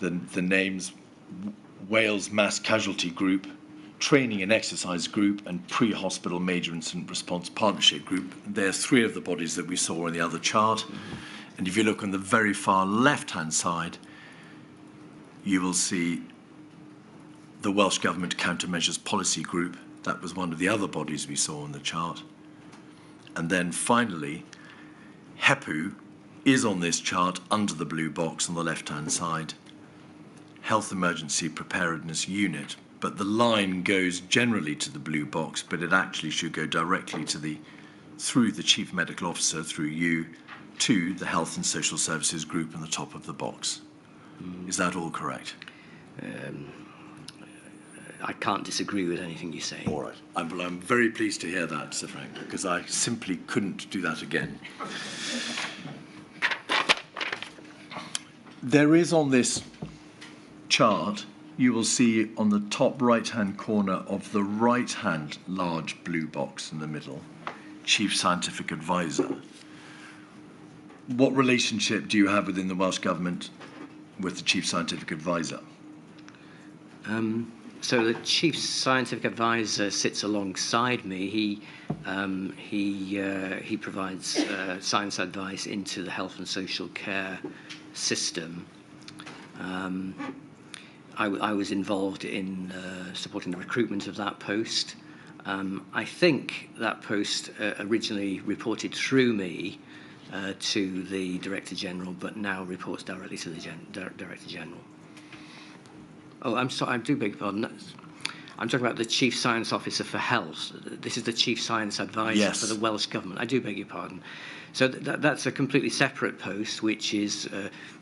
the names Wales Mass Casualty Group, Training and Exercise Group, and Pre-Hospital Major Incident Response Partnership Group. There's three of the bodies that we saw on the other chart. And if you look on the very far left-hand side, you will see the Welsh Government Countermeasures Policy Group. That was one of the other bodies we saw on the chart. And then finally, HEPU is on this chart under the blue box on the left-hand side, Health Emergency Preparedness Unit. But the line goes generally to the blue box, but it actually should go directly to through the Chief Medical Officer, through you, to the Health and Social Services Group on the top of the box. Is that all correct? I can't disagree with anything you say. All right. I'm very pleased to hear that, Sir Frank, because I simply couldn't do that again. There is on this chart, you will see on the top right-hand corner of the right-hand large blue box in the middle, Chief Scientific Advisor. What relationship do you have within the Welsh Government with the Chief Scientific Advisor? So the Chief Scientific Advisor sits alongside me. He provides science advice into the health and social care system. I was involved in supporting the recruitment of that post. I think that post originally reported through me to the Director General, but now reports directly to the Director General. Oh, I'm sorry, I do beg your pardon. I'm talking about the Chief Science Officer for Health. This is the Chief Science Advisor for the Welsh Government. I do beg your pardon. So that's a completely separate post, which is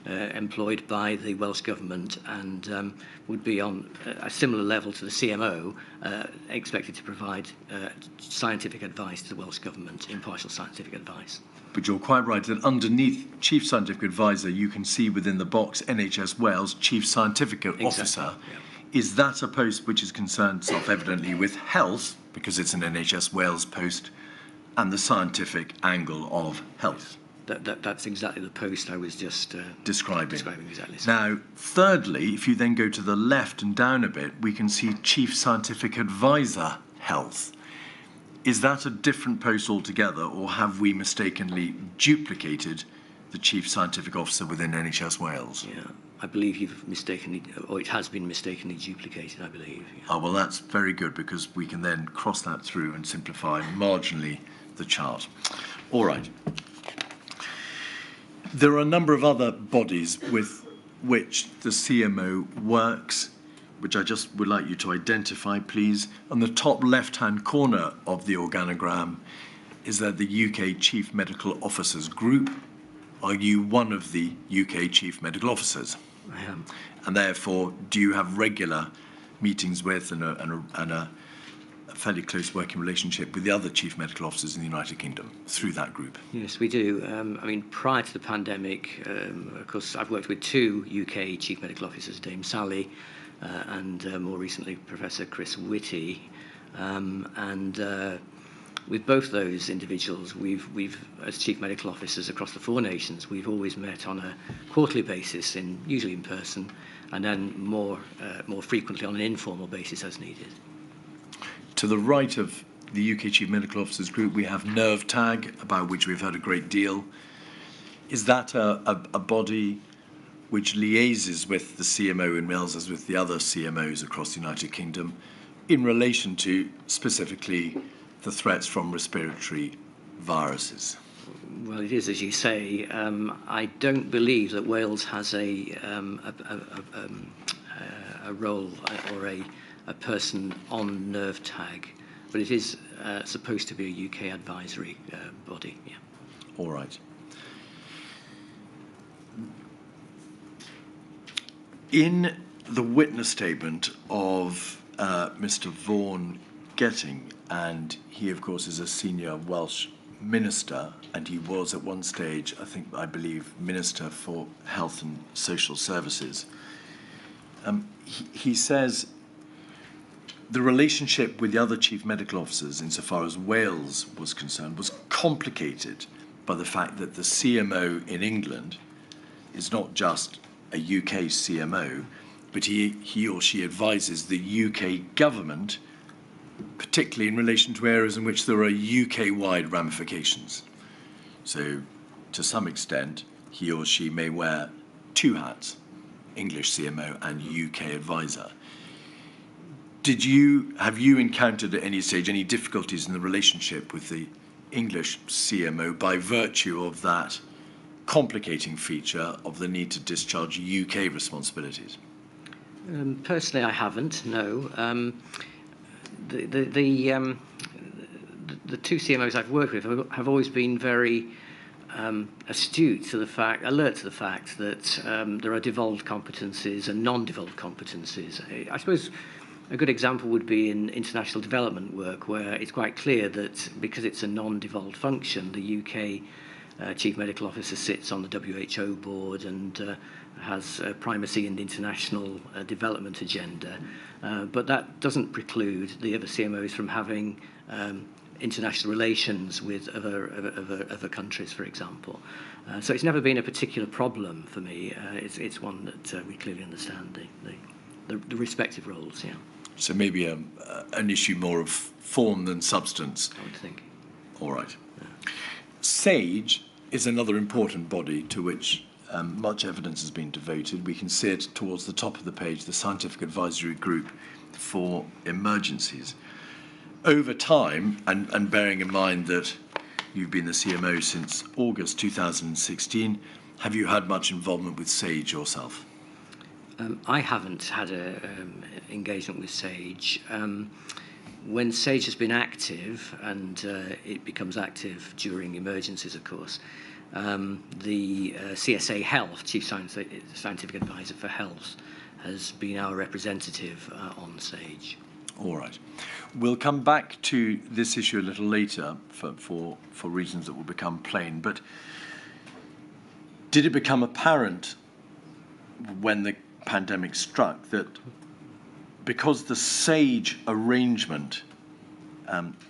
employed by the Welsh Government and would be on a similar level to the CMO, expected to provide scientific advice to the Welsh Government, impartial scientific advice. But you're quite right that underneath Chief Scientific Advisor, you can see within the box NHS Wales Chief Scientific Officer. Yeah. Is that a post which is concerned self-evidently with health, because it's an NHS Wales post, and the scientific angle of health? That's exactly the post I was just describing exactly. So. Now, thirdly, if you then go to the left and down a bit, we can see Chief Scientific Advisor Health. Is that a different post altogether, or have we mistakenly duplicated the Chief Scientific Officer within NHS Wales? Yeah, I believe you've mistakenly, or it has been mistakenly duplicated, I believe. Yeah. Oh, well, that's very good, because we can then cross that through and simplify marginally the chart. All right. There are a number of other bodies with which the CMO works, which I just would like you to identify, please. On the top left-hand corner of the organogram is that the UK Chief Medical Officers Group. Are you one of the UK Chief Medical Officers? I am. And therefore, do you have regular meetings with and a fairly close working relationship with the other Chief Medical Officers in the United Kingdom through that group? Yes, we do. I mean, prior to the pandemic, of course, I've worked with two UK Chief Medical Officers, Dame Sally, and more recently Professor Chris Whitty, with both those individuals, we've as Chief Medical Officers across the four nations, we've always met on a quarterly basis, usually in person, and then more frequently on an informal basis as needed. To the right of the UK Chief Medical Officers Group, we have Nerve Tag, about which we've heard a great deal. Is that a body which liaises with the CMO in Wales as with the other CMOs across the United Kingdom in relation to specifically the threats from respiratory viruses? Well, it is, as you say. I don't believe that Wales has a role or a person on Nerve Tag, but it is supposed to be a UK advisory body. Yeah. All right. In the witness statement of Mr. Vaughan Getting, and he, of course, is a senior Welsh minister, and he was at one stage, I believe, Minister for Health and Social Services. He says the relationship with the other chief medical officers, insofar as Wales was concerned, was complicated by the fact that the CMO in England is not just a UK CMO, but he or she advises the UK government, particularly in relation to areas in which there are UK-wide ramifications. So, to some extent, he or she may wear two hats, English CMO and UK advisor. Have you encountered at any stage any difficulties in the relationship with the English CMO by virtue of that complicating feature of the need to discharge UK responsibilities? Personally, I haven't. No. The two CMOs I've worked with have always been very alert to the fact that there are devolved competencies and non-devolved competencies. I suppose a good example would be in international development work, where it's quite clear that because it's a non-devolved function, the UK Chief Medical Officer sits on the WHO board and has primacy in the international development agenda. But that doesn't preclude the other CMOs from having international relations with other countries, for example. So it's never been a particular problem for me. It's one that we clearly understand the respective roles. Yeah. So maybe an issue more of form than substance. I would think. All right. Yeah. SAGE is another important body to which much evidence has been devoted. We can see it towards the top of the page, the Scientific Advisory Group for Emergencies. Over time, and bearing in mind that you've been the CMO since August 2016, have you had much involvement with SAGE yourself? I haven't had an engagement with SAGE. When SAGE has been active, and it becomes active during emergencies, of course, the CSA Health, Chief Scientific Advisor for Health, has been our representative on SAGE. All right. We'll come back to this issue a little later for reasons that will become plain, but did it become apparent when the pandemic struck that because the SAGE arrangement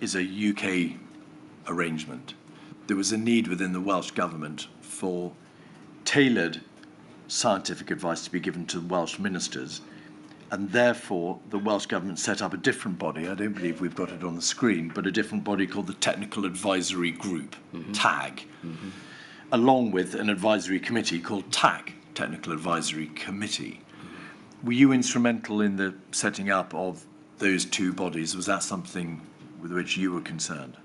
is a UK arrangement, there was a need within the Welsh Government for tailored scientific advice to be given to Welsh ministers, and therefore the Welsh Government set up a different body, I don't believe we've got it on the screen, but a different body called the Technical Advisory Group, TAG, along with an advisory committee called TAC, Technical Advisory Committee. Were you instrumental in the setting up of those two bodies? Was that something with which you were concerned?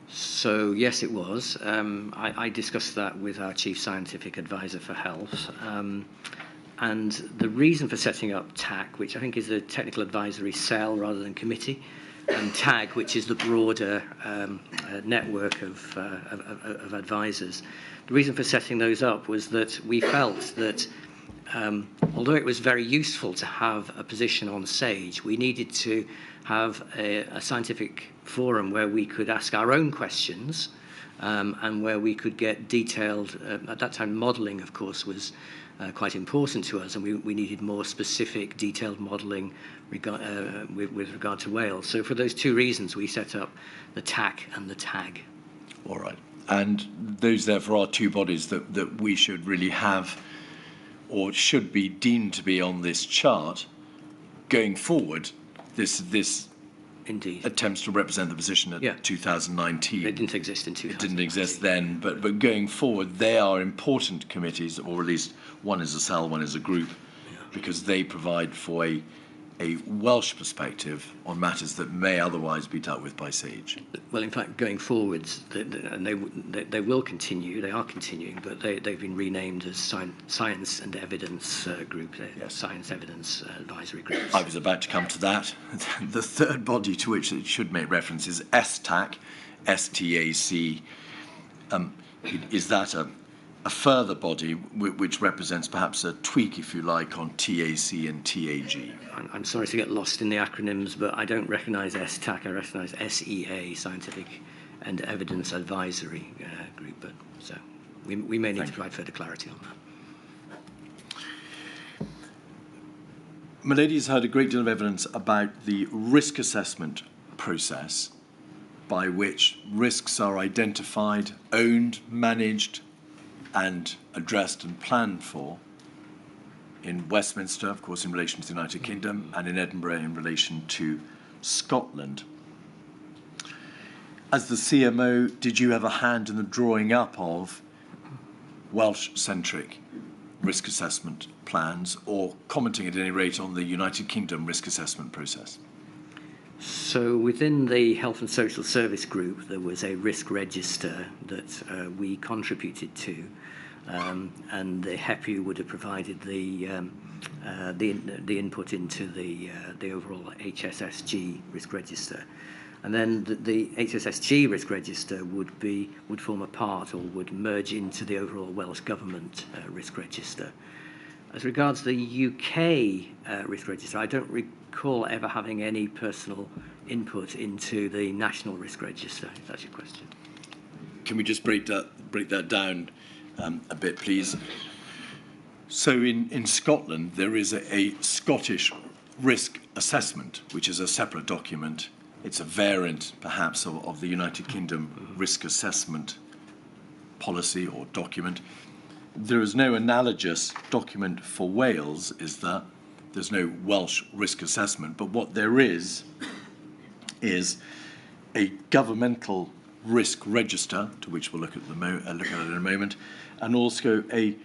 So, yes, it was. I discussed that with our Chief Scientific Advisor for Health. And the reason for setting up TAC, which I think is the Technical Advisory Cell rather than Committee, and TAG, which is the broader network of advisors, the reason for setting those up was that we felt that although it was very useful to have a position on SAGE, we needed to have a scientific forum where we could ask our own questions and where we could get detailed, at that time modelling of course was quite important to us, and we needed more specific detailed modelling with regard to Wales. So for those two reasons we set up the TAC and the TAG. All right. And those therefore are two bodies that we should really have or should be deemed to be on this chart going forward. This Indeed attempts to represent the position at 2019. It didn't exist in 2019. It didn't exist then, but going forward, they are important committees, or at least one is a cell, one is a group, because they provide for a Welsh perspective on matters that may otherwise be dealt with by SAGE. Well, in fact, going forwards, and they will continue, they are continuing, but they've been renamed as Science and Evidence Group, Science Evidence Advisory Group. I was about to come to that. The third body to which it should make reference is STAC, STAC. Is that a further body which represents perhaps a tweak, if you like, on TAC and TAG? I'm sorry to get lost in the acronyms, but I don't recognise STAC, I recognise SEA, Scientific and Evidence Advisory Group, but so we may need to provide further clarity on that. My lady has heard a great deal of evidence about the risk assessment process by which risks are identified, owned, managed, and addressed and planned for. in Westminster, of course, in relation to the United Kingdom, and in Edinburgh in relation to Scotland. As the CMO, did you have a hand in the drawing up of Welsh-centric risk assessment plans, or commenting at any rate on the United Kingdom risk assessment process? So within the Health and Social Service Group, there was a risk register that we contributed to, and the HEPU would have provided the input into the overall HSSG risk register. And then the HSSG risk register would form a part, or would merge into the overall Welsh Government risk register. As regards the UK risk register, I don't recall ever having any personal input into the national risk register, if that's your question. Can we just break that down a bit, please? So in Scotland, there is a Scottish risk assessment, which is a separate document. It's a variant, perhaps, of the United Kingdom risk assessment policy or document. There is no analogous document for Wales, is there? There's no Welsh risk assessment, but what there is a governmental risk register, to which we'll look at it in a moment, and also a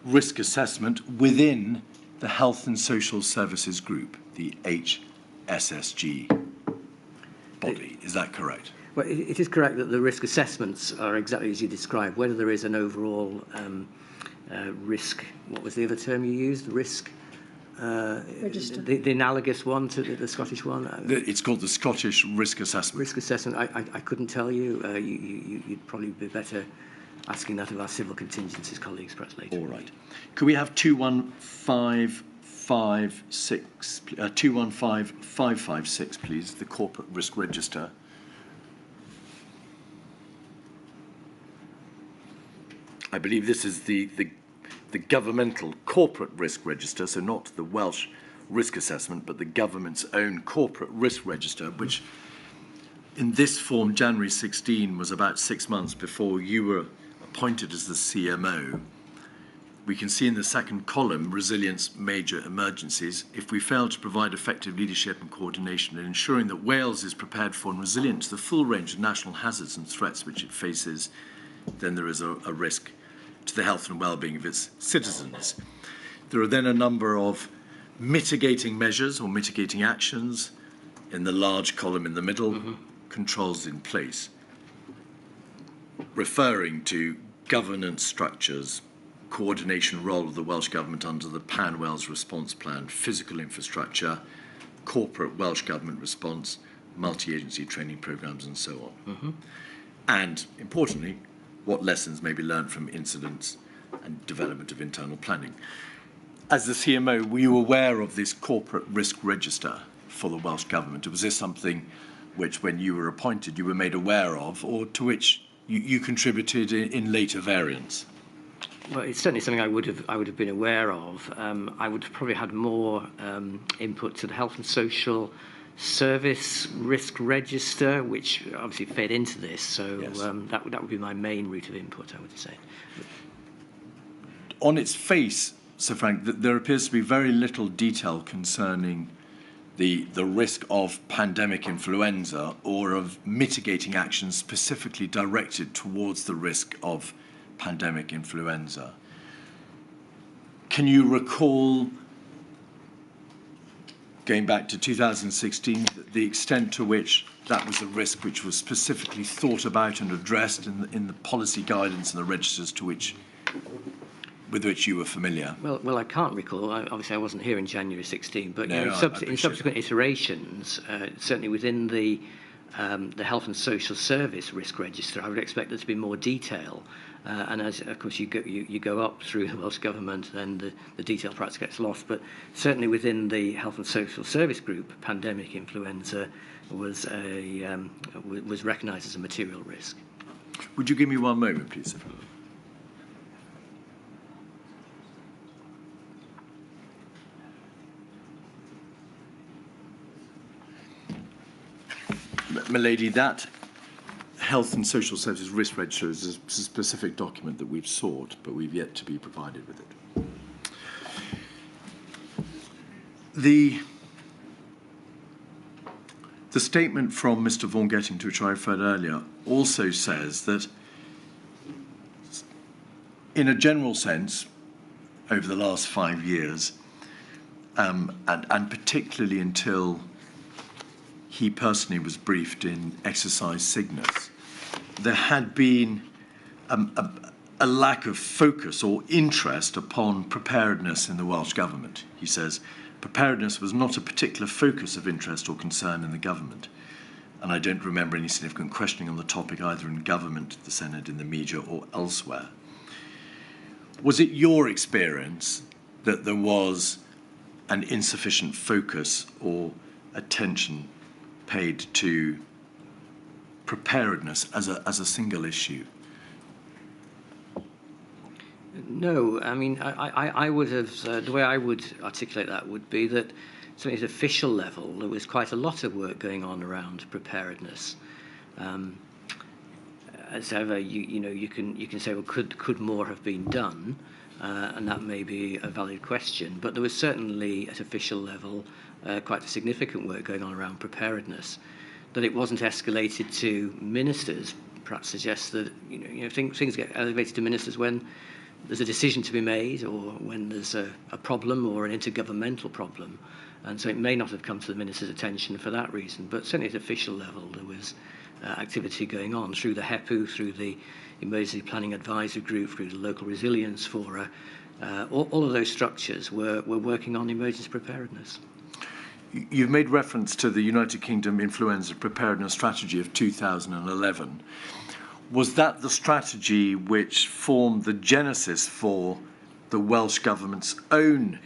risk assessment within the Health and Social Services Group, the HSSG body. Is that correct? Well, it is correct that the risk assessments are exactly as you described. Whether there is an overall risk, what was the other term you used? Risk register. The analogous one to the Scottish one? It's called the Scottish Risk Assessment. Risk assessment, I couldn't tell you. You'd probably be better asking that of our civil contingencies colleagues perhaps later. All right. Could we have 215556, please, the Corporate Risk Register? I believe this is the governmental corporate risk register, so not the Welsh risk assessment, but the government's own corporate risk register, which in this form, January 16, was about 6 months before you were appointed as the CMO. We can see in the second column, resilience major emergencies. If we fail to provide effective leadership and coordination in ensuring that Wales is prepared for and resilient to the full range of national hazards and threats which it faces, then there is a risk to the health and well-being of its citizens. There are then a number of mitigating measures or mitigating actions in the large column in the middle, controls in place, referring to governance structures, coordination role of the Welsh Government under the Pan-Wales Response Plan, physical infrastructure, corporate Welsh Government response, multi-agency training programmes and so on. And importantly, what lessons may be learned from incidents and development of internal planning. As the CMO, were you aware of this corporate risk register for the Welsh Government? Was this something which, when you were appointed, you were made aware of, or to which you contributed in later variants? Well, it's certainly something I would have been aware of. I would have probably had more input to the Health and Social Service Risk Register, which obviously fed into this. So yes. that would be my main route of input, I would say. On its face, Sir Frank, there appears to be very little detail concerning the risk of pandemic influenza or of mitigating actions specifically directed towards the risk of pandemic influenza. Can you recall, going back to 2016, the extent to which that was a risk which was specifically thought about and addressed in the policy guidance and the registers with which you were familiar? Well, I can't recall. Obviously, I wasn't here in January 16, but no, in subsequent iterations, certainly within the Health and Social Service Risk Register, I would expect there to be more detail. And as, of course, you go up through the Welsh Government, then the detail perhaps gets lost. But certainly within the Health and Social Service Group, pandemic influenza was recognised as a material risk. Would you give me one moment, please? Milady, that Health and Social Services Risk Register is a specific document that we've sought, but we've yet to be provided with it. The statement from Mr. Vaughan Getting, to which I referred earlier, also says that, in a general sense, over the last 5 years, and particularly until he personally was briefed in Exercise Cygnus, there had been a lack of focus or interest upon preparedness in the Welsh Government. He says, preparedness was not a particular focus of interest or concern in the government. And I don't remember any significant questioning on the topic either in government, the Senate, in the media, or elsewhere. Was it your experience that there was an insufficient focus or attention paid to preparedness as a single issue? No, I mean, I would have, the way I would articulate that would be that, certainly at official level, there was quite a lot of work going on around preparedness. As ever, you can say, well, could more have been done? And that may be a valid question. But there was certainly, at official level, quite a significant work going on around preparedness. That it wasn't escalated to ministers perhaps suggests that things get elevated to ministers when there's a decision to be made, or when there's a problem or an intergovernmental problem. And so it may not have come to the minister's attention for that reason. But certainly at official level, there was activity going on through the HEPU, through the Emergency Planning Advisory Group, through the Local Resilience Fora. All of those structures were working on emergency preparedness. You've made reference to the United Kingdom Influenza Preparedness Strategy of 2011. Was that the strategy which formed the genesis for the Welsh Government's own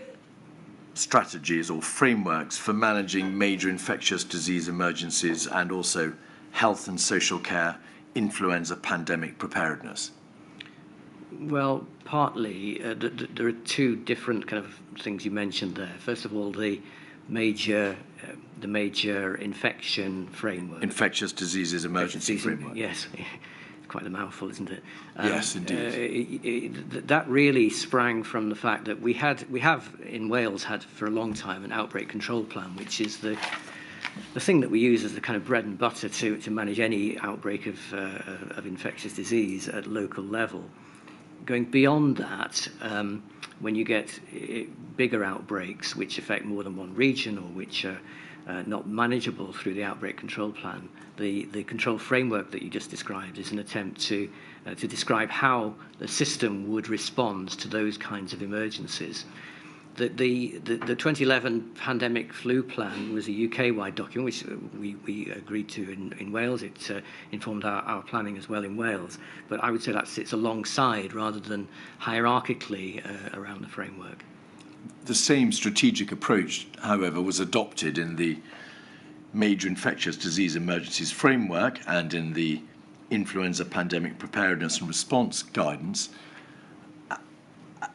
strategies or frameworks for managing major infectious disease emergencies and also health and social care influenza pandemic preparedness? Well, partly. There are two different kind of things you mentioned there. First of all, the major infection framework. Infectious diseases emergency framework. Yes. Quite a mouthful, isn't it? Yes, indeed. That really sprang from the fact that we have in Wales had for a long time an outbreak control plan, which is the thing that we use as the kind of bread and butter to manage any outbreak of infectious disease at local level. Going beyond that, when you get bigger outbreaks which affect more than one region or which are not manageable through the outbreak control plan, the control framework that you just described is an attempt to describe how the system would respond to those kinds of emergencies. The 2011 pandemic flu plan was a UK-wide document which we agreed to in Wales. It informed our planning as well in Wales. But I would say that sits alongside rather than hierarchically around the framework. The same strategic approach, however, was adopted in the Major Infectious Disease Emergencies Framework and in the Influenza Pandemic Preparedness and Response Guidance,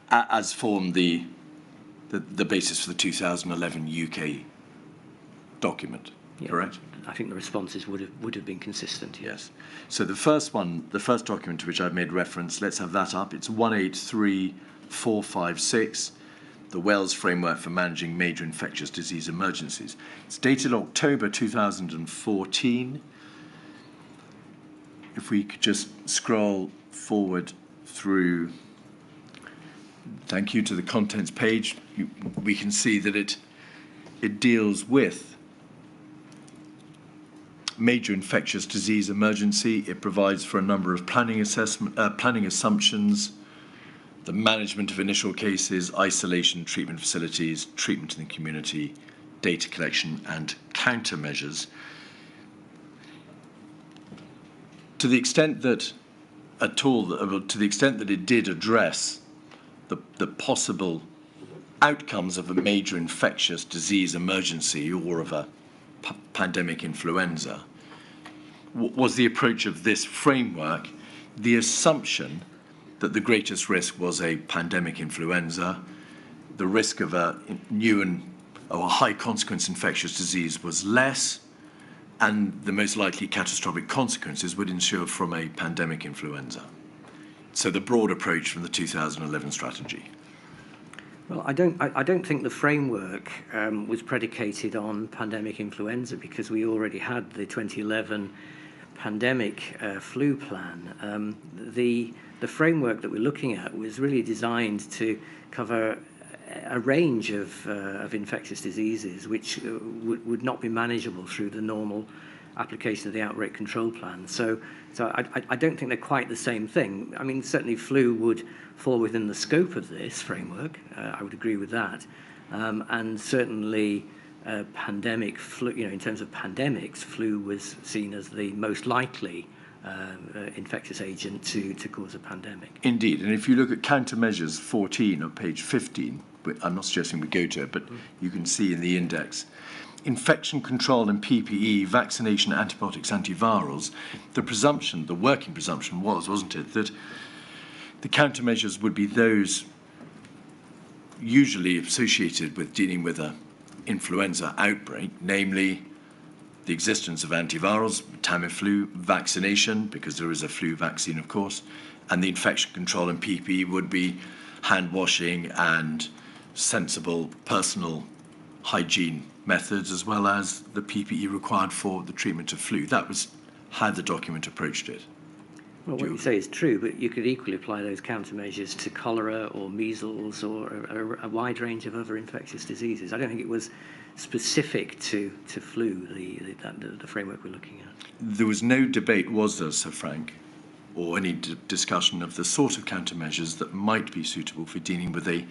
as formed the basis for the 2011 UK document, correct? I think the responses would have been consistent. Yes. So the first document to which I've made reference, let's have that up. It's 183456. The Wales Framework for Managing Major Infectious Disease Emergencies. It's dated October 2014. If we could just scroll forward through, thank you, to the contents page, we can see that it deals with major infectious disease emergency. It provides for a number of planning assumptions, the management of initial cases, isolation, treatment facilities, treatment in the community, data collection, and countermeasures. To the extent that it did address the possible outcomes of a major infectious disease emergency or of a pandemic influenza, was the approach of this framework the assumption that the greatest risk was a pandemic influenza, the risk of a new and high consequence infectious disease was less, and the most likely catastrophic consequences would ensue from a pandemic influenza. So the broad approach from the 2011 strategy. Well, I don't think the framework was predicated on pandemic influenza, because we already had the 2011 pandemic flu plan. The framework that we're looking at was really designed to cover a range of infectious diseases which would not be manageable through the normal application of the outbreak control plan. So I don't think they're quite the same thing. I mean, certainly flu would fall within the scope of this framework. I would agree with that. And certainly pandemic flu, in terms of pandemics, flu was seen as the most likely infectious agent to cause a pandemic. Indeed, and if you look at countermeasures 14 on page 15, I'm not suggesting we go to it, but you can see in the index, infection control and PPE, vaccination, antibiotics, antivirals, the working presumption wasn't it, that the countermeasures would be those usually associated with dealing with an influenza outbreak, namely the existence of antivirals, Tamiflu, vaccination, because there is a flu vaccine, of course, and the infection control and PPE would be hand washing and sensible personal hygiene methods, as well as the PPE required for the treatment of flu. That was how the document approached it. Well, what you say is true, but you could equally apply those countermeasures to cholera or measles or a wide range of other infectious diseases. I don't think it was specific to flu, the framework we're looking at. There was no debate, was there, Sir Frank, or any discussion of the sort of countermeasures that might be suitable for dealing with a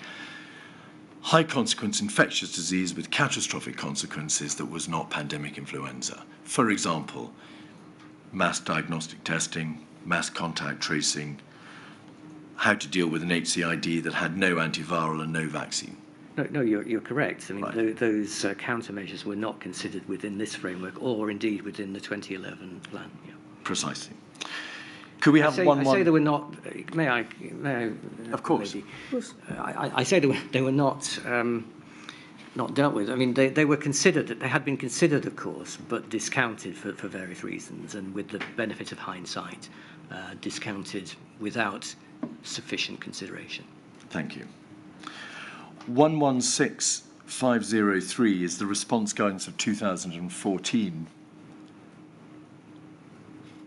high consequence infectious disease with catastrophic consequences that was not pandemic influenza. For example, mass diagnostic testing, mass contact tracing, how to deal with an HCID that had no antiviral and no vaccine. No, you're correct. I mean, Right. those countermeasures were not considered within this framework, or indeed within the 2011 plan. Yeah. Precisely. Could we have I say they were not. May I? Of course. Maybe? I say they were not not dealt with. I mean, they were considered. They had been considered, of course, but discounted for various reasons, and with the benefit of hindsight, discounted without sufficient consideration. Thank you. 116503 is the response guidance of 2014.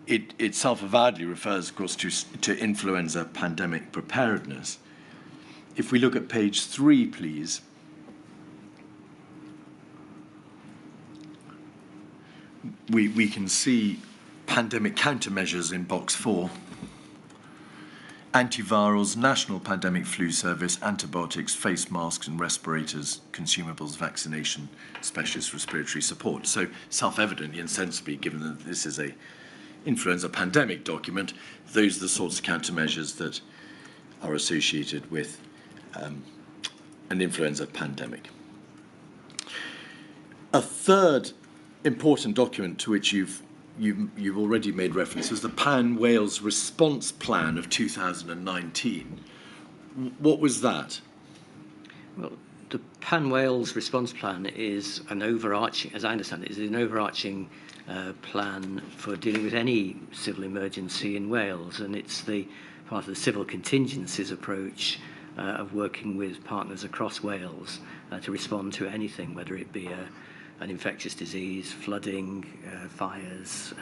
It self-avowedly refers, of course, to influenza pandemic preparedness. If we look at page 3, please, we can see pandemic countermeasures in box 4. Antivirals, National Pandemic Flu Service, antibiotics, face masks and respirators, consumables, vaccination, specialist respiratory support. So self-evidently and sensibly, given that this is a influenza pandemic document, those are the sorts of countermeasures that are associated with an influenza pandemic. A third important document to which you've already made reference is the Pan Wales Response Plan of 2019. What was that? Well, the Pan Wales Response Plan is an overarching, as I understand it, is an overarching plan for dealing with any civil emergency in Wales, and it's the part of the civil contingencies approach of working with partners across Wales to respond to anything, whether it be an infectious disease, flooding, fires,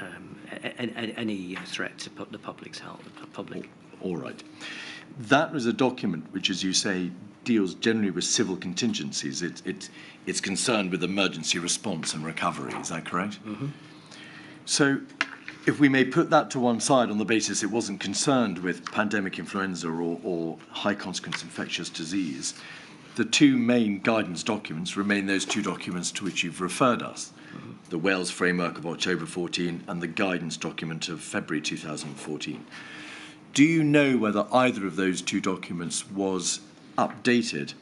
any threat to the public's health. All right. That was a document which, as you say, deals generally with civil contingencies. It's concerned with emergency response and recovery. Is that correct? Mm-hmm. So if we may put that to one side on the basis it wasn't concerned with pandemic influenza or high consequence infectious disease, the two main guidance documents remain those two documents to which you've referred us, the Wales Framework of October 14 and the guidance document of February 2014. Do you know whether either of those two documents was updated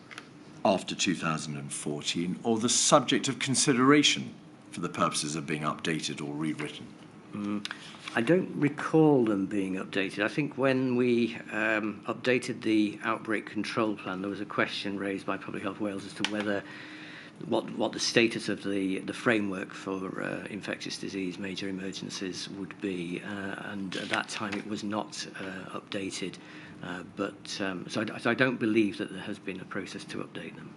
after 2014 or the subject of consideration for the purposes of being updated or rewritten? I don't recall them being updated. I think when we updated the outbreak control plan, there was a question raised by Public Health Wales as to whether what the status of the framework for infectious disease major emergencies would be, and at that time it was not updated. So I don't believe that there has been a process to update them.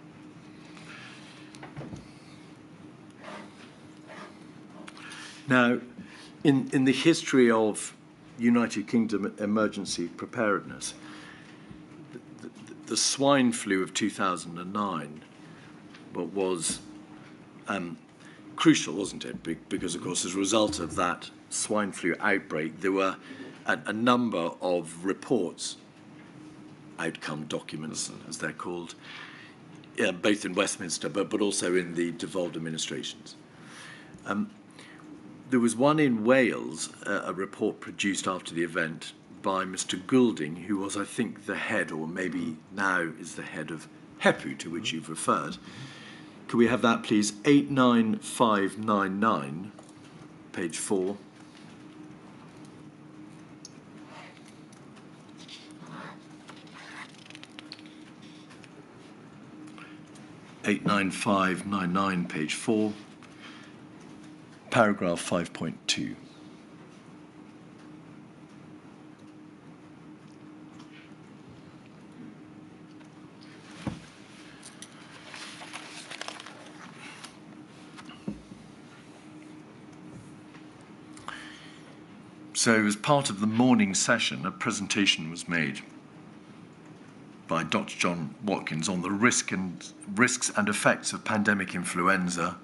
Now, in the history of United Kingdom emergency preparedness, the swine flu of 2009 was crucial, wasn't it? Because, of course, as a result of that swine flu outbreak, there were a number of reports, outcome documents, as they're called, both in Westminster but also in the devolved administrations. There was one in Wales, a report produced after the event by Mr. Goulding, who was, I think, the head, or maybe now is the head of HEPU, to which you've referred. Could we have that, please? 89599, page 4. (89599) page 4, paragraph 5.2. So, as part of the morning session, a presentation was made by Dr. John Watkins on the risks and effects of pandemic influenza.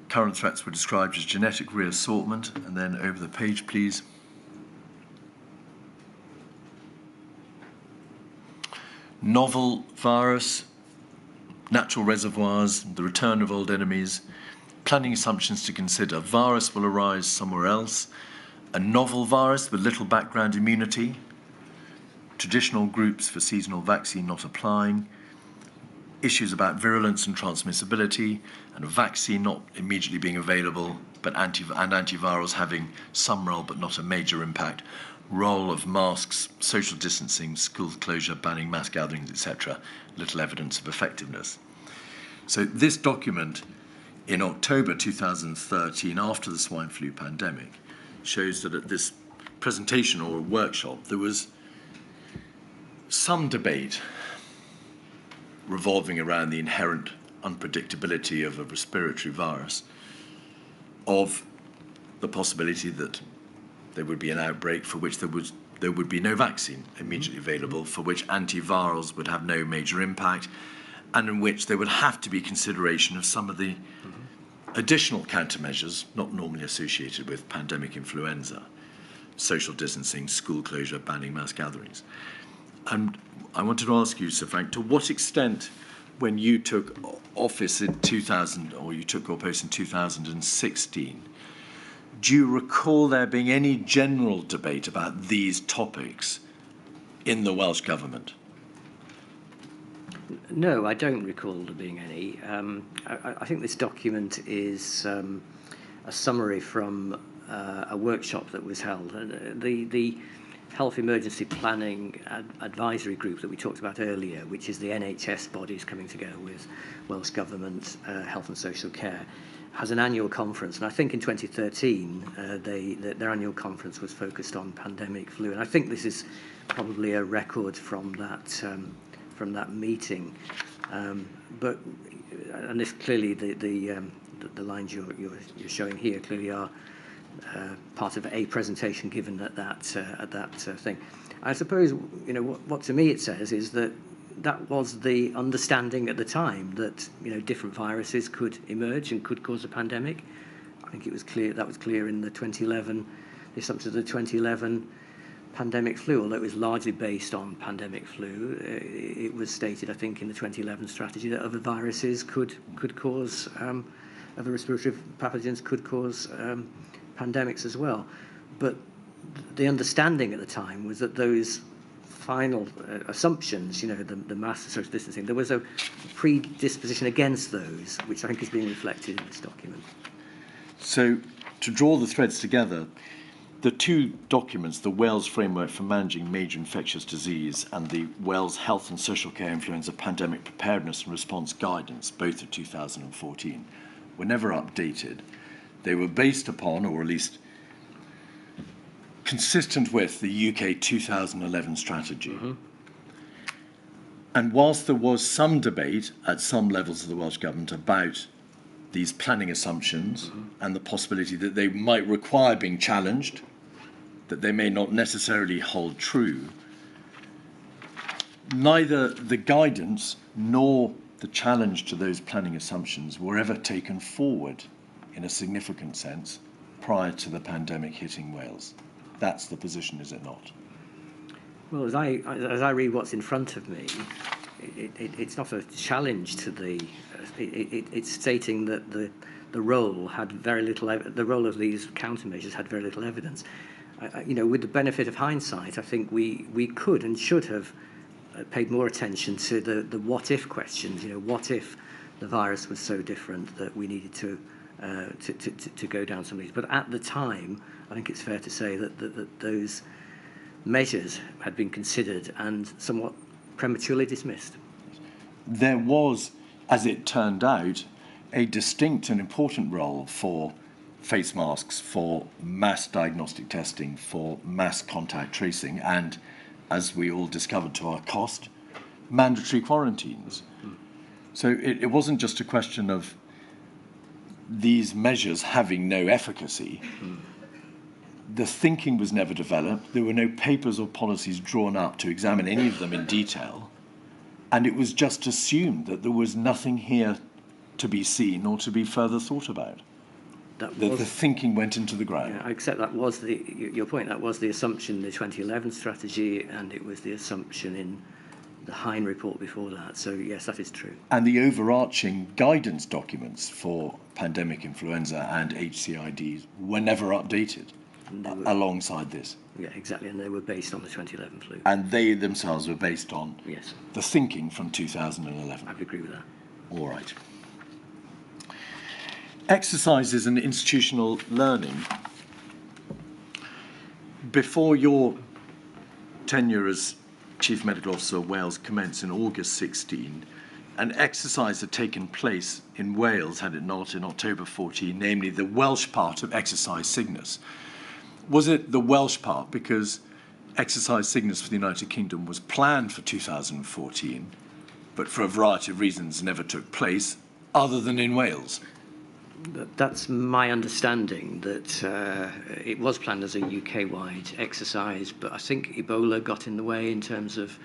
Current threats were described as genetic reassortment, and then over the page, please. Novel virus, natural reservoirs, the return of old enemies, planning assumptions to consider. Virus will arise somewhere else. A novel virus with little background immunity. Traditional groups for seasonal vaccine not applying. Issues about virulence and transmissibility, and a vaccine not immediately being available, but antivirals having some role but not a major impact. Role of masks, social distancing, school closure, banning mass gatherings, etc. Little evidence of effectiveness. So this document in October 2013, after the swine flu pandemic, shows that at this presentation or workshop there was some debate revolving around the inherent unpredictability of a respiratory virus, of the possibility that there would be an outbreak for which there would be no vaccine immediately available, for which antivirals would have no major impact, and in which there would have to be consideration of some of the additional countermeasures not normally associated with pandemic influenza, social distancing, school closure, banning mass gatherings. And I wanted to ask you, Sir Frank, to what extent, when you took office in 2000, or you took your post in 2016, do you recall there being any general debate about these topics in the Welsh Government? No, I don't recall there being any. I think this document is a summary from a workshop that was held. The Health Emergency Planning Advisory Group that we talked about earlier, which is the NHS bodies coming together with Welsh Government, Health and Social Care, has an annual conference. And I think in 2013, their annual conference was focused on pandemic flu. And I think this is probably a record from that meeting. But this clearly, the lines you're showing here clearly are part of a presentation given at that thing. I suppose, you know, what to me it says is that was the understanding at the time that, you know, different viruses could emerge and could cause a pandemic. I think it was clear, that was clear in the 2011, the assumption of the 2011 pandemic flu, although it was largely based on pandemic flu. It was stated, I think, in the 2011 strategy that other viruses could cause, other respiratory pathogens could cause pandemics as well. But the understanding at the time was that those final assumptions, you know, the mass social distancing, there was a predisposition against those, which I think is being reflected in this document. So, to draw the threads together, The two documents, the Wales Framework for Managing Major Infectious Disease and the Wales Health and Social Care Influenza Pandemic Preparedness and Response Guidance, both of 2014, were never updated. They were based upon, or at least consistent with, the UK 2011 strategy. Mm-hmm. And whilst there was some debate at some levels of the Welsh Government about these planning assumptions mm-hmm. and the possibility that they might require being challenged, that they may not necessarily hold true, neither the guidance nor the challenge to those planning assumptions were ever taken forward in a significant sense prior to the pandemic hitting Wales. That's the position, is it not? Well, as I read what's in front of me, it's not a challenge to the. It's stating that the role had very little. The role of these countermeasures had very little evidence. With the benefit of hindsight, I think we could and should have paid more attention to the what if questions. What if the virus was so different that we needed to go down some of these? But at the time, I think it's fair to say that those measures had been considered and somewhat prematurely dismissed. There was, as it turned out, a distinct and important role for face masks, for mass diagnostic testing, for mass contact tracing, and, as we all discovered to our cost, mandatory quarantines. Mm. So it wasn't just a question of these measures having no efficacy. Mm. The thinking was never developed. There were no papers or policies drawn up to examine any of them in detail. And it was just assumed that there was nothing here to be seen or to be further thought about. The thinking went into the ground. Yeah, I accept that was your point. That was the assumption in the 2011 strategy, and it was the assumption in the Hine report before that. So yes, that is true. And the overarching guidance documents for pandemic influenza and HCIDs were never updated alongside this. Yeah, exactly, and they were based on the 2011 flu. And they themselves were based on yes. the thinking from 2011. I would agree with that. All right. Exercises and institutional learning. Before your tenure as Chief Medical Officer of Wales commenced in August 16, an exercise had taken place in Wales, had it not, in October 14, namely the Welsh part of Exercise Cygnus. Was it the Welsh part because Exercise Cygnus for the United Kingdom was planned for 2014, but for a variety of reasons never took place, other than in Wales? That's my understanding, that it was planned as a UK-wide exercise, but I think Ebola got in the way in terms of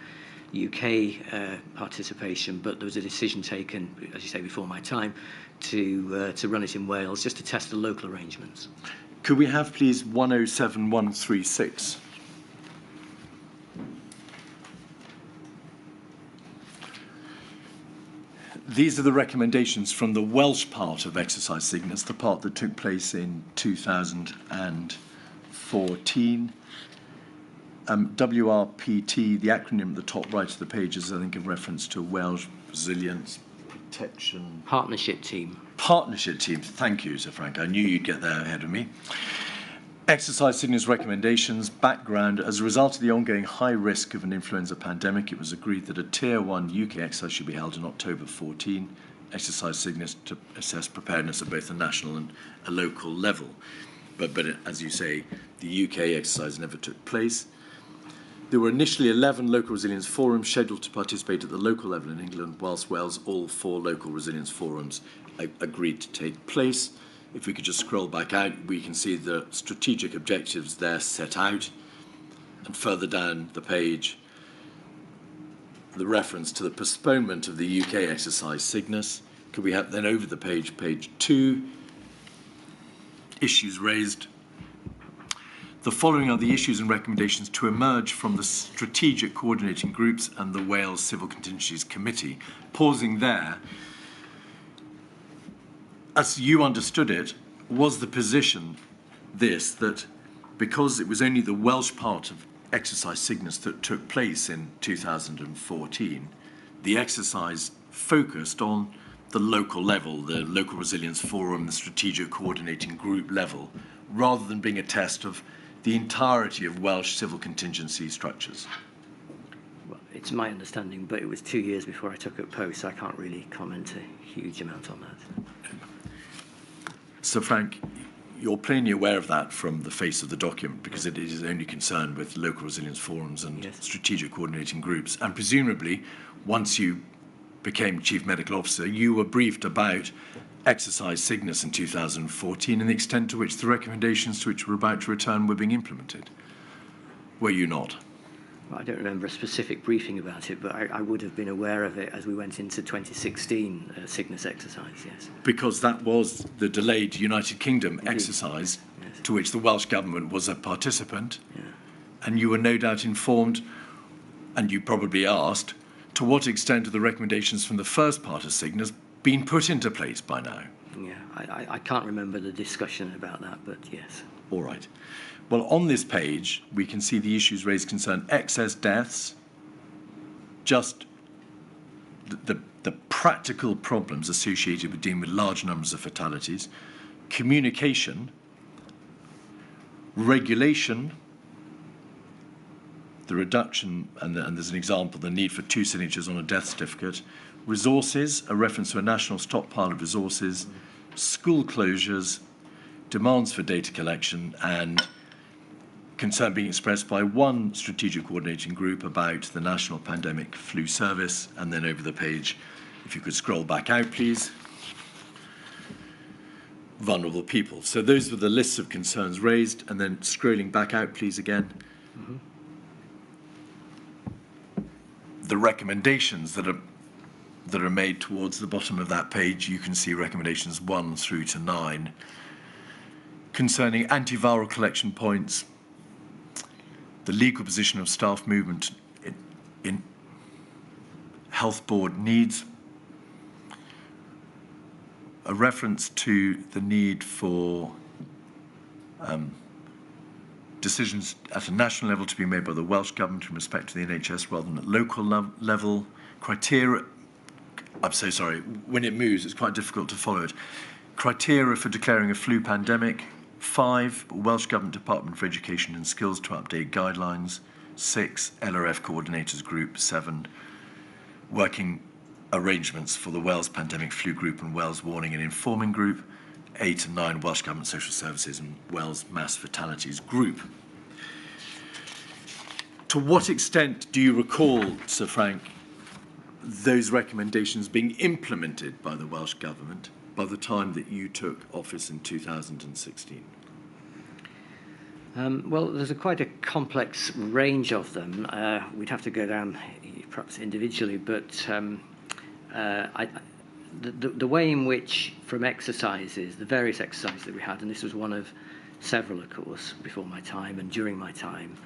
UK participation, but there was a decision taken, as you say, before my time, to run it in Wales, just to test the local arrangements. Could we have, please, 107136? These are the recommendations from the Welsh part of Exercise Cygnus, the part that took place in 2014. WRPT, the acronym at the top right of the page, is, I think, in reference to Welsh Resilience Protection... Partnership Team. Partnership Team. Thank you, Sir Frank. I knew you'd get there ahead of me. Exercise Cygnus recommendations, background. As a result of the ongoing high risk of an influenza pandemic, it was agreed that a Tier 1 UK exercise should be held in October 14. Exercise Cygnus to assess preparedness at both a national and a local level. But as you say, the UK exercise never took place. There were initially 11 local resilience forums scheduled to participate at the local level in England, whilst Wales, all 4 local resilience forums agreed to take place. If we could just scroll back out, we can see the strategic objectives there set out. And further down the page, the reference to the postponement of the UK exercise Cygnus. Could we have then over the page, page 2, issues raised. The following are the issues and recommendations to emerge from the strategic coordinating groups and the Wales Civil Contingencies Committee. Pausing there, as you understood it, was the position this, that because it was only the Welsh part of Exercise Cygnus that took place in 2014, the exercise focused on the local level, the local resilience forum, the strategic coordinating group level, rather than being a test of the entirety of Welsh civil contingency structures? Well, it's my understanding, but it was 2 years before I took up post, so I can't really comment a huge amount on that. Sir Frank, you're plainly aware of that from the face of the document, because it is only concerned with local resilience forums and Yes. strategic coordinating groups. And presumably, once you became Chief Medical Officer, you were briefed about exercise Cygnus in 2014 and the extent to which the recommendations to which we're about to return were being implemented. Were you not? Well, I don't remember a specific briefing about it, but I would have been aware of it as we went into 2016 Cygnus exercise, yes. Because that was the delayed United Kingdom Indeed. exercise Yes. to which the Welsh Government was a participant. Yeah. And you were no doubt informed, and you probably asked, to what extent are the recommendations from the first part of Cygnus been put into place by now? Yeah, I can't remember the discussion about that, but yes. All right. Well, on this page, we can see the issues raised concern excess deaths, just the practical problems associated with dealing with large numbers of fatalities, communication, regulation, the reduction, and there's an example, the need for 2 signatures on a death certificate, resources, a reference to a national stockpile of resources, school closures, demands for data collection, and concern being expressed by one strategic coordinating group about the National Pandemic Flu Service. And then over the page, if you could scroll back out, please. Vulnerable people. So those were the lists of concerns raised. And then scrolling back out, please, again. Mm-hmm. The recommendations that are made towards the bottom of that page, you can see recommendations 1 through to 9 concerning antiviral collection points, the legal position of staff movement in health board needs, a reference to the need for decisions at a national level to be made by the Welsh Government in respect to the NHS rather than at local level, criteria, I'm so sorry, when it moves it's quite difficult to follow it, criteria for declaring a flu pandemic, 5, Welsh Government Department for Education and Skills to update guidelines, 6, LRF Coordinators Group, 7, working arrangements for the Wales Pandemic Flu Group and Wales Warning and Informing Group, 8 and 9, Welsh Government Social Services and Wales Mass Fatalities Group. To what extent do you recall, Sir Frank, those recommendations being implemented by the Welsh Government by the time that you took office in 2016? Well, there's quite a complex range of them. We'd have to go down perhaps individually, but the way in which, from exercises, the various exercises that we had, and this was one of several, of course, before my time and during my time,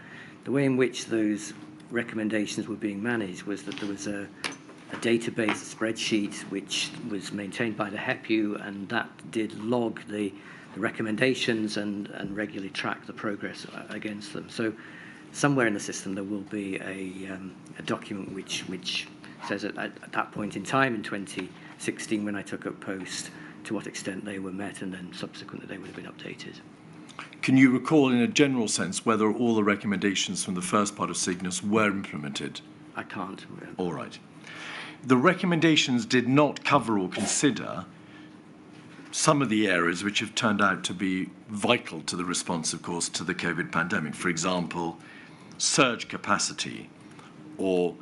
the way in which those recommendations were being managed was that there was a database, a spreadsheet, which was maintained by the HEPU, and that did log the recommendations and regularly track the progress against them. So somewhere in the system there will be a document which says at that point in time in 2016 when I took up post to what extent they were met, and then subsequently they would have been updated. Can you recall in a general sense whether all the recommendations from the first part of Cygnus were implemented? I can't. All right. The recommendations did not cover or consider some of the areas which have turned out to be vital to the response, of course, to the COVID pandemic. For example, surge capacity, or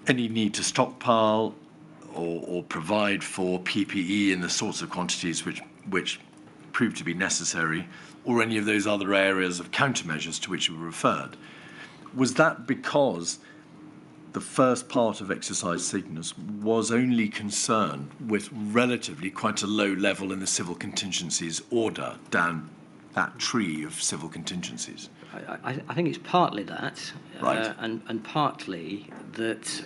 any need to stockpile or provide for PPE in the sorts of quantities which proved to be necessary, or any of those other areas of countermeasures to which you were referred. Was that because the first part of exercise Cygnus was only concerned with relatively quite a low level in the civil contingencies order down that tree of civil contingencies? I think it's partly that, right. and partly that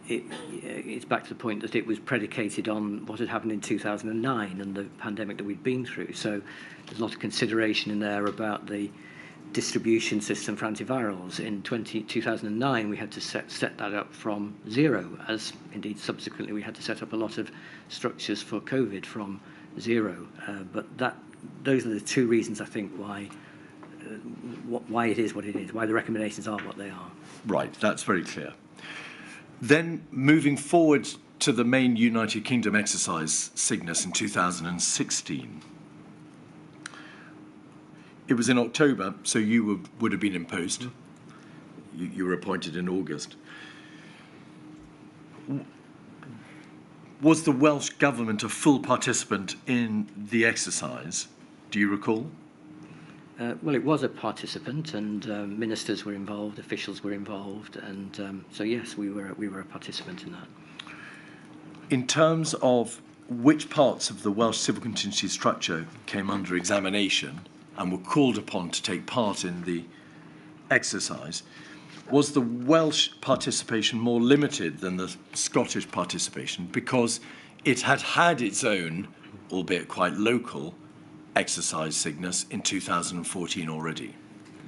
it's back to the point that it was predicated on what had happened in 2009 and the pandemic that we'd been through. So there's a lot of consideration in there about the distribution system for antivirals. In 2009, we had to set that up from zero, as indeed subsequently we had to set up a lot of structures for COVID from zero. But those are the two reasons, I think, why why it is what it is, why the recommendations are what they are. Right, that's very clear. Then moving forward to the main United Kingdom exercise, Cygnus, in 2016. It was in October, so you would have been in post. You were appointed in August. Was the Welsh Government a full participant in the exercise? Do you recall? Well, it was a participant, and ministers were involved, officials were involved, and so yes, we were a participant in that. In terms of which parts of the Welsh civil contingency structure came under examination and were called upon to take part in the exercise, was the Welsh participation more limited than the Scottish participation because it had had its own, albeit quite local, exercise Cygnus in 2014 already?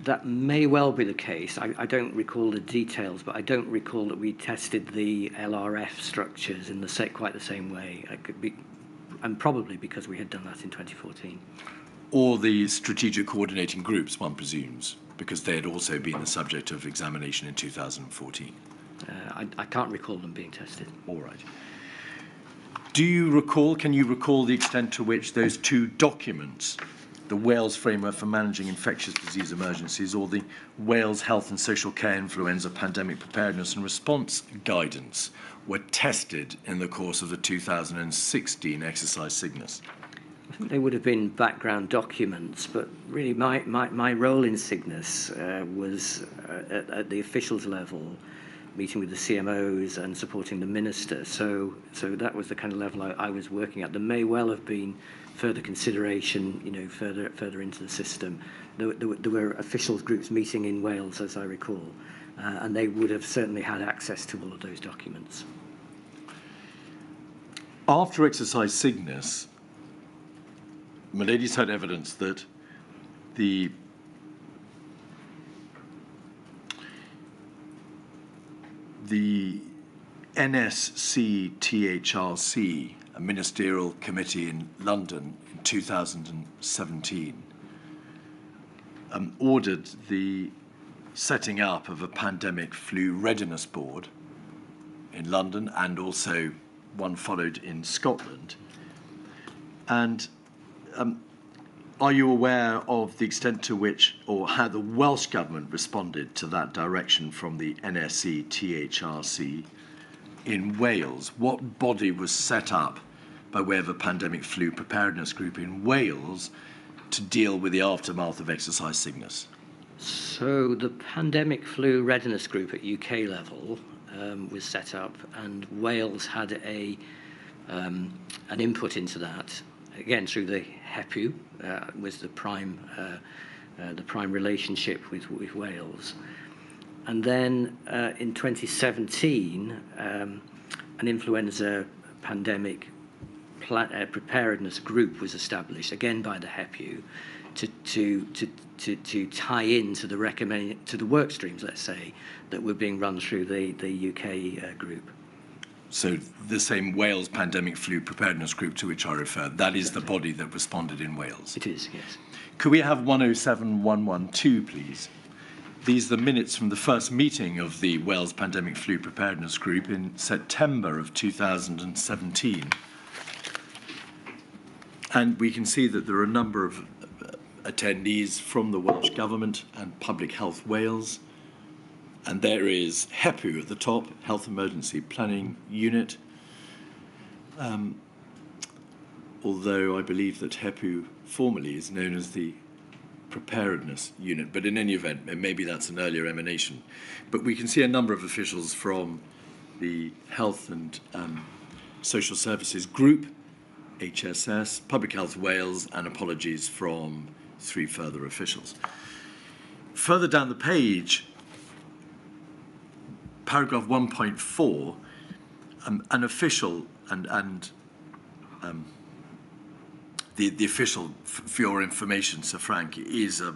That may well be the case. I don't recall the details, but I don't recall that we tested the LRF structures in quite the same way. It could be, and probably because we had done that in 2014. Or the strategic coordinating groups, one presumes, because they had also been the subject of examination in 2014. I can't recall them being tested. All right. Can you recall the extent to which those two documents, the Wales Framework for Managing Infectious Disease Emergencies or the Wales Health and Social Care Influenza Pandemic Preparedness and Response Guidance, were tested in the course of the 2016 exercise Cygnus? I think they would have been background documents, but really my role in Cygnus was at the officials level, meeting with the CMOs and supporting the minister. So that was the kind of level I was working at. There may well have been further consideration, further into the system. There were officials groups meeting in Wales, as I recall, and they would have certainly had access to all of those documents. After exercise Cygnus, my ladies had evidence that the NSC-THRC, a ministerial committee in London in 2017, ordered the setting up of a pandemic flu readiness board in London, and also one followed in Scotland. And are you aware of the extent to which, or how the Welsh Government responded to that direction from the NSC-THRC in Wales? What body was set up by way of a pandemic flu preparedness group in Wales to deal with the aftermath of exercise Cygnus? So the pandemic flu readiness group at UK level was set up, and Wales had an input into that, again through the HEPU, was the prime relationship with Wales. And then in 2017, an influenza pandemic preparedness group was established, again by the HEPU, to tie into the work streams, let's say, that were being run through the UK group. So the same Wales Pandemic Flu Preparedness Group to which I referred, that is the body that responded in Wales? It is, yes. Could we have 107112, please? These are the minutes from the first meeting of the Wales Pandemic Flu Preparedness Group in September of 2017. And we can see that there are a number of attendees from the Welsh Government and Public Health Wales. And there is HEPU at the top, Health Emergency Planning Unit. Although I believe that HEPU formally is known as the Preparedness Unit, but in any event, maybe that's an earlier emanation. But we can see a number of officials from the Health and Social Services Group, HSS, Public Health Wales, and apologies from 3 further officials. Further down the page, paragraph 1.4, an official and the official, for your information, Sir Frank, is a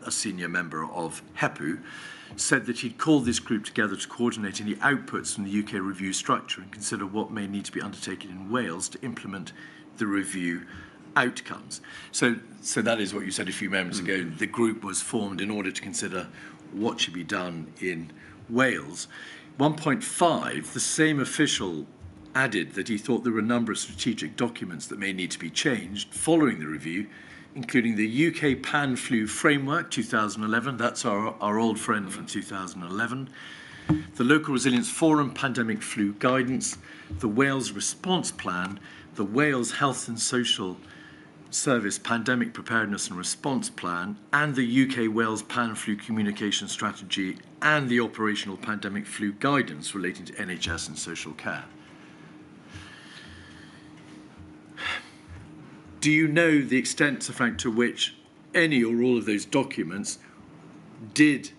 senior member of HEPU, said that he'd called this group together to coordinate any outputs from the UK review structure and consider what may need to be undertaken in Wales to implement the review outcomes. So that is what you said a few moments ago. The group was formed in order to consider what should be done in Wales. 1.5, the same official added that he thought there were a number of strategic documents that may need to be changed following the review, including the UK Pan-Flu Framework 2011, that's our old friend from 2011, the Local Resilience Forum Pandemic Flu Guidance, the Wales Response Plan, the Wales Health and Social Service Pandemic Preparedness and Response Plan, and the UK Wales Pan-Flu Communication Strategy and the Operational Pandemic Flu Guidance relating to NHS and social care. Do you know the extent, Sir Frank, to which any or all of those documents did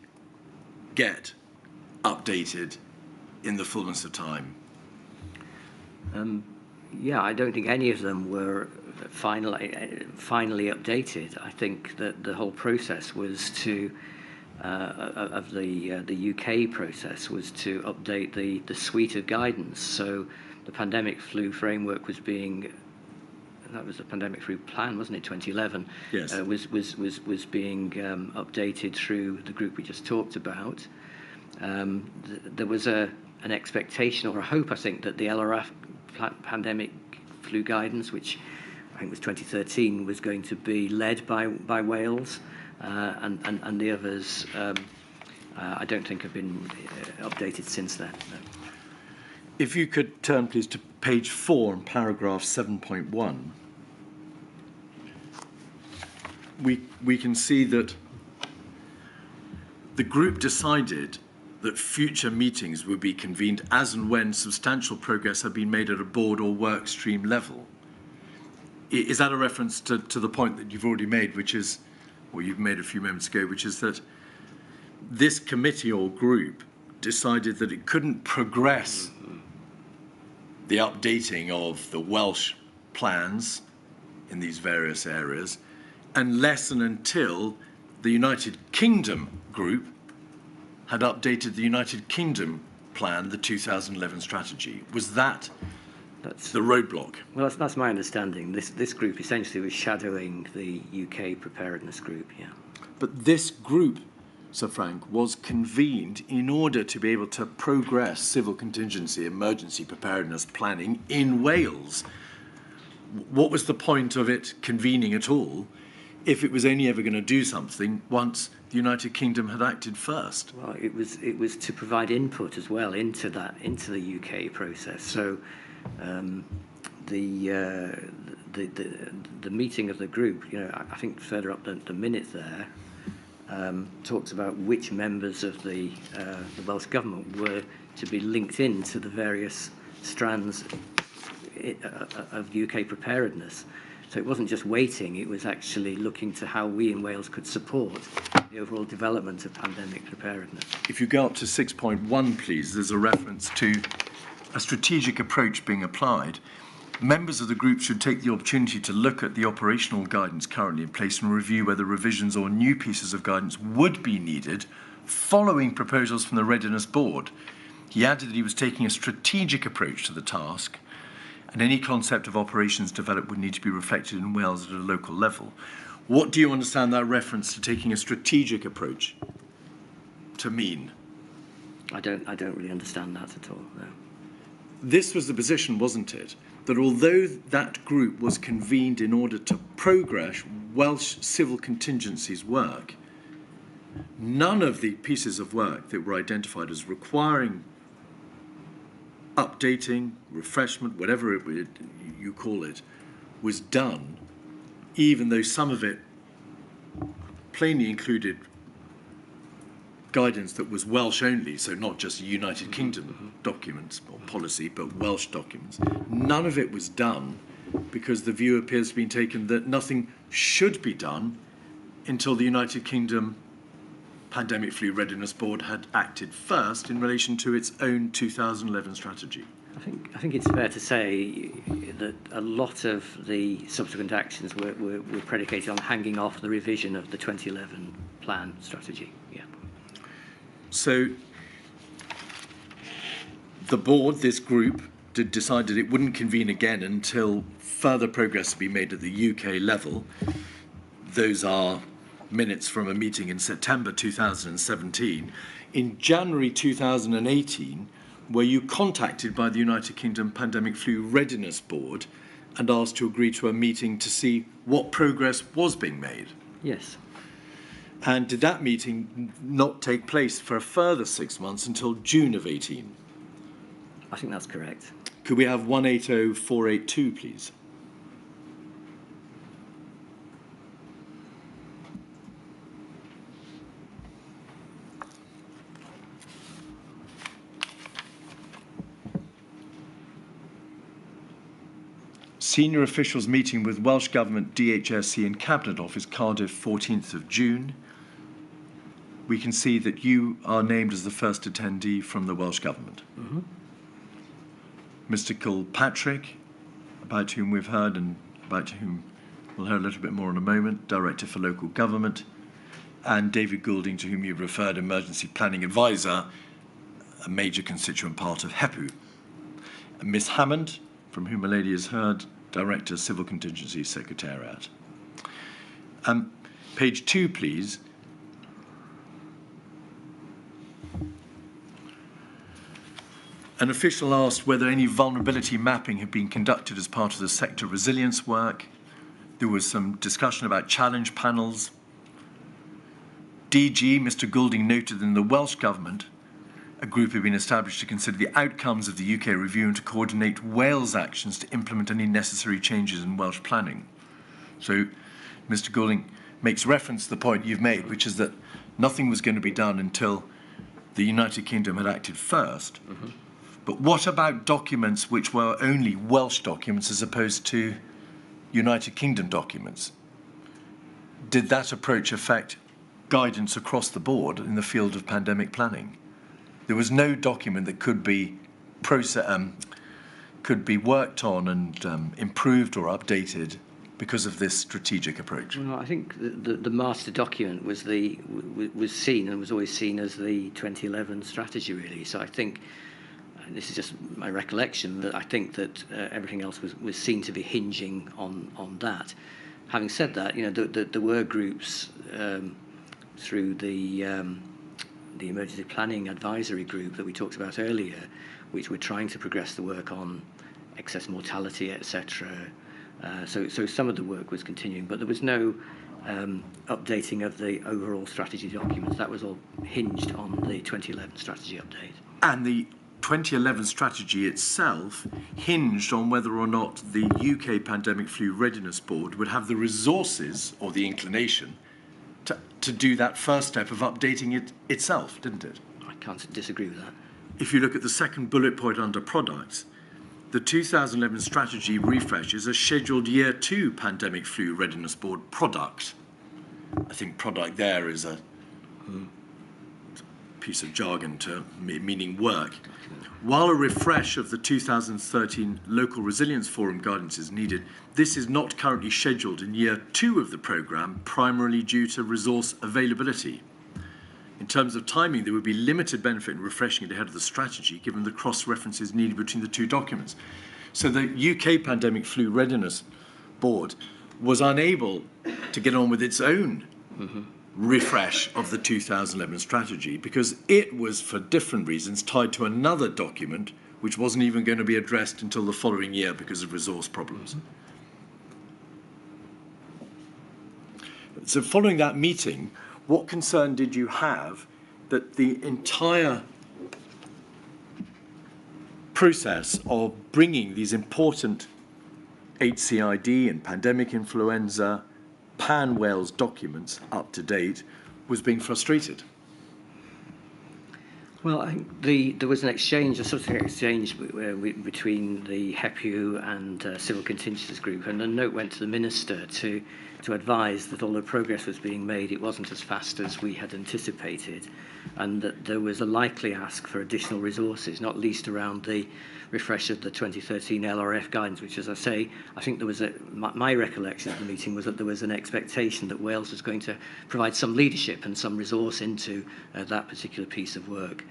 get updated in the fullness of time? Yeah, I don't think any of them were finally updated. I think that the whole process was to, of the UK process, was to update the suite of guidance. So the pandemic flu framework was being, that was the pandemic flu plan, wasn't it? 2011. Yes. Was being updated through the group we just talked about. There was an expectation or a hope, I think, that the LRF pandemic flu guidance, which I think was 2013, was going to be led by Wales, and the others I don't think have been updated since then. No. If you could turn, please, to page 4 and paragraph 7.1, we can see that the group decided that future meetings would be convened as and when substantial progress had been made at a board or work stream level. Is that a reference to the point that you've already made, which is, or you've made a few moments ago, which is that this committee or group decided that it couldn't progress the updating of the Welsh plans in these various areas unless and until the United Kingdom group had updated the United Kingdom plan, the 2011 strategy? Was that's the roadblock? Well, that's my understanding. This group essentially was shadowing the UK preparedness group, yeah. But this group, Sir Frank, was convened in order to be able to progress civil contingency emergency preparedness planning in Wales. What was the point of it convening at all if it was only ever going to do something once the United Kingdom had acted first? Well, it was to provide input as well into the UK process. So the meeting of the group, I think further up the minute there, talks about which members of the Welsh Government were to be linked in to the various strands of UK preparedness. So it wasn't just waiting, it was actually looking to how we in Wales could support the overall development of pandemic preparedness. If you go up to 6.1, please, there's a reference to a strategic approach being applied. Members of the group should take the opportunity to look at the operational guidance currently in place and review whether revisions or new pieces of guidance would be needed following proposals from the Readiness Board. He added that he was taking a strategic approach to the task, and any concept of operations developed would need to be reflected in Wales at a local level. What do you understand that reference to taking a strategic approach to mean? I don't really understand that at all, no. This was the position, wasn't it? That although that group was convened in order to progress Welsh civil contingencies work, none of the pieces of work that were identified as requiring updating, refreshment, whatever you call it, was done, even though some of it plainly included guidance that was Welsh only, so not just United Kingdom documents or policy, but Welsh documents. None of it was done because the view appears to be taken that nothing should be done until the United Kingdom Pandemic Flu Readiness Board had acted first in relation to its own 2011 strategy. I think it's fair to say that a lot of the subsequent actions were predicated on hanging off the revision of the 2011 plan strategy. Yeah. So the board, this group, decided it wouldn't convene again until further progress had been made at the UK level. Those are minutes from a meeting in September 2017. In January 2018, were you contacted by the United Kingdom Pandemic Flu Readiness Board and asked to agree to a meeting to see what progress was being made? Yes. And did that meeting not take place for a further 6 months until June of 18? I think that's correct. Could we have 180482, please? Senior officials meeting with Welsh Government, DHSC and Cabinet Office, Cardiff, 14th of June. We can see that you are named as the first attendee from the Welsh Government. Mm-hmm. Mr. Kilpatrick, about whom we've heard and about whom we'll hear a little bit more in a moment, Director for Local Government, and David Goulding, to whom you've referred, Emergency Planning Advisor, a major constituent part of HEPU. And Miss Hammond, from whom a lady has heard, Director, Civil Contingency Secretariat. Page 2, please. An official asked whether any vulnerability mapping had been conducted as part of the sector resilience work. There was some discussion about challenge panels. DG, Mr. Goulding, noted in the Welsh Government, a group had been established to consider the outcomes of the UK review and to coordinate Wales' actions to implement any necessary changes in Welsh planning. So Mr. Goulding makes reference to the point you've made, which is that nothing was going to be done until the United Kingdom had acted first. Mm-hmm. But what about documents which were only Welsh documents as opposed to United Kingdom documents? Did that approach affect guidance across the board in the field of pandemic planning? There was no document that could be worked on and improved or updated because of this strategic approach. Well, I think the master document was seen and was always seen as the 2011 strategy, really. So I think, and this is just my recollection, that I think that everything else was seen to be hinging on that. Having said that, there were groups through the Emergency Planning Advisory Group that we talked about earlier, which were trying to progress the work on excess mortality, etc. So some of the work was continuing, but there was no updating of the overall strategy documents. That was all hinged on the 2011 strategy update. And the 2011 strategy itself hinged on whether or not the UK Pandemic Flu Readiness Board would have the resources or the inclination to do that first step of updating it itself, didn't it? I can't disagree with that. If you look at the second bullet point under products, the 2011 strategy refresh is a scheduled Year 2 Pandemic Flu Readiness Board product. I think product there is a piece of jargon term, meaning work. While a refresh of the 2013 Local Resilience Forum guidance is needed, this is not currently scheduled in Year 2 of the programme, primarily due to resource availability. In terms of timing, there would be limited benefit in refreshing it ahead of the strategy, given the cross-references needed between the two documents. So the UK Pandemic Flu Readiness Board was unable to get on with its own refresh of the 2011 strategy because it was, for different reasons, tied to another document which wasn't even going to be addressed until the following year because of resource problems. So following that meeting, what concern did you have that the entire process of bringing these important HCID and pandemic influenza Pan-Wales documents up to date was being frustrated? Well, I think there was an exchange, a subsequent exchange between the HEPU and Civil Contingencies Group, and a note went to the Minister to advise that although progress was being made, it wasn't as fast as we had anticipated, and that there was a likely ask for additional resources, not least around the refresh of the 2013 LRF guidance, which, as I say, I think there was my recollection of the meeting was that there was an expectation that Wales was going to provide some leadership and some resource into that particular piece of work.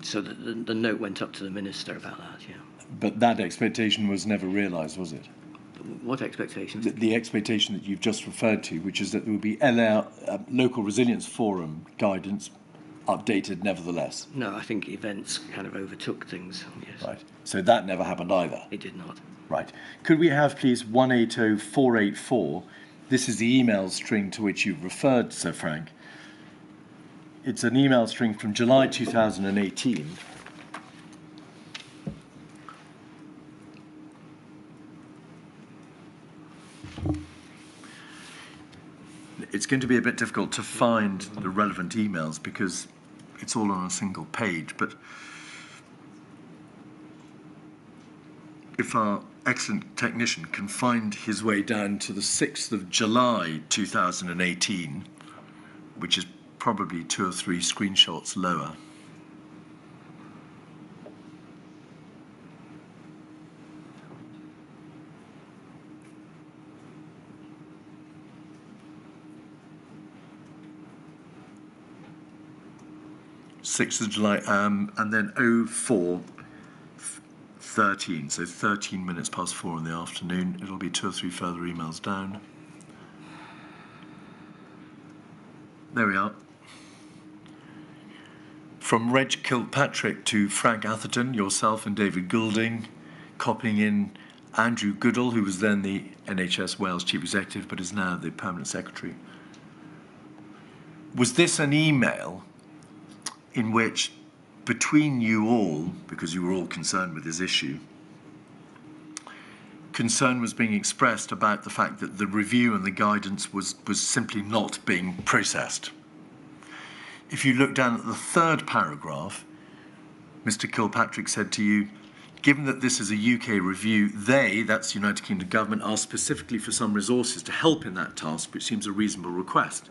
So the note went up to the Minister about that, yeah. But that expectation was never realised, was it? What expectations? The expectation that you've just referred to, which is that there would be Local Resilience Forum guidance updated nevertheless. No, I think events kind of overtook things, yes. Right. So that never happened either. It did not. Right. Could we have, please, 180484? This is the email string to which you've referred, Sir Frank. It's an email string from July 2018. It's going to be a bit difficult to find the relevant emails because it's all on a single page, but if our excellent technician can find his way down to the 6th of July 2018, which is probably 2 or 3 screenshots lower. Sixth of July, and then 0413, so 13 minutes past 4 in the afternoon. It'll be 2 or 3 further emails down. There we are. From Reg Kilpatrick to Frank Atherton, yourself and David Goulding, copying in Andrew Goodall, who was then the NHS Wales Chief Executive but is now the Permanent Secretary. Was this an email in which, between you all, because you were all concerned with this issue, concern was being expressed about the fact that the review and the guidance was simply not being processed? If you look down at the 3rd paragraph, Mr. Kilpatrick said to you, given that this is a UK review, they, that's the United Kingdom government, asked specifically for some resources to help in that task, which seems a reasonable request.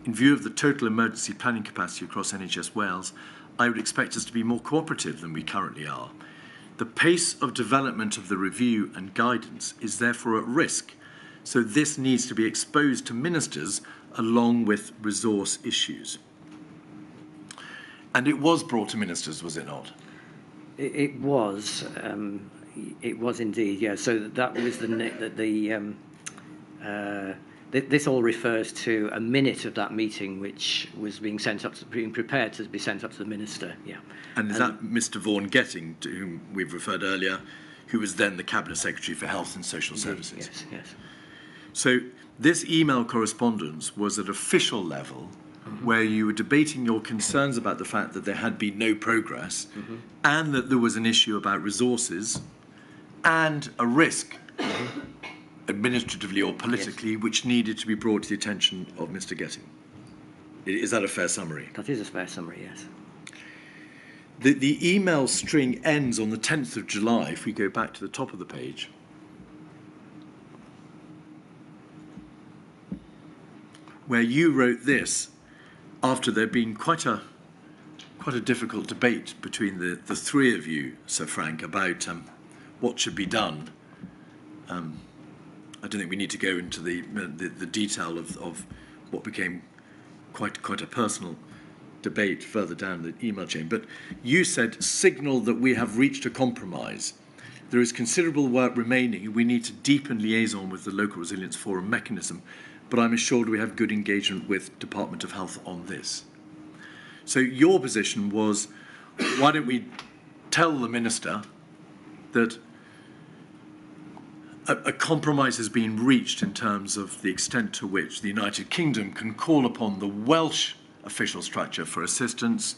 In view of the total emergency planning capacity across NHS Wales, I would expect us to be more cooperative than we currently are. The pace of development of the review and guidance is therefore at risk, so this needs to be exposed to ministers along with resource issues. And it was brought to ministers, was it not? It was indeed, yeah. So that was this all refers to a minute of that meeting, which was being prepared to be sent up to the Minister, yeah. And is that Mr. Vaughan Getting, to whom we've referred earlier, who was then the Cabinet Secretary for Health and Social Services? Yes, yes. So this email correspondence was at official level, where you were debating your concerns about the fact that there had been no progress and that there was an issue about resources and a risk, administratively or politically, which needed to be brought to the attention of Mr. Getting. Is that a fair summary? That is a fair summary, yes. The email string ends on the 10th of July, if we go back to the top of the page. Where you wrote this after there had been quite a difficult debate between the three of you, Sir Frank, about what should be done. I don't think we need to go into the detail of what became quite a personal debate further down the email chain. But you said, signal that we have reached a compromise. There is considerable work remaining. We need to deepen liaison with the Local Resilience Forum mechanism, but I'm assured we have good engagement with Department of Health on this. So your position was, why don't we tell the Minister that a compromise has been reached in terms of the extent to which the United Kingdom can call upon the Welsh official structure for assistance,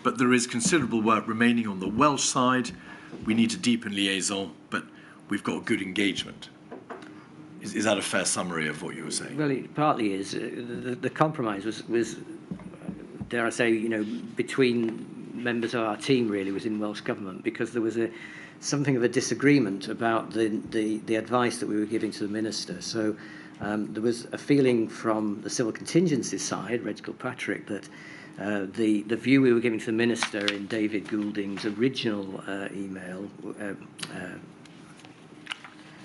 but there is considerable work remaining on the Welsh side. We need to deepen liaison, but we've got good engagement. Is that a fair summary of what you were saying? Well, it partly is. The compromise was, dare I say, between members of our team really within Welsh Government, because there was something of a disagreement about the advice that we were giving to the Minister. So there was a feeling from the civil contingency side, Reg Kilpatrick, that the view we were giving to the Minister in David Goulding's original email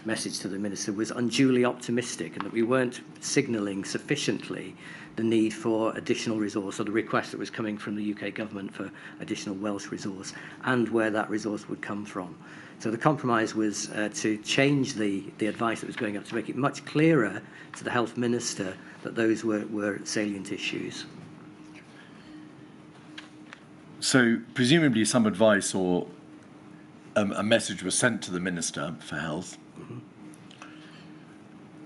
message to the Minister was unduly optimistic, and that we weren't signalling sufficiently the need for additional resource, or the request that was coming from the UK government for additional Welsh resource, and where that resource would come from. So the compromise was to change the advice that was going up, to make it much clearer to the Health Minister that those were salient issues. So presumably some advice or a message was sent to the Minister for Health. Mm-hmm.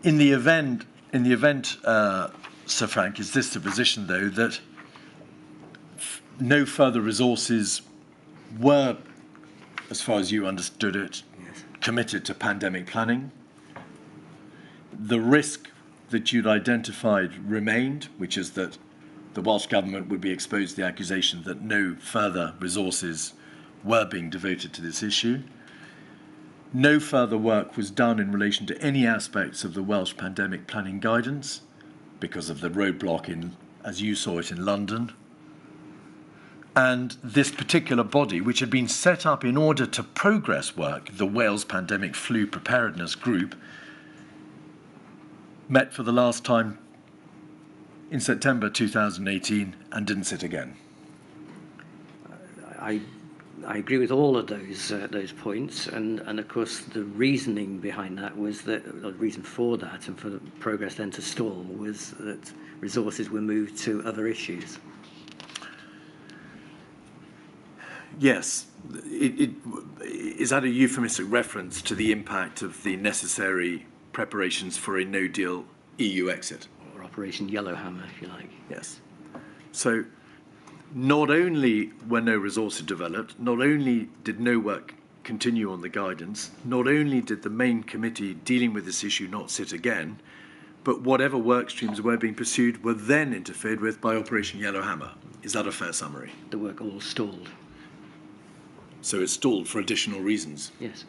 In the event, Sir Frank, is this the position, though, that no further resources were, as far as you understood it, yes, committed to pandemic planning? The risk that you'd identified remained, which is that the Welsh Government would be exposed to the accusation that no further resources were being devoted to this issue. No further work was done in relation to any aspects of the Welsh pandemic planning guidance because of the roadblock in, as you saw it, in London. And this particular body, which had been set up in order to progress work, the Wales Pandemic Flu Preparedness Group, met for the last time in September 2018 and didn't sit again. I agree with all of those points, and of course the reasoning behind that was that the reason for that and for the progress then to stall was that resources were moved to other issues. Yes, is that a euphemistic reference to the impact of the necessary preparations for a no-deal EU exit? Or Operation Yellowhammer, if you like. Yes. So not only were no resources developed, not only did no work continue on the guidance, not only did the main committee dealing with this issue not sit again, but whatever work streams were being pursued were then interfered with by Operation Yellowhammer. Is that a fair summary? The work all stalled. So it stalled for additional reasons? Yes.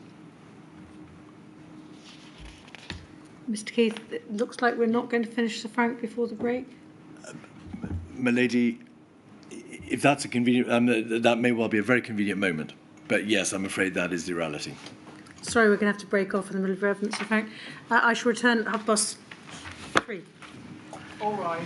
Mr. Keith, it looks like we're not going to finish Sir Frank before the break. My lady, if that's a convenient, that may well be a very convenient moment. But yes, I'm afraid that is the reality. Sorry, we're going to have to break off in the middle of everything, Sir Frank. I shall return at 3:30. All right.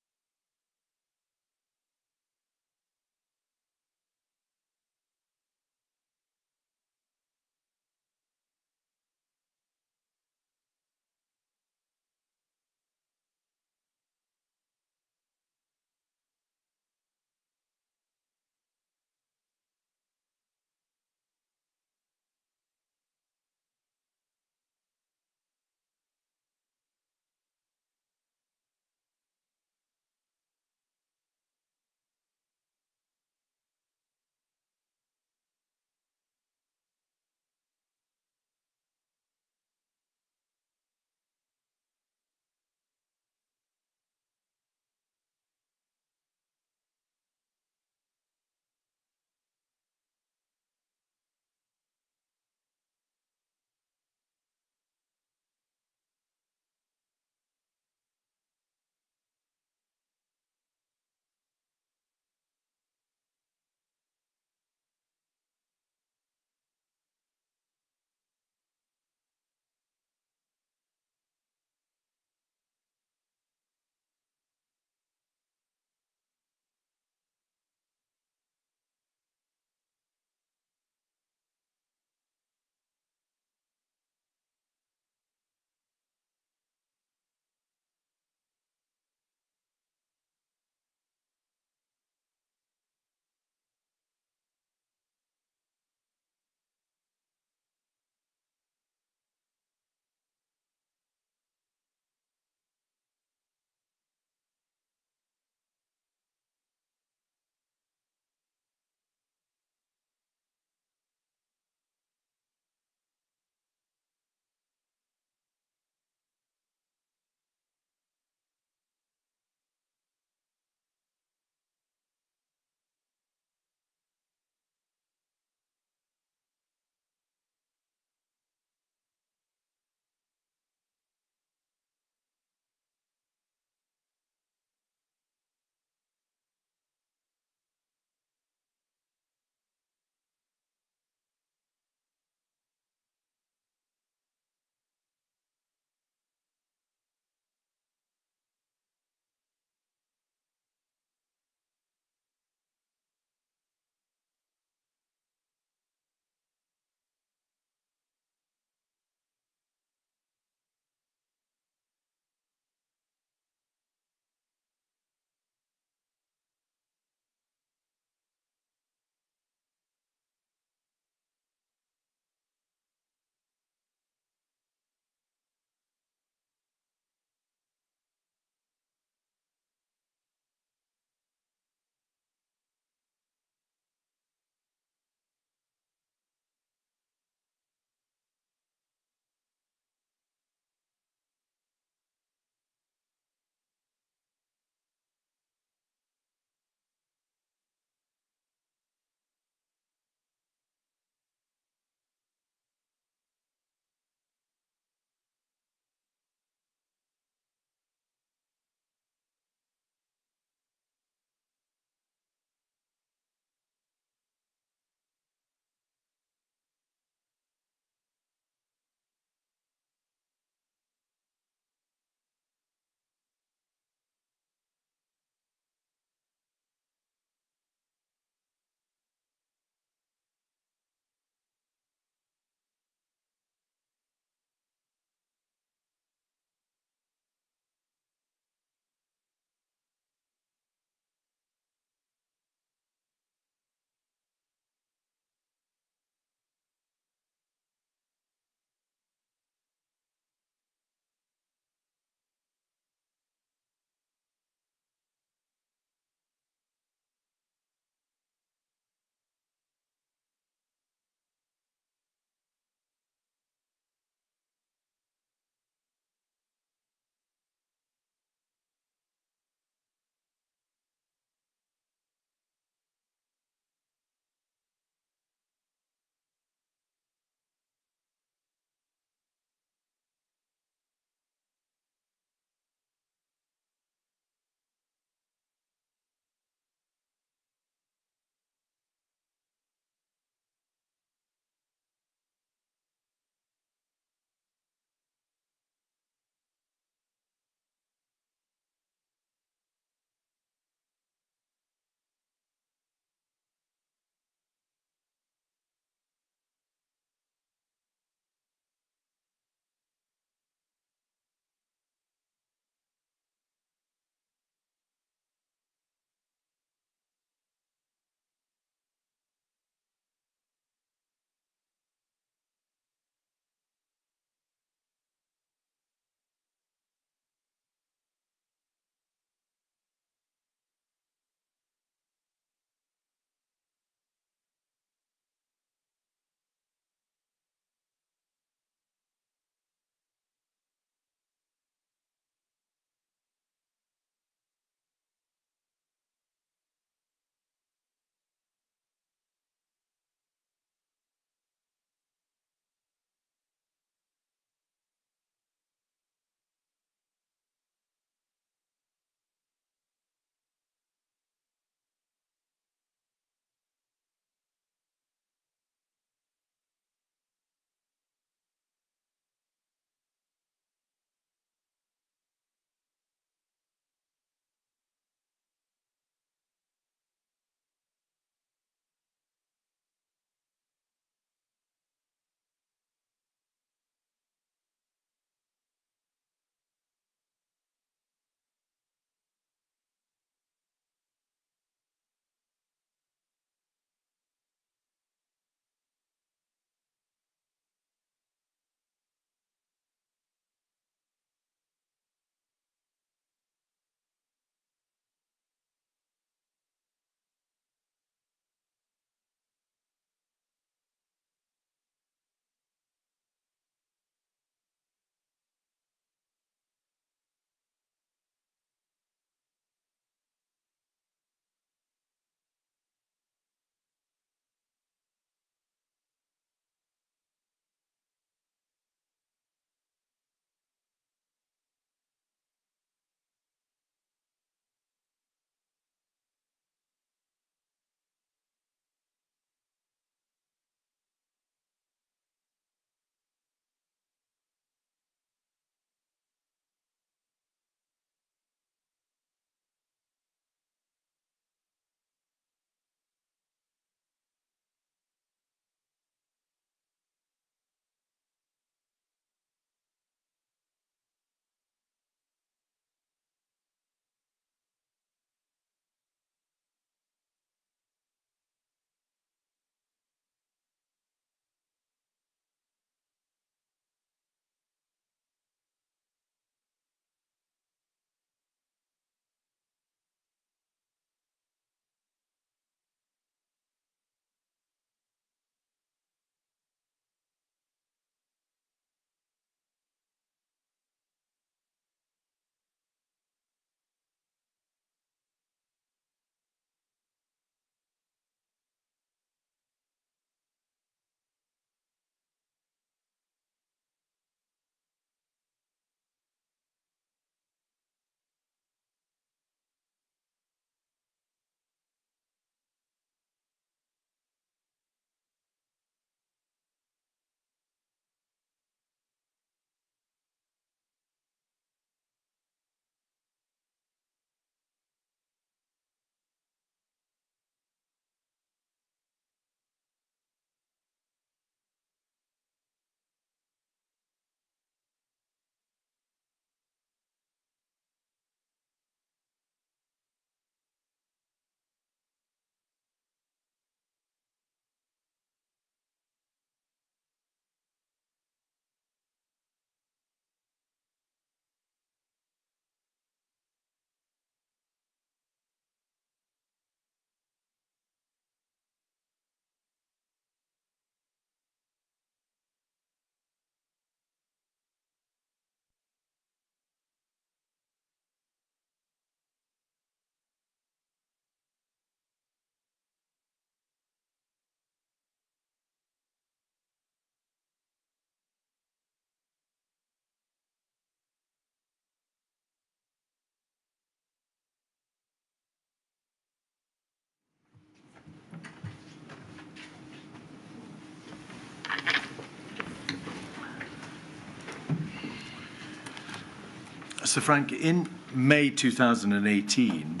So, Frank, in May 2018,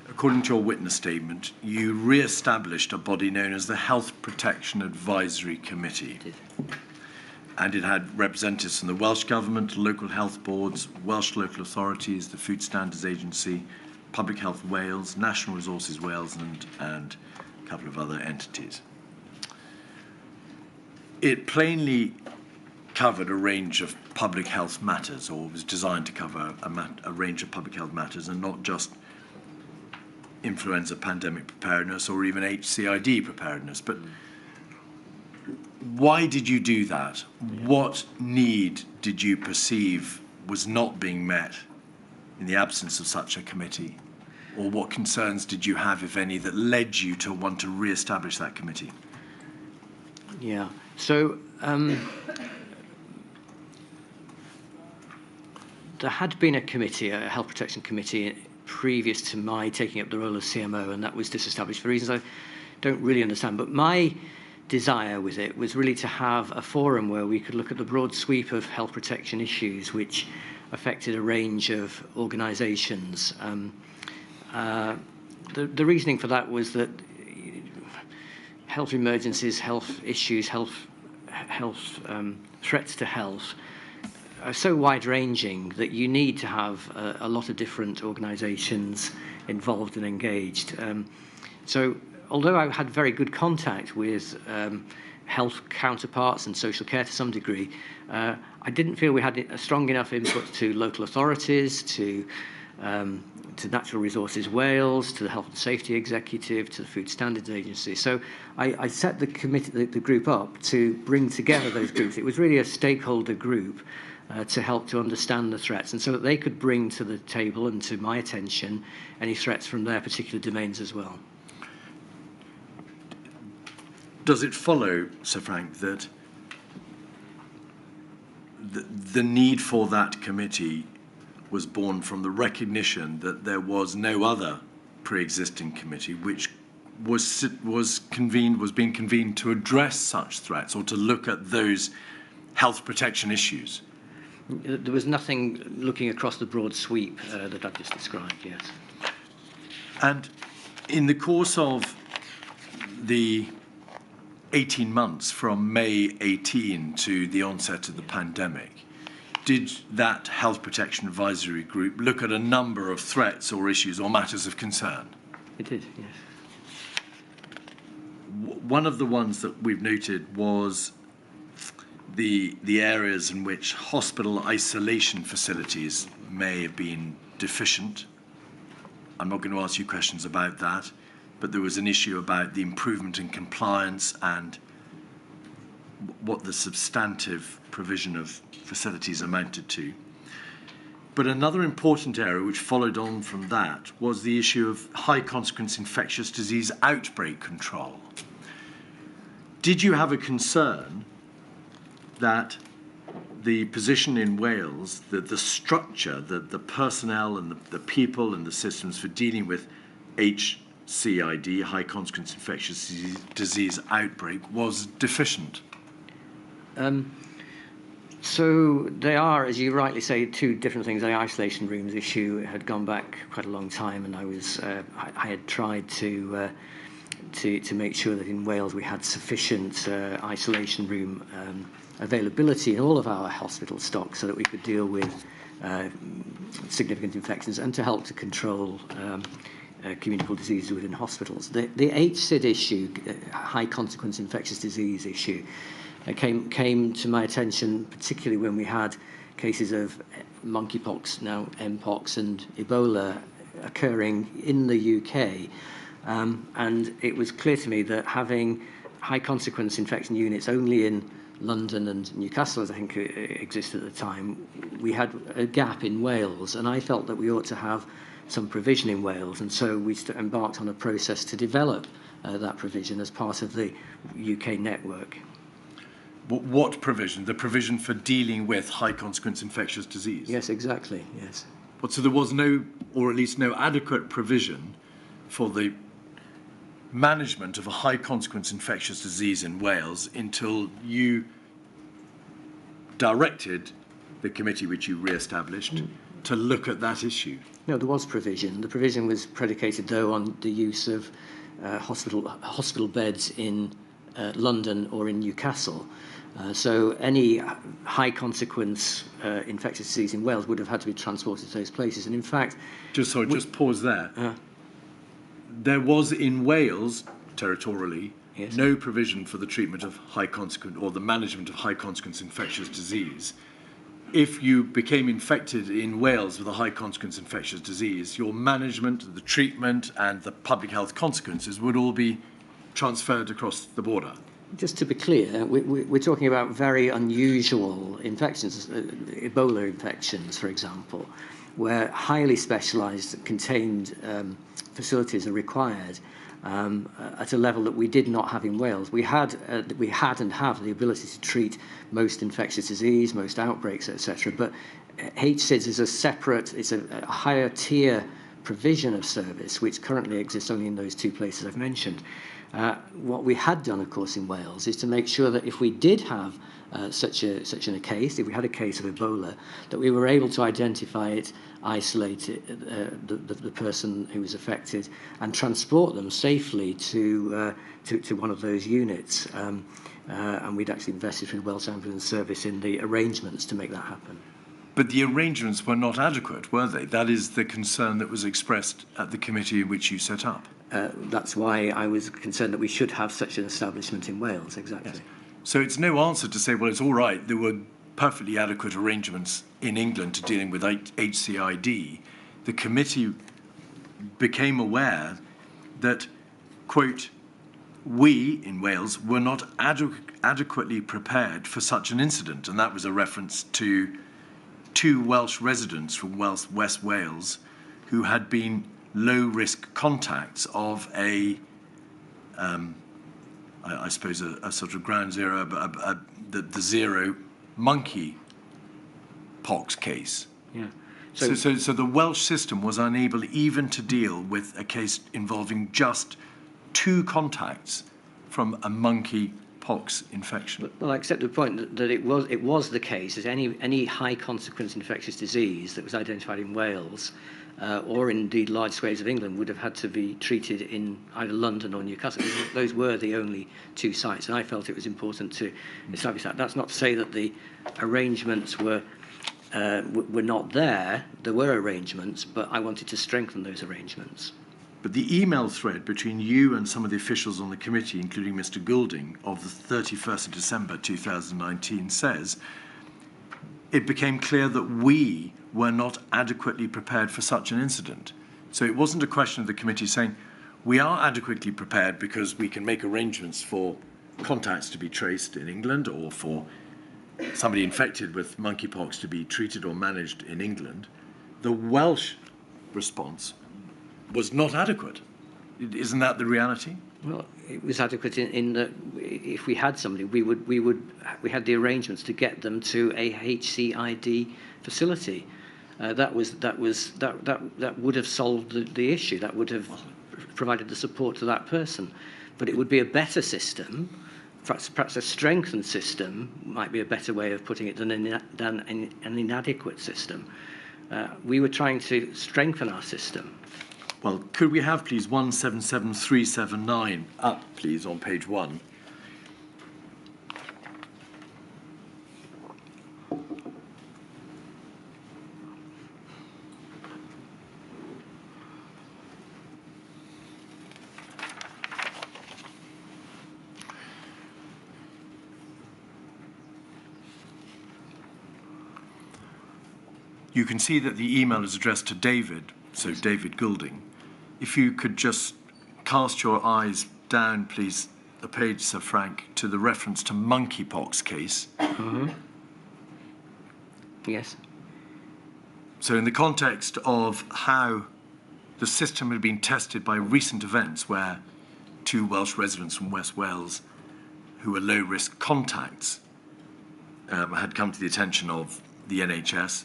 according to your witness statement, you re-established a body known as the Health Protection Advisory Committee. And it had representatives from the Welsh Government, local health boards, Welsh local authorities, the Food Standards Agency, Public Health Wales, National Resources Wales, and a couple of other entities. It plainly covered a range of public health matters, or was designed to cover a range of public health matters, and not just influenza pandemic preparedness or even HCID preparedness. But why did you do that? What need did you perceive was not being met in the absence of such a committee? Or what concerns did you have, if any, that led you to want to re-establish that committee? Yeah, so there had been a committee, a health protection committee, previous to my taking up the role of CMO, and that was disestablished for reasons I don't really understand. But my desire with it was really to have a forum where we could look at the broad sweep of health protection issues which affected a range of organisations. The reasoning for that was that health emergencies, health issues, health threats to health are so wide-ranging that you need to have a lot of different organisations involved and engaged. So although I had very good contact with health counterparts and social care to some degree, I didn't feel we had a strong enough input to local authorities, to Natural Resources Wales, to the Health and Safety Executive, to the Food Standards Agency. So I set the group up to bring together those groups. It was really a stakeholder group to help to understand the threats, and so that they could bring to the table and to my attention any threats from their particular domains as well. Does it follow, Sir Frank, that the need for that committee was born from the recognition that there was no other pre-existing committee which was being convened to address such threats or to look at those health protection issues? There was nothing looking across the broad sweep that I've just described, yes. And in the course of the 18 months from May 18 to the onset of the pandemic, did that Health Protection Advisory Group look at a number of threats or issues or matters of concern? It did, yes. One of the ones that we've noted was the areas in which hospital isolation facilities may have been deficient. I'm not going to ask you questions about that, but there was an issue about the improvement in compliance and what the substantive provision of facilities amounted to. But another important area which followed on from that was the issue of high consequence infectious disease outbreak control. Did you have a concern that the position in Wales, that the structure, the personnel and the people and the systems for dealing with HCID, high consequence infectious disease outbreak, was deficient? So they are, as you rightly say, two different things. The isolation rooms issue had gone back quite a long time, and I had tried to make sure that in Wales we had sufficient isolation room availability in all of our hospital stock so that we could deal with significant infections and to help to control communicable diseases within hospitals. The HCID issue, high consequence infectious disease issue, came to my attention particularly when we had cases of monkeypox, now Mpox, and Ebola occurring in the UK. And it was clear to me that having high consequence infection units only in London and Newcastle, as I think existed at the time, we had a gap in Wales, and I felt that we ought to have some provision in Wales, and so we embarked on a process to develop that provision as part of the UK network. What provision? The provision for dealing with high consequence infectious disease? Yes, exactly, yes. So there was no, or at least no adequate provision for the management of a high consequence infectious disease in Wales until you directed the committee which you re-established to look at that issue? No, there was provision. The provision was predicated, though, on the use of hospital beds in London or in Newcastle. So any high consequence infectious disease in Wales would have had to be transported to those places. And in fact... Just pause there. There was in Wales, territorially, yes, no provision for the treatment of high consequence or the management of high consequence infectious disease. If you became infected in Wales with a high consequence infectious disease, your management, the treatment and the public health consequences would all be transferred across the border. Just to be clear, we're talking about very unusual infections, Ebola infections, for example, where highly specialised contained facilities are required at a level that we did not have in Wales. We had and have the ability to treat most infectious disease, most outbreaks, etc. But HSIDS is a separate, it's a higher tier provision of service, which currently exists only in those two places I've mentioned. What we had done, of course, in Wales is to make sure that if we did have such a case, if we had a case of Ebola, that we were able to identify it, isolate it, the person who was affected, and transport them safely to one of those units. And we'd actually invested through the Welsh Ambulance Service in the arrangements to make that happen. But the arrangements were not adequate, were they? That is the concern that was expressed at the committee which you set up. That's why I was concerned that we should have such an establishment in Wales, exactly. Yes. So it's no answer to say, well, it's all right, there were perfectly adequate arrangements in England to dealing with HCID. The committee became aware that, quote, we in Wales were not adequately prepared for such an incident. And that was a reference to 2 Welsh residents from West Wales who had been low-risk contacts of I suppose, a sort of ground zero, the zero monkey pox case. Yeah. So the Welsh system was unable even to deal with a case involving just 2 contacts from a monkey pox infection. Well, I accept the point that it was the case that any high consequence infectious disease that was identified in Wales or indeed large swathes of England would have had to be treated in either London or Newcastle. Those were the only 2 sites, and I felt it was important to establish that. That's not to say that the arrangements were not there. There were arrangements, but I wanted to strengthen those arrangements. But the email thread between you and some of the officials on the committee, including Mr. Goulding, of the 31st of December 2019 says, it became clear that we were not adequately prepared for such an incident. So it wasn't a question of the committee saying, we are adequately prepared because we can make arrangements for contacts to be traced in England or for somebody infected with monkeypox to be treated or managed in England. The Welsh response was not adequate. Isn't that the reality? Well, it was adequate in that if we had somebody, we had the arrangements to get them to a HCID facility. That would have solved the issue. That would have provided the support to that person. But it would be a better system. Perhaps a strengthened system might be a better way of putting it than an inadequate system. We were trying to strengthen our system. Well, could we have, please, 177379 up, please, on page 1? You can see that the email is addressed to David, so David Goulding. If you could just cast your eyes down, please, the page, Sir Frank, to the reference to monkeypox case. Mm-hmm. Yes. So in the context of how the system had been tested by recent events where 2 Welsh residents from West Wales who were low-risk contacts had come to the attention of the NHS,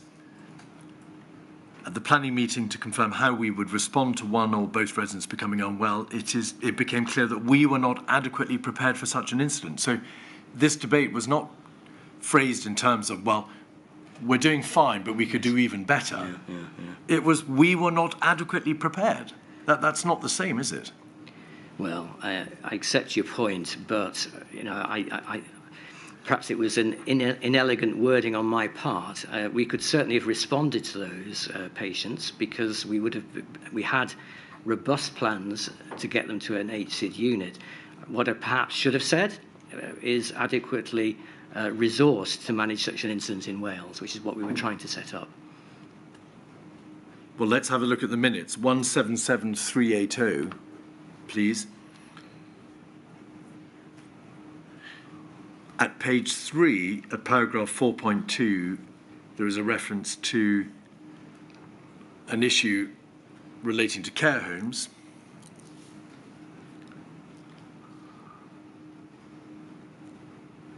at the planning meeting to confirm how we would respond to one or both residents becoming unwell, it became clear that we were not adequately prepared for such an incident. So this debate was not phrased in terms of, well, we're doing fine, but we could do even better. It was, we were not adequately prepared. That's not the same, is it? Well, I accept your point, but perhaps it was an inelegant wording on my part. We could certainly have responded to those patients because we had robust plans to get them to an HCID unit. What I perhaps should have said is adequately resourced to manage such an incident in Wales, which is what we were trying to set up. Well, let's have a look at the minutes. 177380, please. At page 3, at paragraph 4.2, there is a reference to an issue relating to care homes.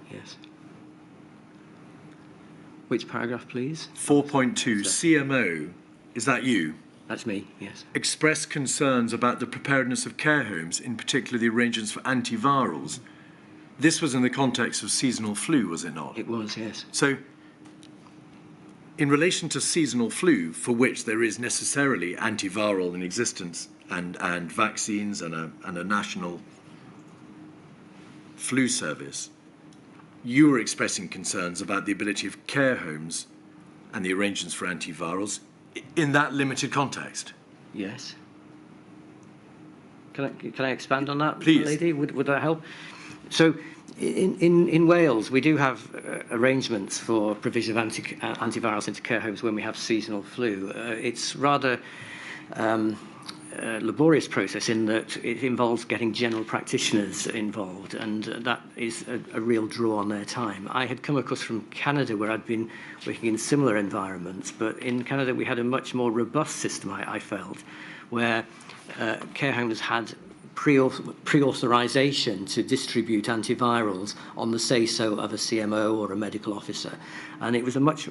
Yes. Which paragraph, please? 4.2, CMO, is that you? That's me, yes. Expressed concerns about the preparedness of care homes, in particular the arrangements for antivirals. This was in the context of seasonal flu, was it not? It was, yes. So, in relation to seasonal flu, for which there is necessarily antiviral in existence and vaccines and a national flu service, you were expressing concerns about the ability of care homes and the arrangements for antivirals in that limited context. Yes. Can I expand on that, Please. lady? Would that help? So, in Wales, we do have arrangements for provision of antivirals into care homes when we have seasonal flu. It's rather laborious process in that it involves getting general practitioners involved, and that is a real draw on their time. I had come across from Canada where I'd been working in similar environments, but in Canada we had a much more robust system, I felt, where care homes had pre-authorization to distribute antivirals on the say-so of a CMO or a medical officer. And it was a much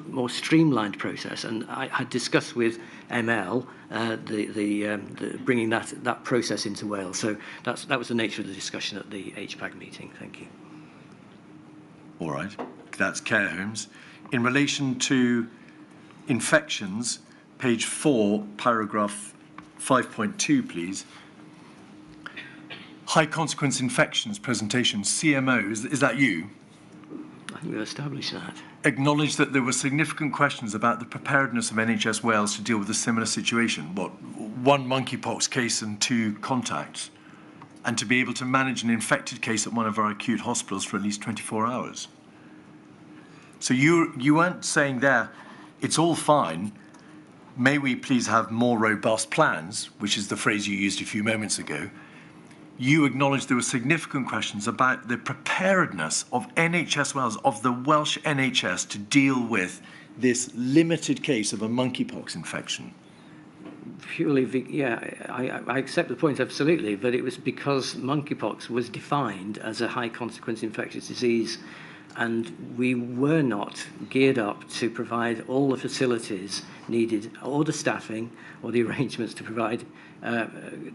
more streamlined process. And I had discussed with ML bringing that process into Wales. So that was the nature of the discussion at the HPAG meeting. Thank you. All right, that's care homes. In relation to infections, page 4, paragraph 5.2, please. High consequence infections presentation, CMO, is that you? I think we've established that. Acknowledged that there were significant questions about the preparedness of NHS Wales to deal with a similar situation. What, 1 monkeypox case and 2 contacts, and to be able to manage an infected case at one of our acute hospitals for at least 24 hours. So you weren't saying there, it's all fine, may we please have more robust plans, which is the phrase you used a few moments ago. You acknowledged there were significant questions about the preparedness of NHS Wales, of the Welsh NHS, to deal with this limited case of a monkeypox infection. Purely, I accept the point absolutely, but it was because monkeypox was defined as a high consequence infectious disease, and we were not geared up to provide all the facilities needed, or the staffing, or the arrangements to provide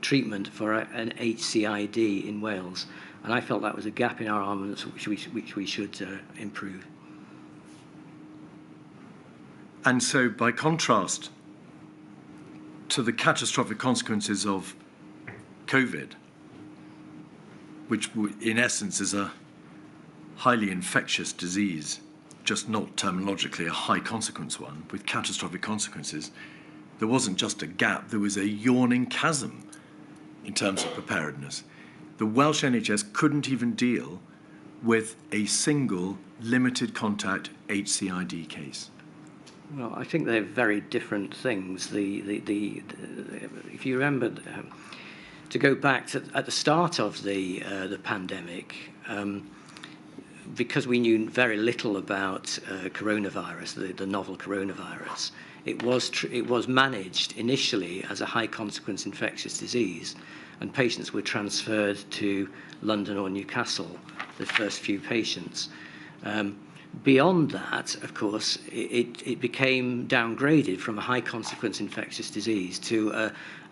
treatment for an HCID in Wales. And I felt that was a gap in our armaments which we should improve. And so, by contrast to the catastrophic consequences of COVID, which in essence is a highly infectious disease, just not terminologically a high consequence one, with catastrophic consequences, there wasn't just a gap, there was a yawning chasm in terms of preparedness. The Welsh NHS couldn't even deal with a single limited contact HCID case. Well, I think they're very different things. If you remember, to go back to at the start of the pandemic, because we knew very little about coronavirus, the novel coronavirus, it was managed initially as a high consequence infectious disease, and patients were transferred to London or Newcastle, the first few patients. Beyond that, of course, it became downgraded from a high-consequence infectious disease to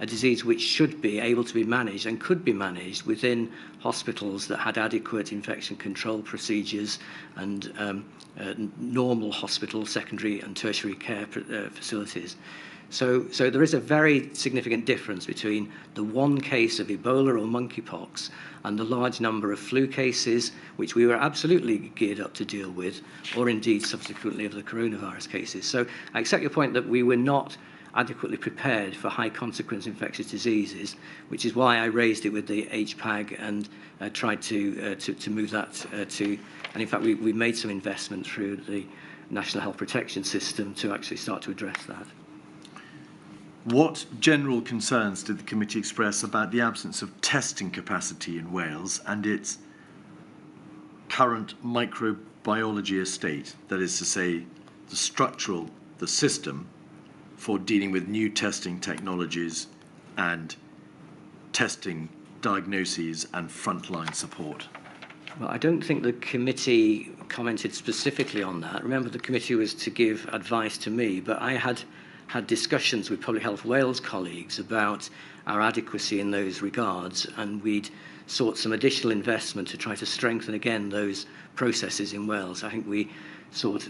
a disease which should be able to be managed and could be managed within hospitals that had adequate infection control procedures and normal hospital, secondary and tertiary care facilities. So there is a very significant difference between the one case of Ebola or monkeypox and the large number of flu cases, which we were absolutely geared up to deal with, or indeed subsequently of the coronavirus cases. So I accept your point that we were not adequately prepared for high consequence infectious diseases, which is why I raised it with the HPAG and tried to move that to, and in fact we made some investment through the National Health Protection System to actually start to address that. What general concerns did the committee express about the absence of testing capacity in Wales and its current microbiology estate? That is to say, the system for dealing with new testing technologies and testing diagnoses and frontline support. Well, I don't think the committee commented specifically on that. Remember, the committee was to give advice to me, but I had discussions with Public Health Wales colleagues about our adequacy in those regards, and we'd sought some additional investment to try to strengthen again those processes in Wales. I think we sought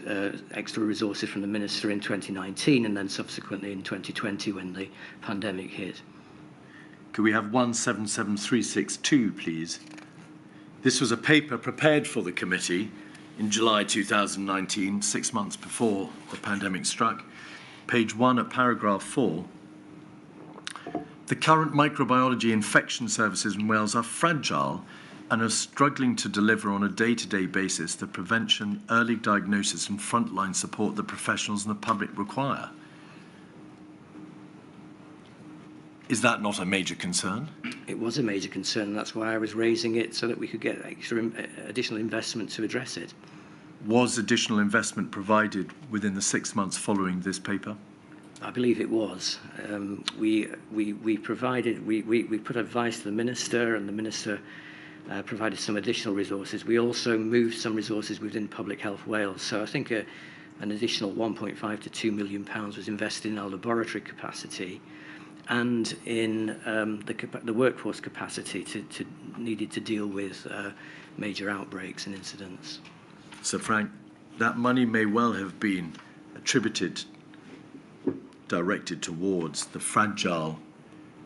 extra resources from the Minister in 2019 and then subsequently in 2020 when the pandemic hit. Could we have 177362, please? This was a paper prepared for the committee in July 2019, 6 months before the pandemic struck. Page 1 at paragraph 4. The current microbiology infection services in Wales are fragile and are struggling to deliver on a day-to-day basis the prevention, early diagnosis and frontline support that professionals and the public require. Is that not a major concern? It was a major concern, and that's why I was raising it so that we could get additional investment to address it. Was additional investment provided within the 6 months following this paper? I believe it was. We put advice to the Minister, and the Minister provided some additional resources. We also moved some resources within Public Health Wales. So I think an additional £1.5 to £2 million was invested in our laboratory capacity and in the workforce capacity needed to deal with major outbreaks and incidents. So, Frank, that money may well have been directed towards the fragile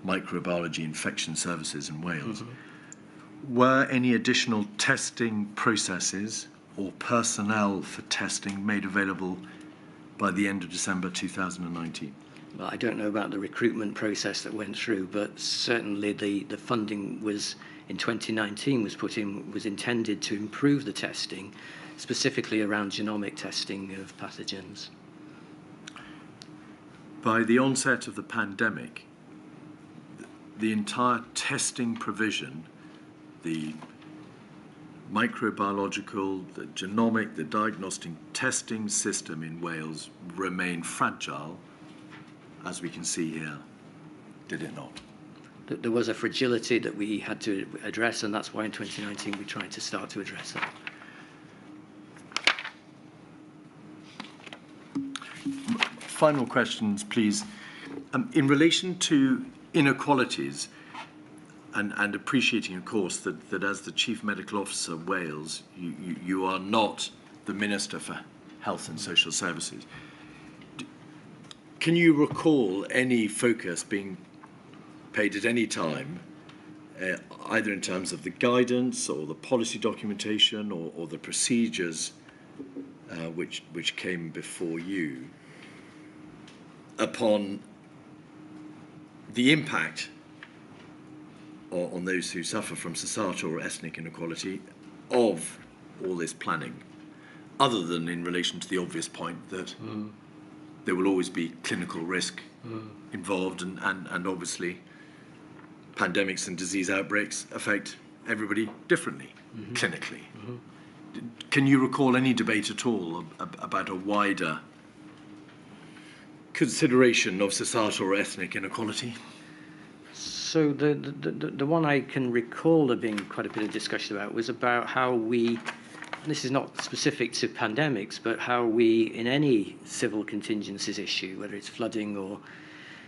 microbiology infection services in Wales. Mm-hmm. Were any additional testing processes or personnel for testing made available by the end of December 2019? Well, I don't know about the recruitment process that went through, but certainly the funding was in 2019 was intended to improve the testing, specifically around genomic testing of pathogens. By the onset of the pandemic, the entire testing provision, the microbiological, the genomic, the diagnostic testing system in Wales remained fragile, as we can see here, did it not? There was a fragility that we had to address, and that's why in 2019 we tried to start to address that. Final questions, please. In relation to inequalities, and appreciating, of course, that as the Chief Medical Officer of Wales, you are not the Minister for Health and Social Services. Can you recall any focus being paid at any time, either in terms of the guidance or the policy documentation or the procedures which came before you, upon the impact on those who suffer from societal or ethnic inequality of all this planning, other than in relation to the obvious point that there will always be clinical risk involved, and obviously pandemics and disease outbreaks affect everybody differently, clinically. Can you recall any debate at all about a wider consideration of societal or ethnic inequality? So the one I can recall there being quite a bit of discussion about was about how we this is not specific to pandemics, but how we, in any civil contingencies issue, whether it's flooding or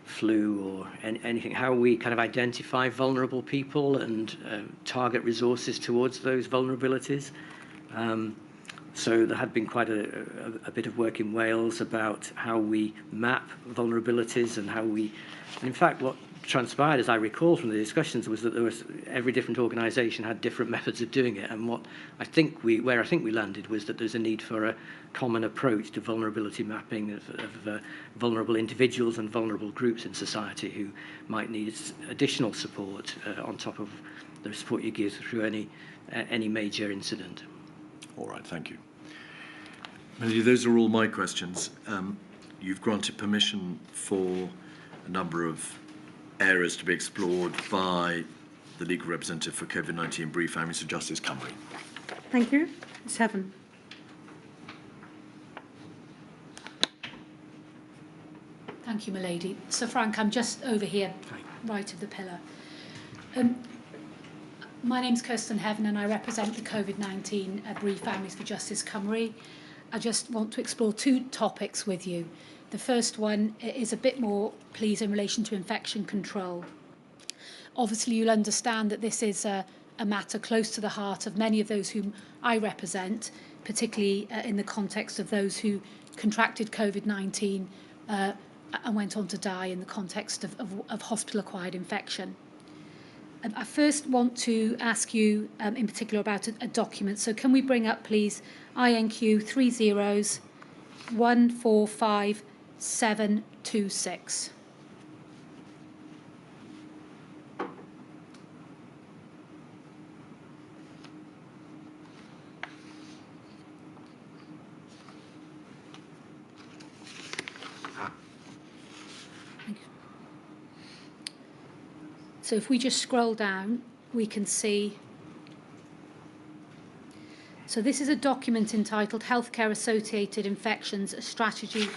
flu or anything, how we kind of identify vulnerable people and target resources towards those vulnerabilities. So there had been quite a bit of work in Wales about how we map vulnerabilities and how we, and in fact, what transpired, as I recall from the discussions, was that every different organisation had different methods of doing it. And where I think we landed was that there's a need for a common approach to vulnerability mapping of vulnerable individuals and vulnerable groups in society who might need additional support on top of the support you give through any major incident. All right, thank you. Melody, those are all my questions. You've granted permission for a number of areas to be explored by the legal representative for COVID-19 Brief Families for Justice, Cymru. Thank you. Ms. Heaven. Thank you, my lady. So, Frank, I'm just over here, right of the pillar. My name's Kirsten Heaven and I represent the COVID-19 Brief Families for Justice, Cymru. I just want to explore two topics with you. The first one is a bit more, please, in relation to infection control. Obviously, you'll understand that this is a matter close to the heart of many of those whom I represent, particularly in the context of those who contracted COVID-19 and went on to die in the context of hospital-acquired infection. I first want to ask you in particular about a document. So can we bring up, please, INQ 30145 So if we just scroll down, we can see. So this is a document entitled Healthcare Associated Infections, a Strategy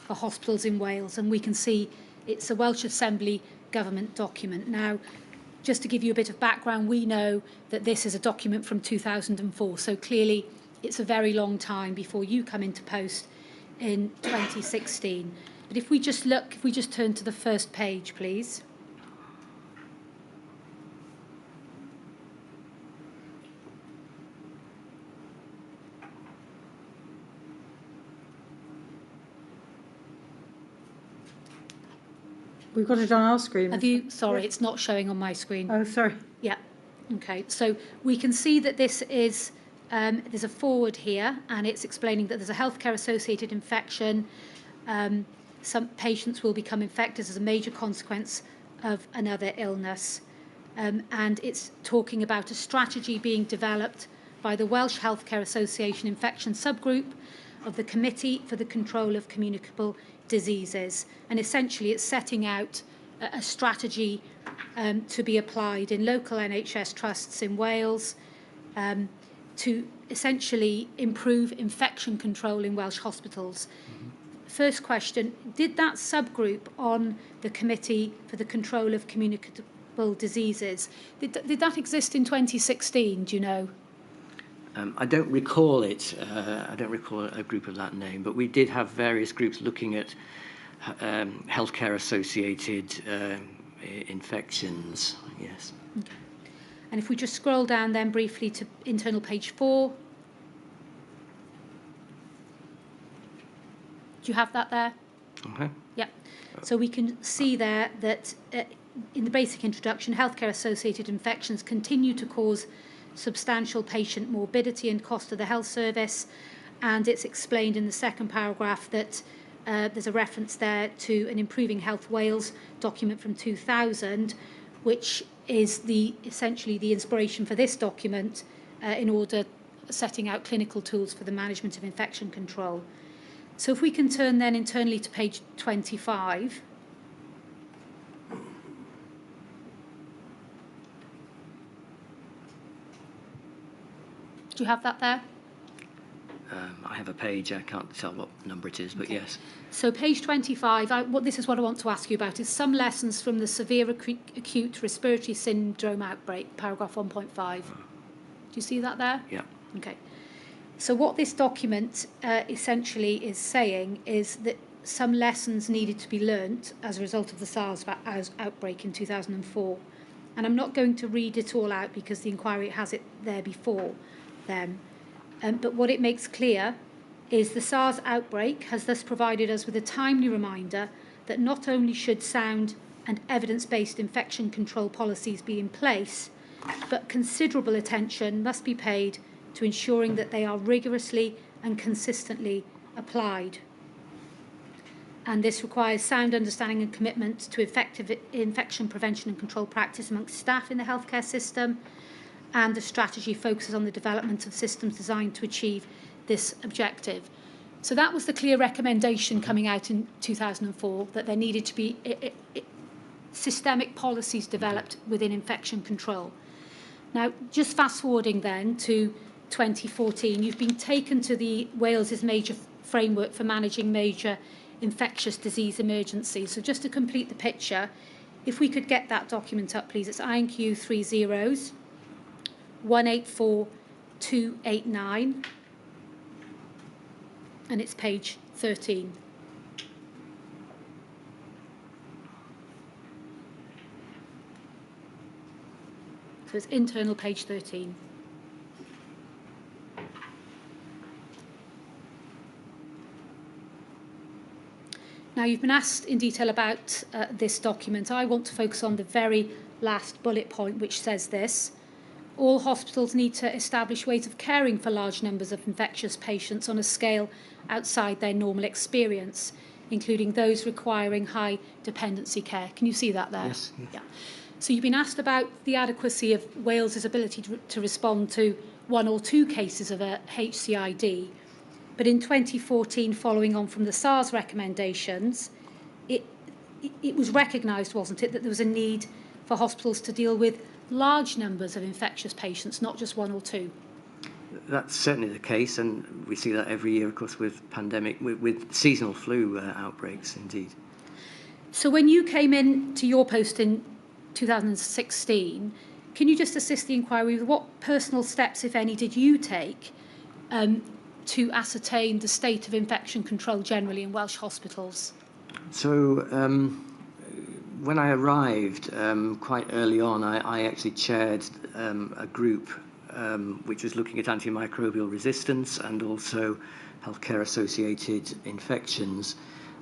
for Hospitals in Wales. And we can see it's a Welsh Assembly government document. Now, just to give you a bit of background, we know that this is a document from 2004. So clearly, it's a very long time before you come into post in 2016. But if we just turn to the first page, please. We've got it on our screen. Have you? Sorry, it's not showing on my screen. Oh, sorry. Yeah. Okay. So we can see that this is, there's a forward here, and it's explaining that there's a healthcare associated infection. Some patients will become infected as a major consequence of another illness. And it's talking about a strategy being developed by the Welsh Healthcare Association Infection Subgroup of the Committee for the Control of Communicable Diseases, and essentially it's setting out a strategy to be applied in local NHS trusts in Wales to essentially improve infection control in Welsh hospitals. First question, did that subgroup on the Committee for the Control of Communicable Diseases, did that exist in 2016, do you know? I don't recall it. I don't recall a group of that name, but we did have various groups looking at healthcare-associated infections. Yes. Okay. And if we just scroll down then briefly to internal page 4. Do you have that there? Okay. Yeah. So we can see there that in the basic introduction, healthcare-associated infections continue to cause substantial patient morbidity and cost to the health service, and it's explained in the second paragraph that there's a reference there to an Improving Health Wales document from 2000, which is essentially the inspiration for this document in order setting out clinical tools for the management of infection control. So if we can turn then internally to page 25. Do you have that there? I have a page. I can't tell what number it is, but okay. Yes. So page 25, this is what I want to ask you about, is some lessons from the severe acute respiratory syndrome outbreak, paragraph 1.5. Do you see that there? Yeah. Okay. So what this document essentially is saying is that some lessons needed to be learnt as a result of the SARS outbreak in 2004. And I'm not going to read it all out because the inquiry has it there before them. But what it makes clear is the SARS outbreak has thus provided us with a timely reminder that not only should sound and evidence-based infection control policies be in place, but considerable attention must be paid to ensuring that they are rigorously and consistently applied. And this requires sound understanding and commitment to effective infection prevention and control practice amongst staff in the healthcare system, and the strategy focuses on the development of systems designed to achieve this objective. So that was the clear recommendation coming out in 2004, that there needed to be systemic policies developed within infection control. Now, just fast forwarding then to 2014, you've been taken to the Wales's major framework for managing major infectious disease emergencies. So just to complete the picture, if we could get that document up, please. It's INQ 184-289, and it's page 13. So it's internal page 13. Now, you've been asked in detail about this document. I want to focus on the very last bullet point, which says this: all hospitals need to establish ways of caring for large numbers of infectious patients on a scale outside their normal experience, including those requiring high dependency care. Can you see that there? Yes. Yeah. So you've been asked about the adequacy of Wales's ability to respond to 1 or 2 cases of a HCID. But in 2014, following on from the SARS recommendations, it was recognised, wasn't it, that there was a need for hospitals to deal with large numbers of infectious patients, not just 1 or 2. That's certainly the case, and we see that every year, of course, with pandemic, with seasonal flu outbreaks, indeed. So when you came in to your post in 2016, can you just assist the inquiry with what personal steps, if any, did you take to ascertain the state of infection control generally in Welsh hospitals? So when I arrived quite early on, I actually chaired a group which was looking at antimicrobial resistance and also healthcare associated infections.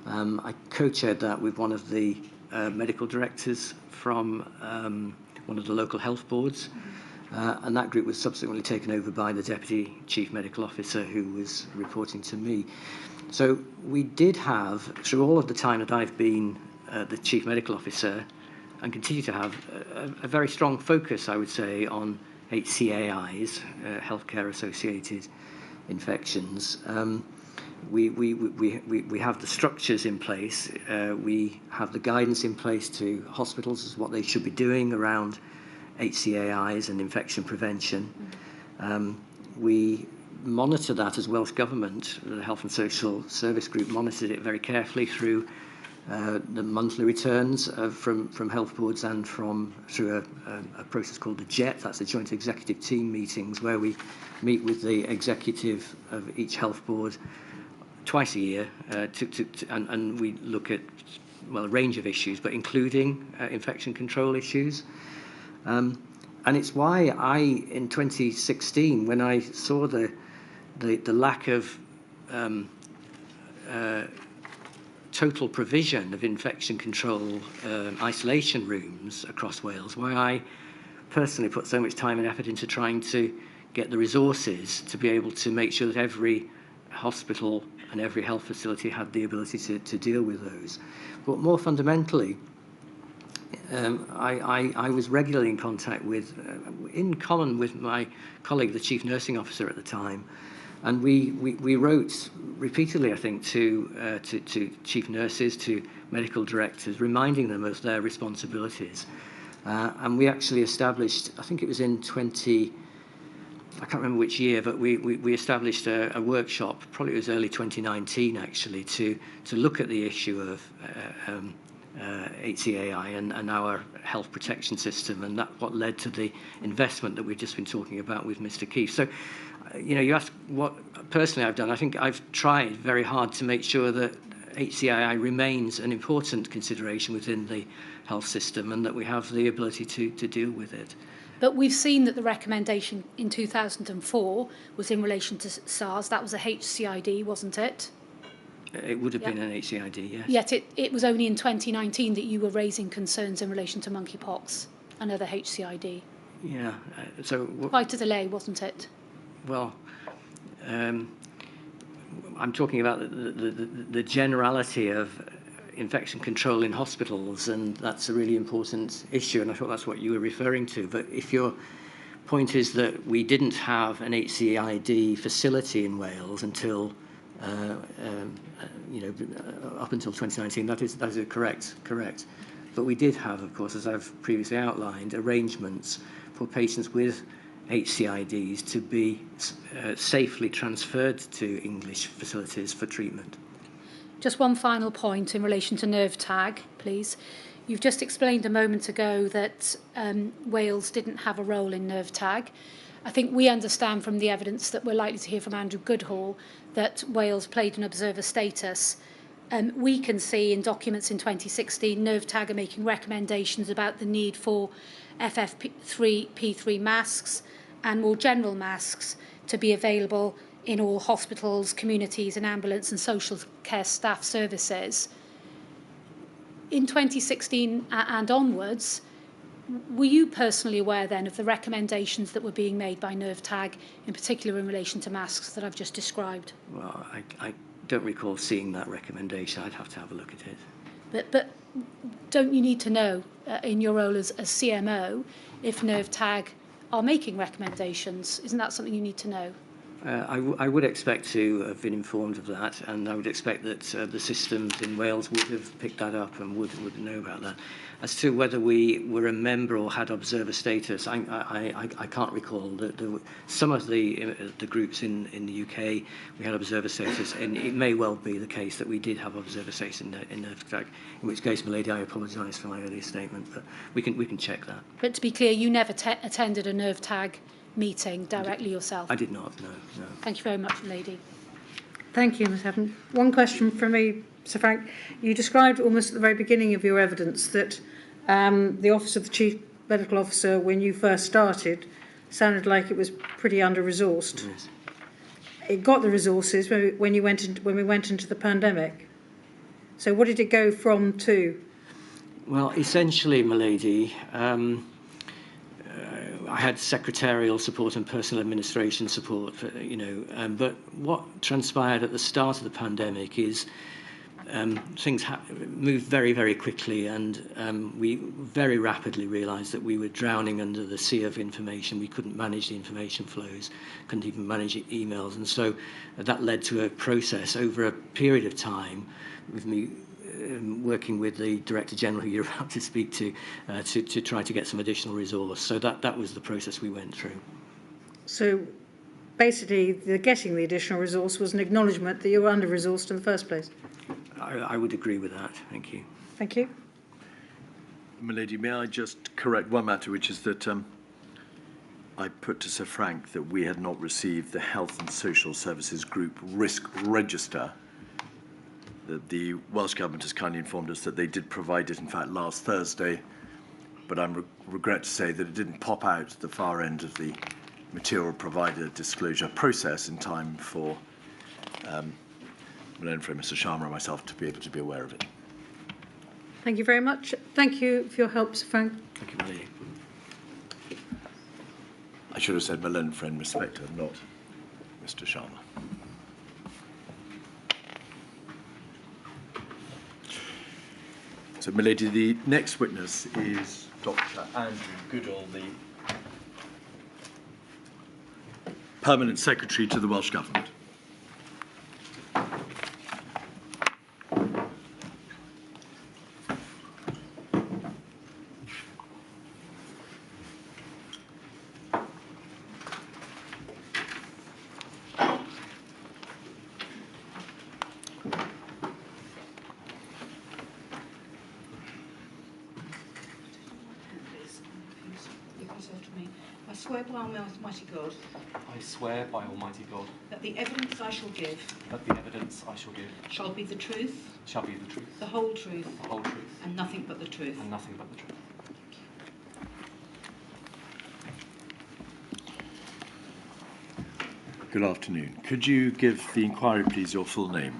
I co-chaired that with one of the medical directors from one of the local health boards. And that group was subsequently taken over by the Deputy Chief Medical Officer, who was reporting to me. So we did have, through all of the time that I've been the Chief Medical Officer, and continue to have a very strong focus, I would say, on HCAIs, healthcare associated infections. We have the structures in place. We have the guidance in place to hospitals as what they should be doing around HCAIs and infection prevention. We monitor that as Welsh Government. The Health and Social Service Group monitored it very carefully through the monthly returns from health boards and through a process called the JET. That's the Joint Executive Team meetings, where we meet with the executive of each health board twice a year, and we look at a range of issues, but including infection control issues. And it's why in 2016, when I saw the lack of total provision of infection control isolation rooms across Wales, why I personally put so much time and effort into trying to get the resources to be able to make sure that every hospital and every health facility had the ability to deal with those. But more fundamentally, I was regularly in contact with, in common with my colleague, the Chief Nursing Officer at the time, and we wrote repeatedly, I think, to chief nurses, to medical directors, reminding them of their responsibilities. And we actually established, I think it was in I can't remember which year, but we established a workshop, probably it was early 2019 actually, to look at the issue of HCAI and our health protection system, and that's what led to the investment that we've just been talking about with Mr. Keefe. So you know, you ask what personally I've done. I think I've tried very hard to make sure that HCII remains an important consideration within the health system and that we have the ability to deal with it. But we've seen that the recommendation in 2004 was in relation to SARS. That was a HCID, wasn't it? It would have been an HCID, yes. Yet it was only in 2019 that you were raising concerns in relation to monkeypox, another HCID. Yeah, so... Quite a delay, wasn't it? Well, I'm talking about the generality of infection control in hospitals, and that's a really important issue, and I thought that's what you were referring to. But if your point is that we didn't have an HCID facility in Wales until, up until 2019, that is correct. But we did have, of course, as I've previously outlined, arrangements for patients with HCIDs to be safely transferred to English facilities for treatment. Just one final point in relation to nerve tag, please. You've just explained a moment ago that Wales didn't have a role in nerve tag. I think we understand from the evidence that we're likely to hear from Andrew Goodhall that Wales played an observer status. We can see in documents in 2016, nerve tag are making recommendations about the need for FFP3 masks and more general masks to be available in all hospitals, communities and ambulance and social care staff services. In 2016 and onwards, were you personally aware then of the recommendations that were being made by nerve tag, in particular in relation to masks that I've just described? Well, I don't recall seeing that recommendation. I'd have to have a look at it. But don't you need to know, in your role as CMO, if nerve tag are making recommendations? Isn't that something you need to know? I would expect to have been informed of that, and I would expect that the systems in Wales would have picked that up and would know about that. As to whether we were a member or had observer status, I can't recall. Some of the groups in the UK, we had observer status, and it may well be the case that we did have observer status in nerve tag, in which case, milady, I apologise for my earlier statement, but we can check that. But to be clear, you never attended a nerve tag meeting directly yourself? I did not, no. Thank you very much, lady. Thank you, Ms Evans. One question from me, Sir Frank. You described almost at the very beginning of your evidence that the Office of the Chief Medical Officer, when you first started, sounded like it was pretty under-resourced. Yes. It got the resources when we went into the pandemic. So what did it go from to? Well, essentially, milady, I had secretarial support and personal administration support, but what transpired at the start of the pandemic is things moved very, very quickly, and we very rapidly realised that we were drowning under the sea of information. We couldn't manage the information flows, couldn't even manage emails, and so that led to a process over a period of time with me working with the Director General who you're about to speak to try to get some additional resource. So that was the process we went through. So basically, getting the additional resource was an acknowledgement that you were under-resourced in the first place. I would agree with that. Thank you. Thank you. Milady, may I just correct one matter, which is that I put to Sir Frank that we had not received the Health and Social Services Group risk register. The Welsh Government has kindly informed us that they did provide it, in fact, last Thursday, but I regret to say that it didn't pop out the far end of the material provider disclosure process in time for Mr. Sharma and myself to be able to be aware of it. Thank you very much. Thank you for your help, Sir Frank. Thank you, Milady. I should have said my learned friend, Respector, not Mr. Sharma. So, milady, the next witness is Dr. Andrew Goodall, the Permanent Secretary to the Welsh Government. I swear by Almighty God I swear by Almighty God that the evidence I shall give that the evidence I shall give shall be the truth, shall be the truth, the whole truth, the whole truth, and nothing but the truth. and nothing but the truth. Good afternoon. Could you give the inquiry, please, your full name?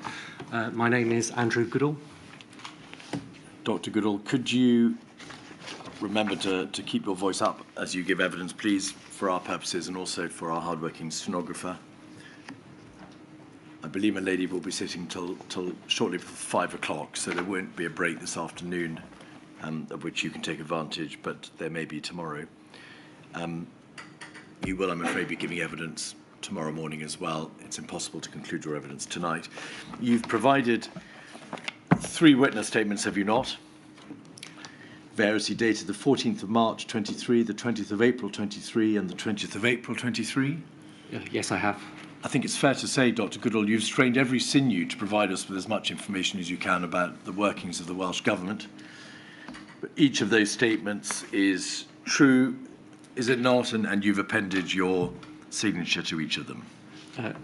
My name is Andrew Goodall. Dr. Goodall, could you remember to keep your voice up as you give evidence, please, for our purposes and also for our hard-working stenographer? I believe my lady will be sitting till shortly before 5 o'clock, so there won't be a break this afternoon, of which you can take advantage, but there may be tomorrow. You will, I'm afraid, be giving evidence tomorrow morning as well. It's impossible to conclude your evidence tonight. You've provided 3 witness statements, have you not? Variously dated the 14th of March 23, the 20th of April 23, and the 20th of April 23. Yes, I have. I think it's fair to say, Dr. Goodall, you've strained every sinew to provide us with as much information as you can about the workings of the Welsh Government. But each of those statements is true, is it not? And you've appended your signature to each of them.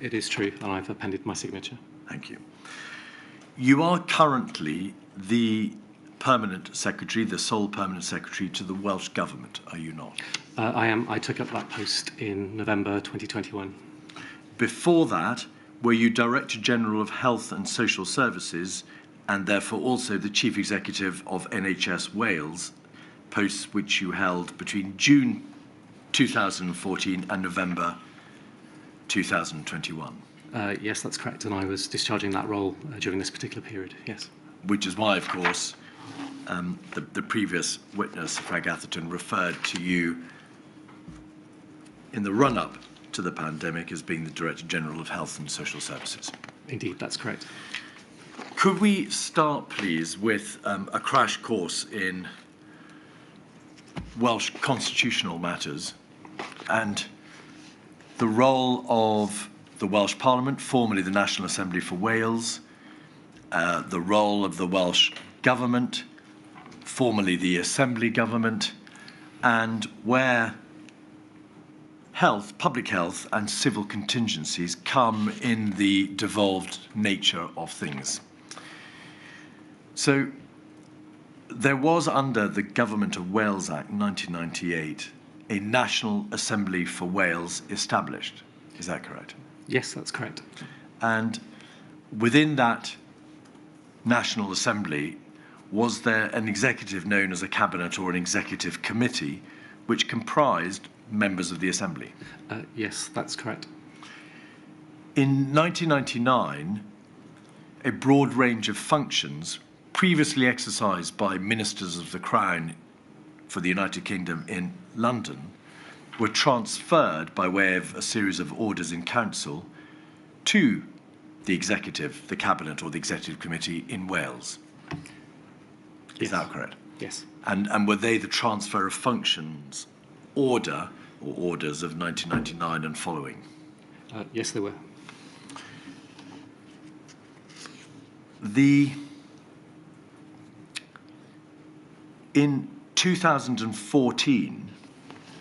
It is true, and I've appended my signature. Thank you. You are currently the permanent secretary, the sole permanent secretary to the Welsh Government, are you not? I am. I took up that post in November 2021. Before that, were you Director General of Health and Social Services and therefore also the Chief Executive of NHS Wales, posts which you held between June 2014 and November 2021? Yes, that's correct, and I was discharging that role during this particular period, yes. Which is why, of course, the previous witness, Frank Atherton, referred to you in the run-up to the pandemic as being the Director General of Health and Social Services. Indeed, that's correct. Could we start, please, with a crash course in Welsh constitutional matters and the role of the Welsh Parliament, formerly the National Assembly for Wales, the role of the Welsh Government, formerly the Assembly Government, and where health, public health, and civil contingencies come in the devolved nature of things. So there was, under the Government of Wales Act 1998, a National Assembly for Wales established. Is that correct? Yes, that's correct. And within that National Assembly, was there an executive known as a cabinet or an executive committee which comprised members of the Assembly? Yes, that's correct. In 1999, a broad range of functions previously exercised by ministers of the Crown for the United Kingdom in London were transferred by way of a series of orders in council to the executive, the cabinet or the executive committee in Wales. Is that correct? Yes. And were they the transfer of functions order or orders of 1999 and following? Yes, they were. In 2014,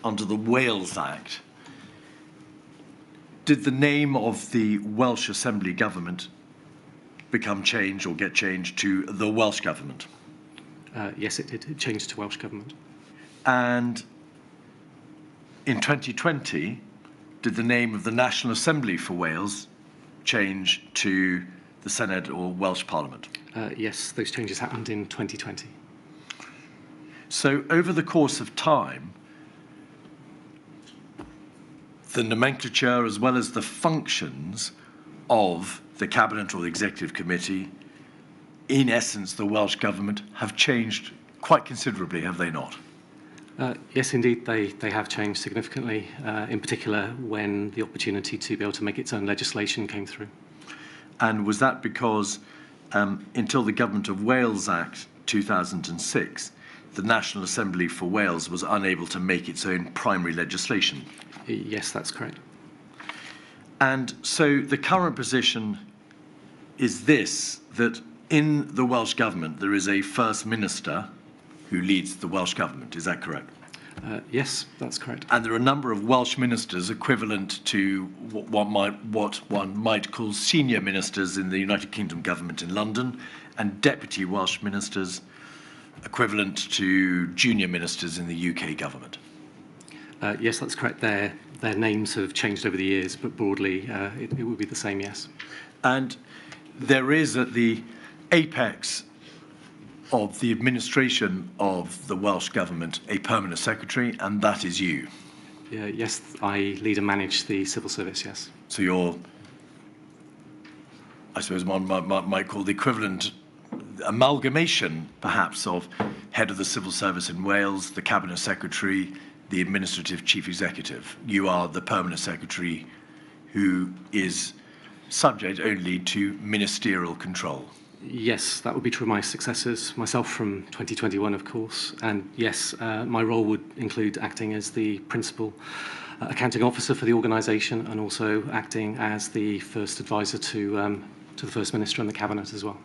under the Wales Act, did the name of the Welsh Assembly Government become changed or get changed to the Welsh Government? Yes, it did. It changed to Welsh Government. And in 2020, did the name of the National Assembly for Wales change to the Senedd or Welsh Parliament? Yes, those changes happened in 2020. So over the course of time, the nomenclature as well as the functions of the Cabinet or the Executive Committee, in essence the Welsh Government, have changed quite considerably, have they not? Yes, indeed, they have changed significantly, in particular when the opportunity to be able to make its own legislation came through. And was that because until the Government of Wales Act 2006, the National Assembly for Wales was unable to make its own primary legislation? Yes, that's correct. And so the current position is this, that in the Welsh Government there is a First Minister who leads the Welsh Government. Is that correct? Yes, that's correct. And there are a number of Welsh ministers equivalent to what one might call senior ministers in the United Kingdom government in London, and deputy Welsh ministers equivalent to junior ministers in the UK government. Yes, that's correct. Their names have changed over the years, but broadly it would be the same, yes. And there is at the apex of the administration of the Welsh Government a permanent secretary, and that is you. Yes, I lead and manage the civil service, yes. So you're, I suppose one might call the equivalent amalgamation, perhaps, of head of the civil service in Wales, the cabinet secretary, the administrative chief executive. You are the permanent secretary who is subject only to ministerial control. Yes, that would be true of my successors, myself from 2021, of course. And yes, my role would include acting as the principal accounting officer for the organisation and also acting as the first advisor to the First Minister and the Cabinet as well.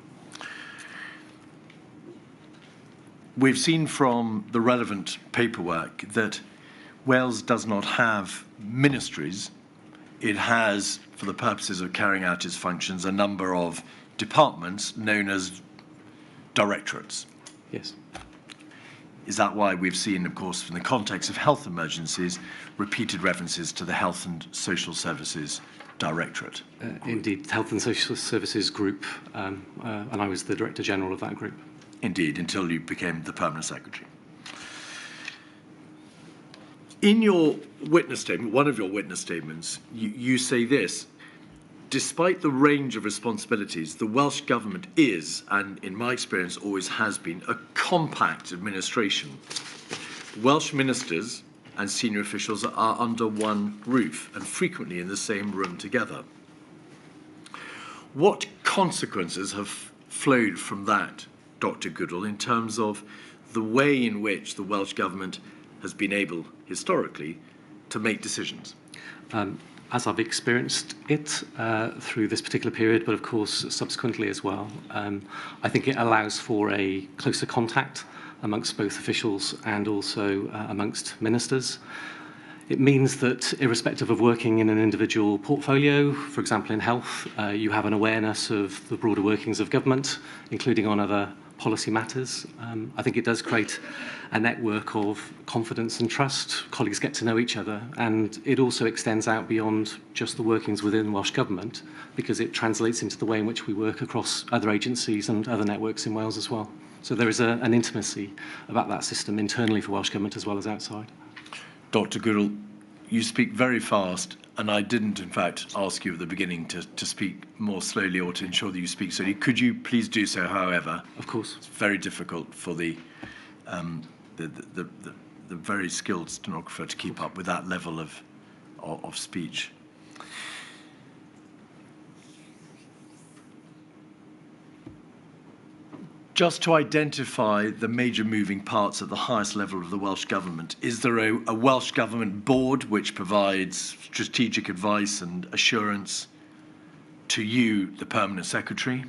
We've seen from the relevant paperwork that Wales does not have ministries. It has, for the purposes of carrying out its functions, a number of departments known as directorates. Yes. Is that why we've seen, of course, in the context of health emergencies, repeated references to the Health and Social Services Directorate? Indeed, Health and Social Services Group, and I was the Director General of that group. Indeed, until you became the Permanent Secretary. In your witness statement, one of your witness statements, you say this: despite the range of responsibilities, the Welsh Government is, and in my experience always has been, a compact administration. Welsh ministers and senior officials are under one roof and frequently in the same room together. What consequences have flowed from that, Dr. Goodall, in terms of the way in which the Welsh Government has been able, historically, to make decisions? As I've experienced it through this particular period, but of course subsequently as well, I think it allows for a closer contact amongst both officials and also amongst ministers. It means that irrespective of working in an individual portfolio, for example in health, you have an awareness of the broader workings of government, including on other policy matters. I think it does create a network of confidence and trust. Colleagues get to know each other, and it also extends out beyond just the workings within Welsh Government, because it translates into the way in which we work across other agencies and other networks in Wales as well. So there is an intimacy about that system internally for Welsh Government as well as outside. Dr. Goodall, you speak very fast, and I didn't, in fact, ask you at the beginning to speak more slowly or to ensure that you speak slowly. Could you please do so, however? Of course. It's very difficult for the very skilled stenographer to keep up with that level of speech. Just to identify the major moving parts at the highest level of the Welsh Government, is there a Welsh Government board which provides strategic advice and assurance to you, the Permanent Secretary?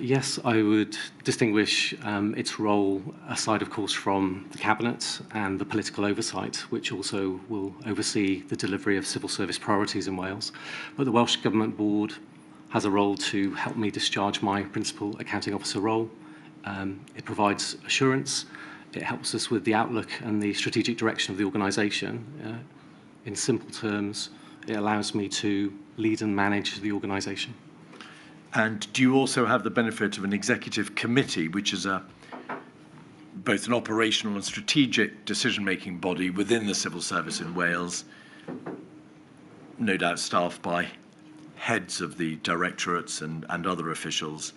Yes, I would distinguish its role, aside of course from the Cabinet and the political oversight, which also will oversee the delivery of civil service priorities in Wales. But the Welsh Government Board has a role to help me discharge my principal accounting officer role. It provides assurance, it helps us with the outlook and the strategic direction of the organisation. In simple terms, it allows me to lead and manage the organisation. And do you also have the benefit of an executive committee, which is both an operational and strategic decision-making body within the civil service in Wales, no doubt staffed by heads of the directorates and other officials,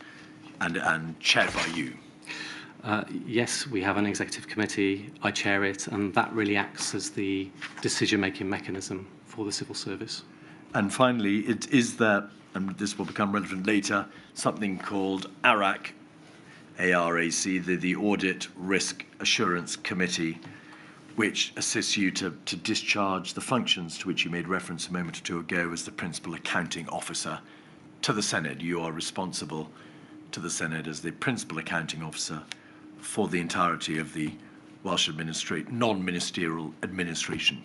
and chaired by you? Yes, we have an executive committee. I chair it, and that really acts as the decision-making mechanism for the civil service. And finally, is there, and this will become relevant later, something called ARAC, A-R-A-C, the Audit Risk Assurance Committee, which assists you to discharge the functions to which you made reference a moment or two ago as the principal accounting officer to the Senate. You are responsible to the Senate as the principal accounting officer for the entirety of the Welsh non-ministerial administration?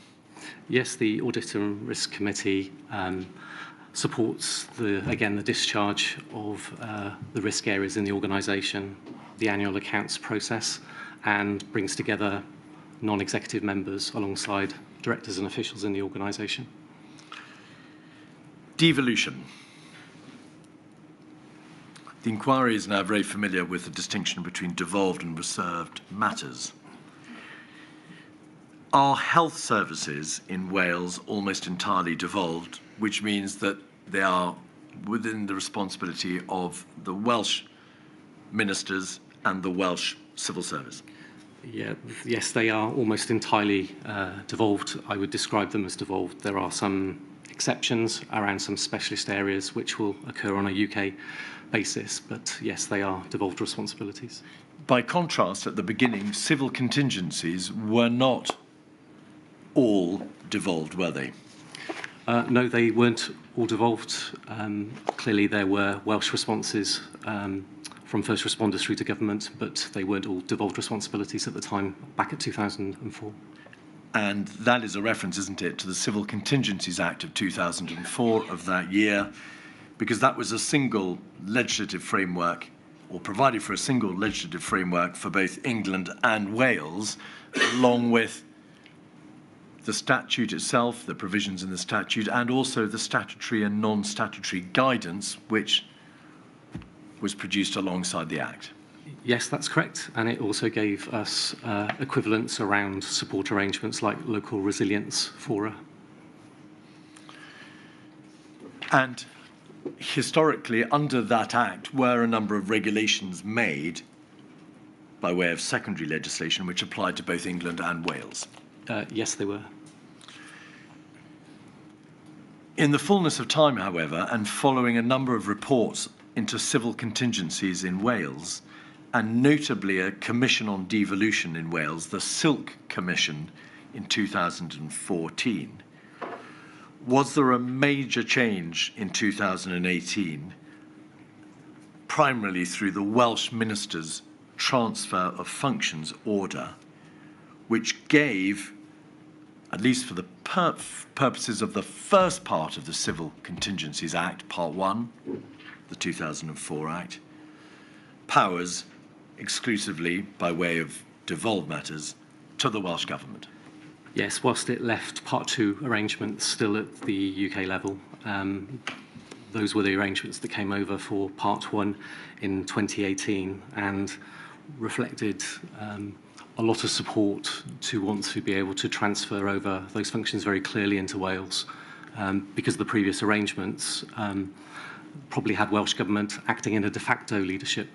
Yes, the Audit and Risk Committee supports the discharge of the risk areas in the organisation, the annual accounts process, and brings together non-executive members alongside directors and officials in the organisation. Devolution. The inquiry is now very familiar with the distinction between devolved and reserved matters. Are health services in Wales almost entirely devolved, which means that they are within the responsibility of the Welsh ministers and the Welsh civil service? Yes, they are almost entirely devolved. I would describe them as devolved. There are some exceptions around some specialist areas which will occur on a UK basis, but yes, they are devolved responsibilities. By contrast, at the beginning, civil contingencies were not all devolved, were they? No, they weren't all devolved. Clearly, there were Welsh responses from first responders through to government, but they weren't all devolved responsibilities at the time, back at 2004. And that is a reference, isn't it, to the Civil Contingencies Act of 2004 of that year, because that was a single legislative framework, or provided for a single legislative framework for both England and Wales, along with the statute itself, the provisions in the statute, and also the statutory and non-statutory guidance, which was produced alongside the Act. Yes, that's correct. And it also gave us equivalents around support arrangements like local resilience fora. And historically, under that Act, were a number of regulations made by way of secondary legislation which applied to both England and Wales. Yes, they were. In the fullness of time, however, and following a number of reports into civil contingencies in Wales, and notably a commission on devolution in Wales, the Silk Commission in 2014, was there a major change in 2018, primarily through the Welsh Minister's transfer of functions order, which gave, at least for the purposes of the first part of the Civil Contingencies Act, Part 1, the 2004 Act, powers exclusively by way of devolved matters to the Welsh Government? Yes, whilst it left Part 2 arrangements still at the UK level, those were the arrangements that came over for Part 1 in 2018 and reflected a lot of support to want to be able to transfer over those functions very clearly into Wales, because the previous arrangements probably had Welsh Government acting in a de facto leadership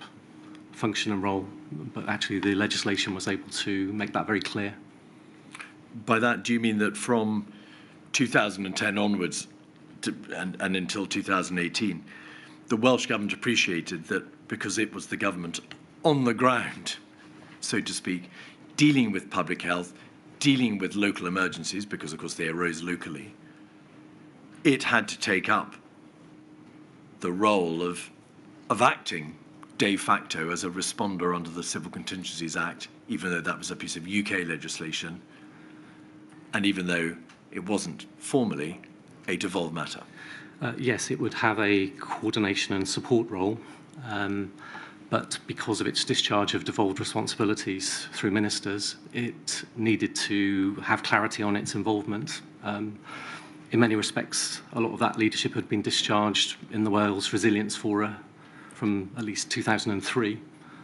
function and role, but actually the legislation was able to make that very clear. By that, do you mean that from 2010 onwards and until 2018, the Welsh Government appreciated that because it was the government on the ground, so to speak, dealing with public health, dealing with local emergencies, because of course they arose locally, it had to take up the role of acting de facto as a responder under the Civil Contingencies Act, even though that was a piece of UK legislation, and even though it wasn't formally a devolved matter. Yes, it would have a coordination and support role, but because of its discharge of devolved responsibilities through ministers, it needed to have clarity on its involvement. In many respects, a lot of that leadership had been discharged in the Wales Resilience Fora from at least 2003.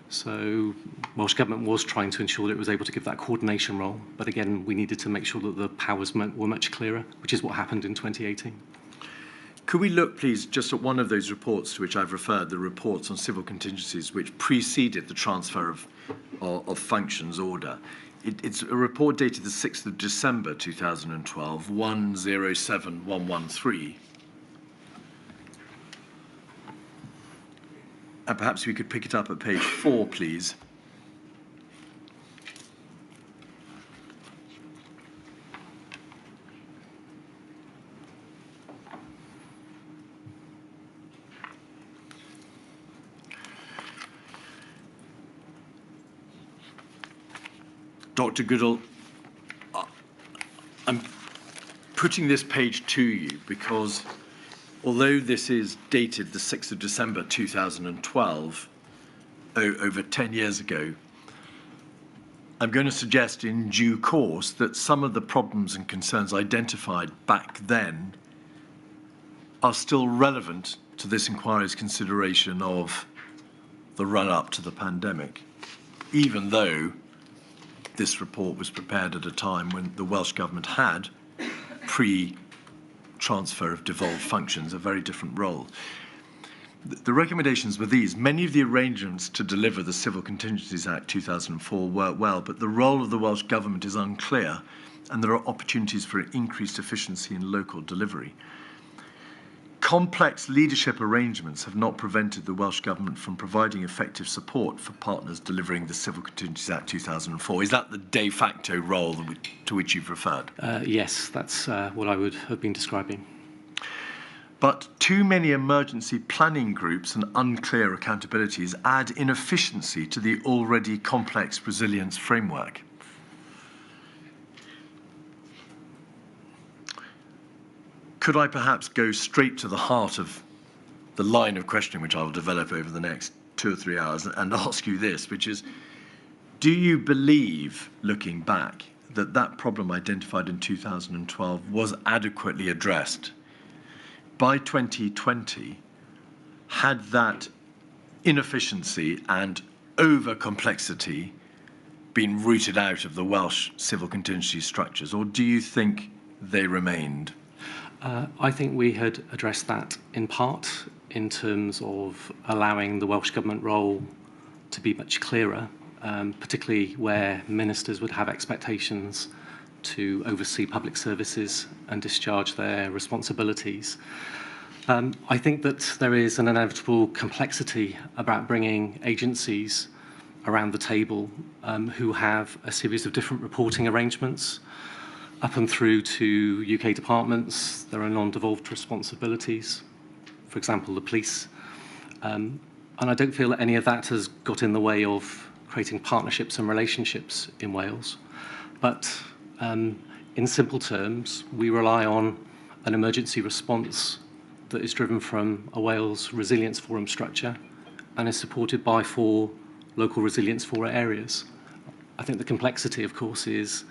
So Welsh Government was trying to ensure that it was able to give that coordination role. But again, we needed to make sure that the powers were much clearer, which is what happened in 2018. Could we look, please, just at one of those reports to which I've referred, the reports on civil contingencies which preceded the transfer of functions order? It's a report dated the 6th of December 2012, 107113. And perhaps we could pick it up at page 4, please. Dr. Goodall, I'm putting this page to you because although this is dated the 6th of December 2012, over 10 years ago, I'm going to suggest in due course that some of the problems and concerns identified back then are still relevant to this inquiry's consideration of the run-up to the pandemic, even though this report was prepared at a time when the Welsh Government had, pre-transfer of devolved functions, a very different role. The recommendations were these. Many of the arrangements to deliver the Civil Contingencies Act 2004 work well, but the role of the Welsh Government is unclear, and there are opportunities for increased efficiency in local delivery. Complex leadership arrangements have not prevented the Welsh Government from providing effective support for partners delivering the Civil Contingencies Act 2004. Is that the de facto role to which you've referred? Yes, that's what I would have been describing. But too many emergency planning groups and unclear accountabilities add inefficiency to the already complex resilience framework. Could I perhaps go straight to the heart of the line of questioning which I will develop over the next 2 or 3 hours and ask you this, which is, do you believe, looking back, that that problem identified in 2012 was adequately addressed? By 2020, had that inefficiency and over-complexity been rooted out of the Welsh civil contingency structures, or do you think they remained? I think we had addressed that in part in terms of allowing the Welsh Government role to be much clearer, particularly where ministers would have expectations to oversee public services and discharge their responsibilities. I think that there is an inevitable complexity about bringing agencies around the table who have a series of different reporting arrangements. Up and through to UK departments, there are non-devolved responsibilities, for example, the police. And I don't feel that any of that has got in the way of creating partnerships and relationships in Wales. But in simple terms, we rely on an emergency response that is driven from a Wales Resilience Forum structure and is supported by 4 local resilience forum areas. I think the complexity, of course, is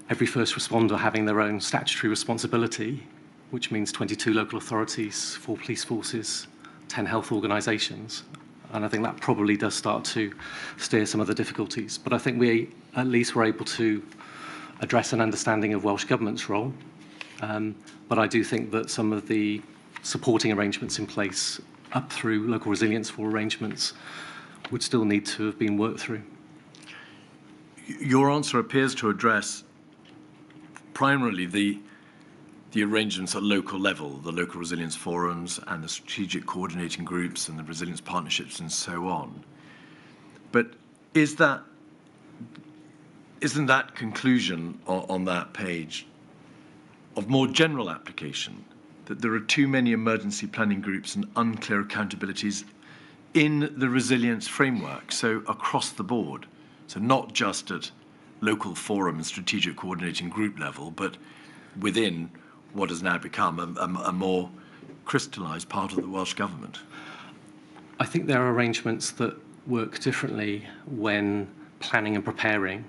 every first responder having their own statutory responsibility, which means 22 local authorities, 4 police forces, 10 health organisations. And I think that probably does start to steer some of the difficulties. But I think we at least were able to address an understanding of Welsh Government's role. But I do think that some of the supporting arrangements in place up through local resilience for arrangements would still need to have been worked through. Your answer appears to address primarily the arrangements at local level, the local resilience forums and the strategic coordinating groups and the resilience partnerships and so on. But isn't that conclusion on that page of more general application, that there are too many emergency planning groups and unclear accountabilities in the resilience framework, so across the board, so not just at local forum and strategic coordinating group level, but within what has now become a more crystallised part of the Welsh Government? I think there are arrangements that work differently when planning and preparing,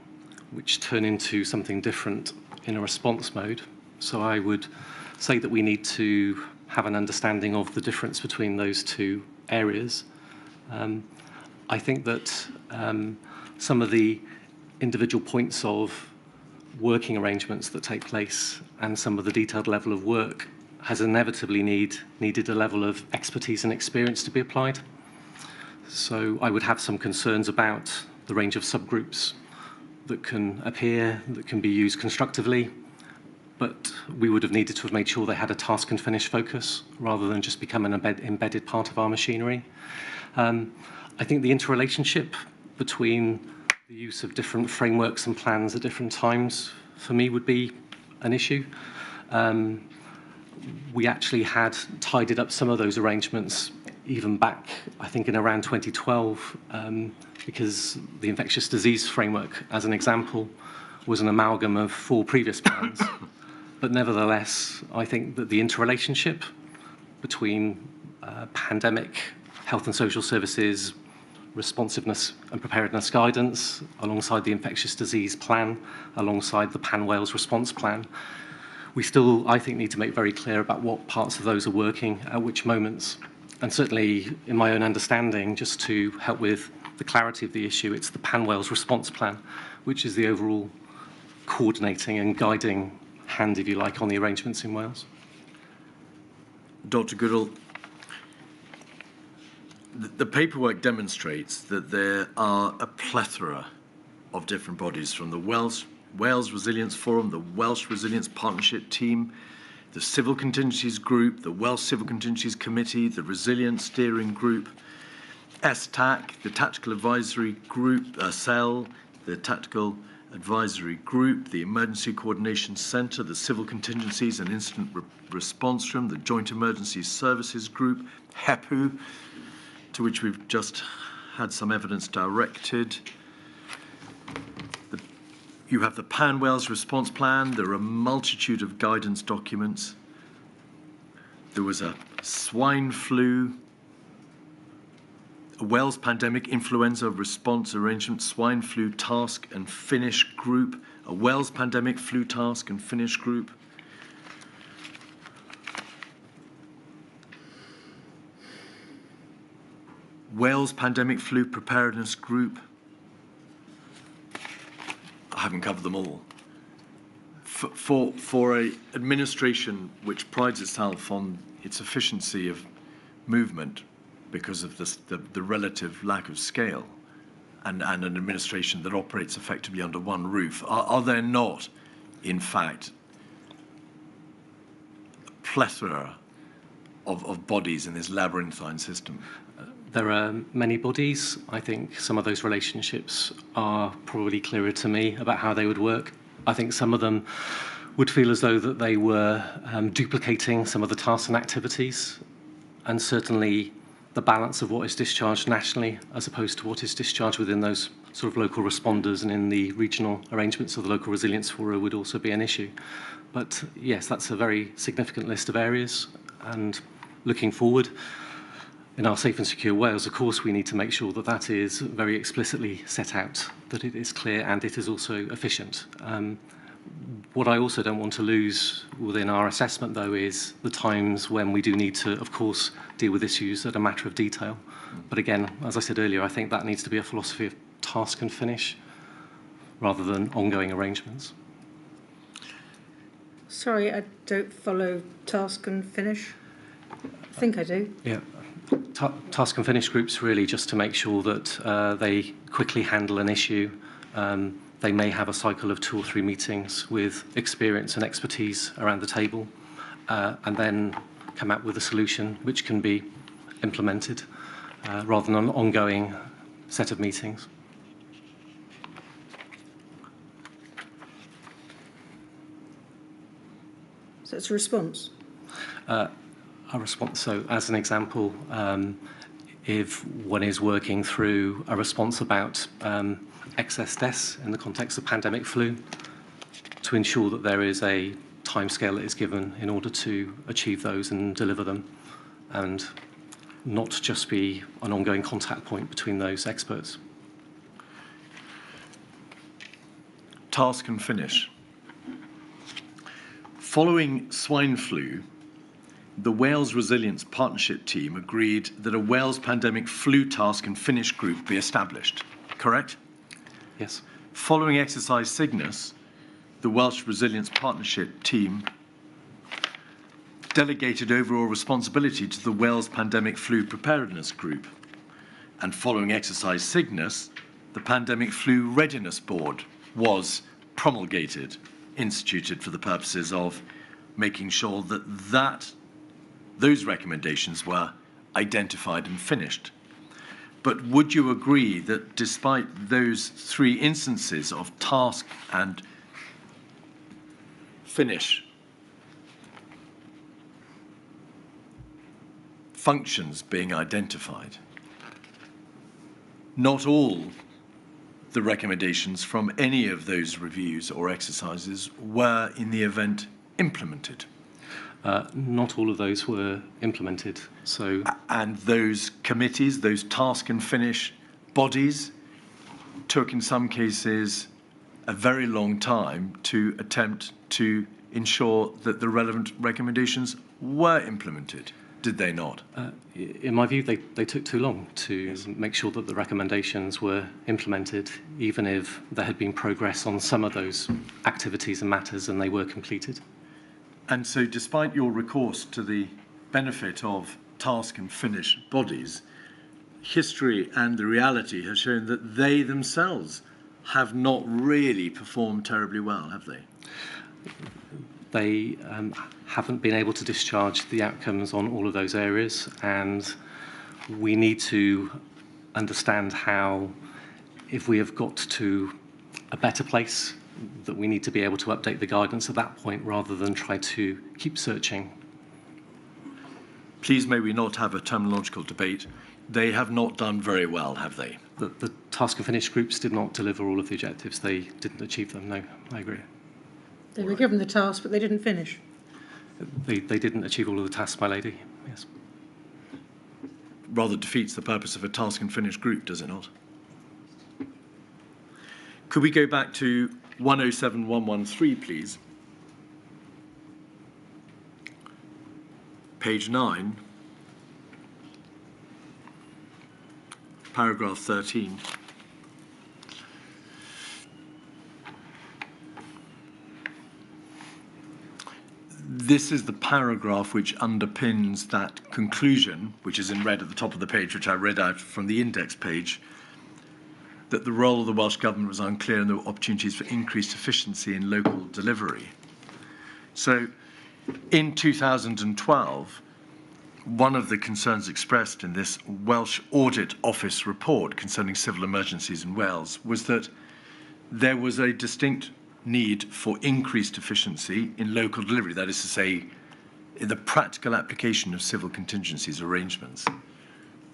which turn into something different in a response mode. So I would say that we need to have an understanding of the difference between those 2 areas. I think that some of the individual points of working arrangements that take place and some of the detailed level of work has inevitably needed a level of expertise and experience to be applied. So I would have some concerns about the range of subgroups that can appear, that can be used constructively, but we would have needed to have made sure they had a task and finish focus rather than just become an embedded part of our machinery. I think the interrelationship between the use of different frameworks and plans at different times, for me, would be an issue. We actually had tidied up some of those arrangements even back, I think, in around 2012, because the infectious disease framework, as an example, was an amalgam of 4 previous plans. But nevertheless, I think that the interrelationship between pandemic health and social services, responsiveness and preparedness guidance, alongside the infectious disease plan, alongside the Pan Wales response plan, we still, I think, need to make very clear about what parts of those are working at which moments. And certainly, in my own understanding, just to help with the clarity of the issue, it's the Pan Wales response plan, which is the overall coordinating and guiding hand, if you like, on the arrangements in Wales. Dr. Goodall, the paperwork demonstrates that there are a plethora of different bodies, from the Wales Resilience Forum, the Welsh Resilience Partnership Team, the Civil Contingencies Group, the Welsh Civil Contingencies Committee, the Resilience Steering Group, STAC, the Tactical Advisory Group, CEL, the Tactical Advisory Group, the Emergency Coordination Centre, the Civil Contingencies and Incident Response Room, the Joint Emergency Services Group, HEPU, to which we've just had some evidence directed. You have the Pan Wales Response Plan. There are a multitude of guidance documents. There was a swine flu, a Wales Pandemic Influenza Response Arrangement, Swine Flu Task and Finish Group, a Wales Pandemic Flu Task and Finish Group. Wales Pandemic Flu Preparedness Group. I haven't covered them all. For an administration which prides itself on its efficiency of movement because of the relative lack of scale, and an administration that operates effectively under one roof, are there not, in fact, a plethora of bodies in this labyrinthine system? There are many bodies. I think some of those relationships are probably clearer to me about how they would work. I think some of them would feel as though that they were duplicating some of the tasks and activities, and certainly the balance of what is discharged nationally as opposed to what is discharged within those sort of local responders and in the regional arrangements of the local resilience forum would also be an issue. But yes, that's a very significant list of areas, and looking forward, in our Safe and Secure Wales, of course, we need to make sure that that is very explicitly set out, that it is clear and it is also efficient. What I also don't want to lose within our assessment, though, is the times when we do need to, of course, deal with issues at a matter of detail. But again, as I said earlier, I think that needs to be a philosophy of task and finish rather than ongoing arrangements. Sorry, I don't follow task and finish. I think I do. Yeah. Task and finish groups really just to make sure that they quickly handle an issue. They may have a cycle of 2 or 3 meetings with experience and expertise around the table, and then come up with a solution which can be implemented rather than an ongoing set of meetings. So it's a response? A response. So, as an example, if one is working through a response about excess deaths in the context of pandemic flu, to ensure that there is a timescale that is given in order to achieve those and deliver them, and not just be an ongoing contact point between those experts. Task and finish. Following swine flu, the Wales Resilience Partnership Team agreed that a Wales Pandemic Flu Task and Finish Group be established, correct? Yes. Following Exercise Cygnus, the Welsh Resilience Partnership Team delegated overall responsibility to the Wales Pandemic Flu Preparedness Group. And following Exercise Cygnus, the Pandemic Flu Readiness Board was promulgated, instituted for the purposes of making sure that those recommendations were identified and finished. But would you agree that despite those 3 instances of task and functions being identified. Not all the recommendations from any of those reviews or exercises were, in the event, implemented. Not all of those were implemented. So, And those committees, those task and finish bodies, took in some cases a very long time to attempt to ensure that the relevant recommendations were implemented. Did they not? in my view, they took too long to make sure that the recommendations were implemented, even if there had been progress on some of those activities and matters and they were completed. And so despite your recourse to the benefit of task and finish bodies, history and the reality has shown that they themselves have not really performed terribly well, have they? They haven't been able to discharge the outcomes on all of those areas, and we need to understand how, if we have got to a better place, that we need to be able to update the guidance at that point rather than try to keep searching. Please may we not have a terminological debate. They have not done very well, have they? The task and finish groups did not deliver all of the objectives. They didn't achieve them. No, I agree. They were given the task, but they didn't finish. They didn't achieve all of the tasks, my lady. Yes. Rather defeats the purpose of a task and finish group, does it not? Could we go back to 107113, please? Page 9, paragraph 13. This is the paragraph which underpins that conclusion, which is in red at the top of the page, which I read out from the index page, that the role of the Welsh Government was unclear and there were opportunities for increased efficiency in local delivery. So in 2012, one of the concerns expressed in this Welsh Audit Office report concerning civil emergencies in Wales was that there was a distinct need for increased efficiency in local delivery, that is to say, in the practical application of civil contingencies arrangements,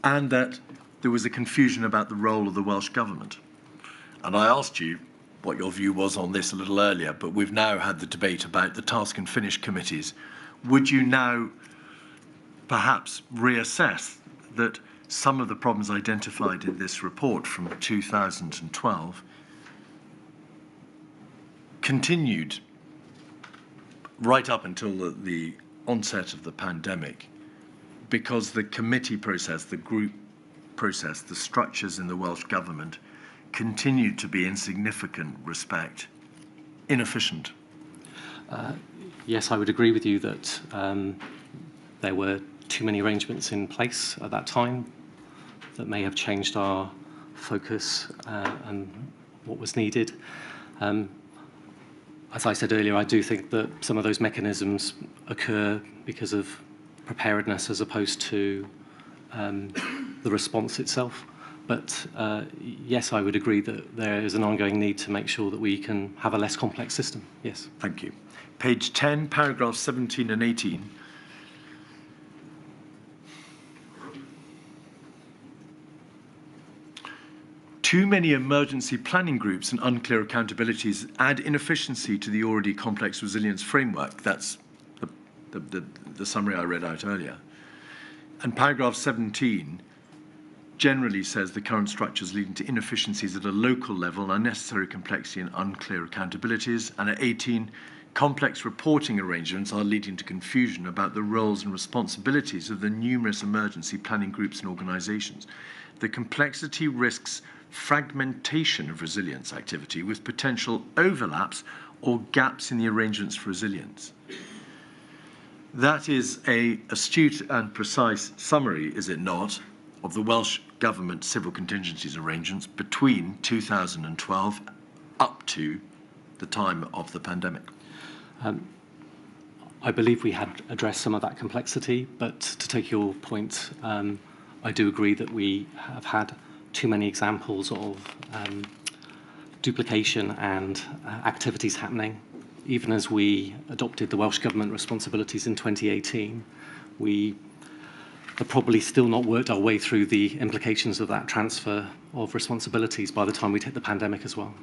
and that there was a confusion about the role of the Welsh Government. And I asked you what your view was on this a little earlier, but we've now had the debate about the task and finish committees. Would you now perhaps reassess that some of the problems identified in this report from 2012 continued right up until the onset of the pandemic, because the committee process, the group process, the structures in the Welsh Government continued to be in significant respect inefficient? Yes, I would agree with you that there were too many arrangements in place at that time that may have changed our focus and what was needed. As I said earlier, I do think that some of those mechanisms occur because of preparedness as opposed to the response itself. But yes, I would agree that there is an ongoing need to make sure that we can have a less complex system. Yes. Thank you. Page 10, paragraphs 17 and 18. Too many emergency planning groups and unclear accountabilities add inefficiency to the already complex resilience framework. That's the summary I read out earlier. And paragraph 17 generally says the current structures leading to inefficiencies at a local level, unnecessary complexity and unclear accountabilities. And at 18, complex reporting arrangements are leading to confusion about the roles and responsibilities of the numerous emergency planning groups and organisations. The complexity risks fragmentation of resilience activity with potential overlaps or gaps in the arrangements for resilience. That is an astute and precise summary, is it not, of the Welsh Government civil contingencies arrangements between 2012 up to the time of the pandemic. I believe we had addressed some of that complexity, but to take your point, I do agree that we have had too many examples of duplication and activities happening. Even as we adopted the Welsh Government responsibilities in 2018, we have probably still not worked our way through the implications of that transfer of responsibilities by the time we'd hit the pandemic as well.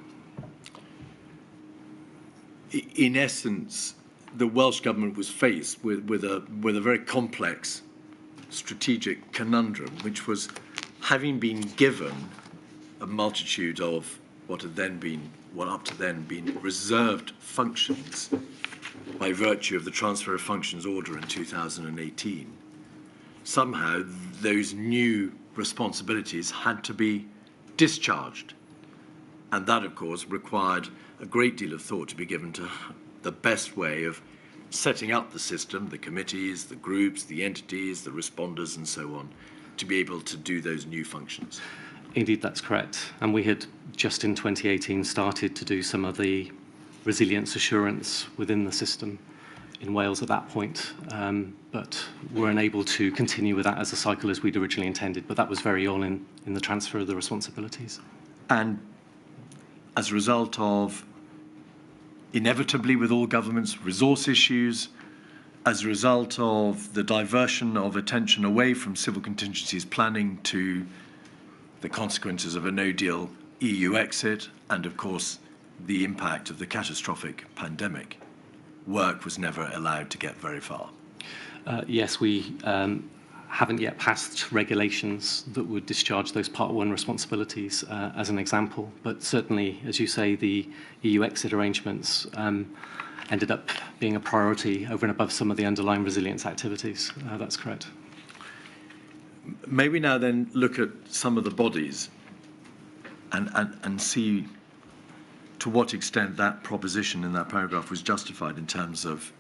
In essence, the Welsh Government was faced with a very complex strategic conundrum, which was having been given a multitude of what up to then been reserved functions by virtue of the Transfer of Functions Order in 2018. Somehow those new responsibilities had to be discharged. And that, of course, required a great deal of thought to be given to the best way of setting up the system, the committees, the groups, the entities, the responders, and so on, to be able to do those new functions. Indeed, that's correct. And we had just in 2018 started to do some of the resilience assurance within the system in Wales at that point, but were unable to continue with that as a cycle as we'd originally intended. But that was very early in the transfer of the responsibilities. And as a result of, inevitably with all governments, resource issues, as a result of the diversion of attention away from civil contingencies planning to the consequences of a no-deal EU exit, and of course the impact of the catastrophic pandemic, work was never allowed to get very far. Yes, we haven't yet passed regulations that would discharge those Part 1 responsibilities as an example, but certainly, as you say, the EU exit arrangements ended up being a priority over and above some of the underlying resilience activities. That's correct. May we now then look at some of the bodies and see to what extent that proposition in that paragraph was justified in terms of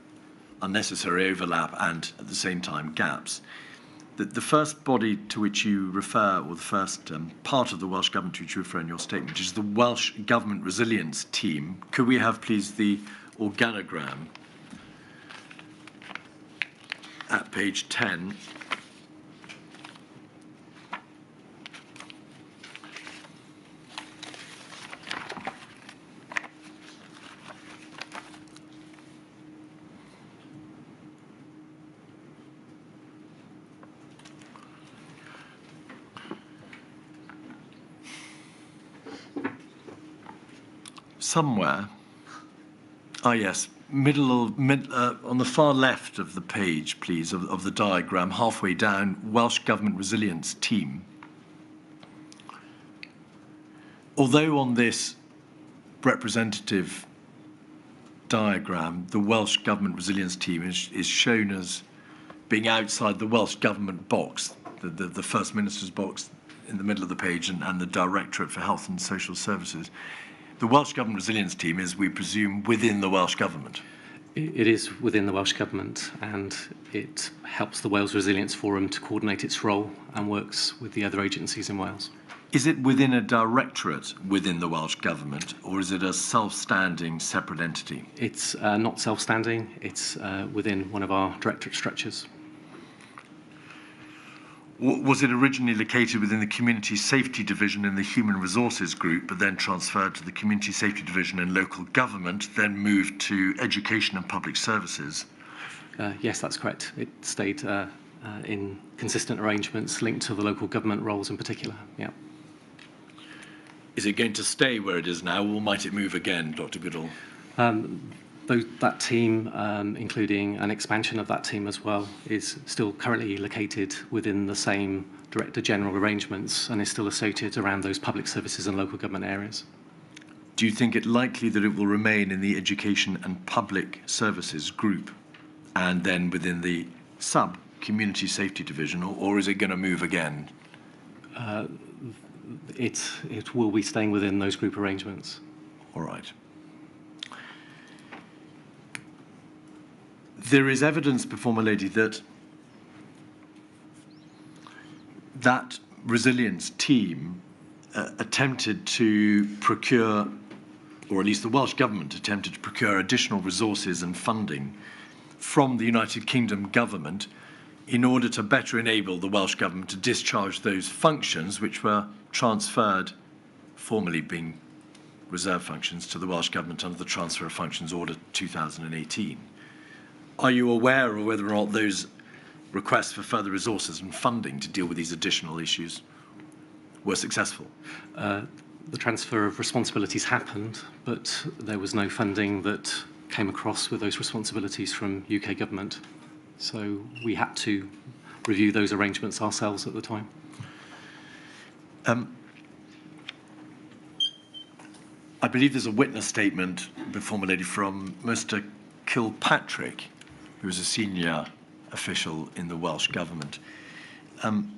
unnecessary overlap and, at the same time, gaps. The first body to which you refer, or the first part of the Welsh Government to which you refer in your statement, which is the Welsh Government Resilience Team. Could we have, please, the organogram at page 10? Somewhere, yes, on the far left of the page, please, of the diagram, halfway down, Welsh Government Resilience Team. Although on this representative diagram, the Welsh Government Resilience Team is shown as being outside the Welsh Government box, the First Minister's box in the middle of the page, and the Directorate for Health and Social Services. The Welsh Government Resilience Team is, we presume, within the Welsh Government. It is within the Welsh Government, and it helps the Wales Resilience Forum to coordinate its role and works with the other agencies in Wales. Is it within a directorate within the Welsh Government, or is it a self-standing, separate entity? It's not self-standing. It's within one of our directorate structures. Was it originally located within the Community Safety Division in the Human Resources Group, but then transferred to the Community Safety Division in Local Government, then moved to Education and Public Services? Yes, that's correct. It stayed in consistent arrangements linked to the local government roles in particular. Yeah. Is it going to stay where it is now, or might it move again, Dr. Goodall? That team, including an expansion of that team as well, is still currently located within the same Director General arrangements and is still associated around those public services and local government areas. Do you think it likely that it will remain in the Education and Public Services group and then within the sub-Community Safety Division, or is it going to move again? It will be staying within those group arrangements. All right. There is evidence before my lady that that resilience team attempted to procure, or at least the Welsh Government attempted to procure additional resources and funding from the United Kingdom government in order to better enable the Welsh Government to discharge those functions which were transferred, formerly being reserve functions, to the Welsh Government under the Transfer of Functions Order 2018. Are you aware of whether or not those requests for further resources and funding to deal with these additional issues were successful? The transfer of responsibilities happened, but there was no funding that came across with those responsibilities from UK government. So we had to review those arrangements ourselves at the time. I believe there's a witness statement been formulated from Mr. Kilpatrick, who is a senior official in the Welsh Government,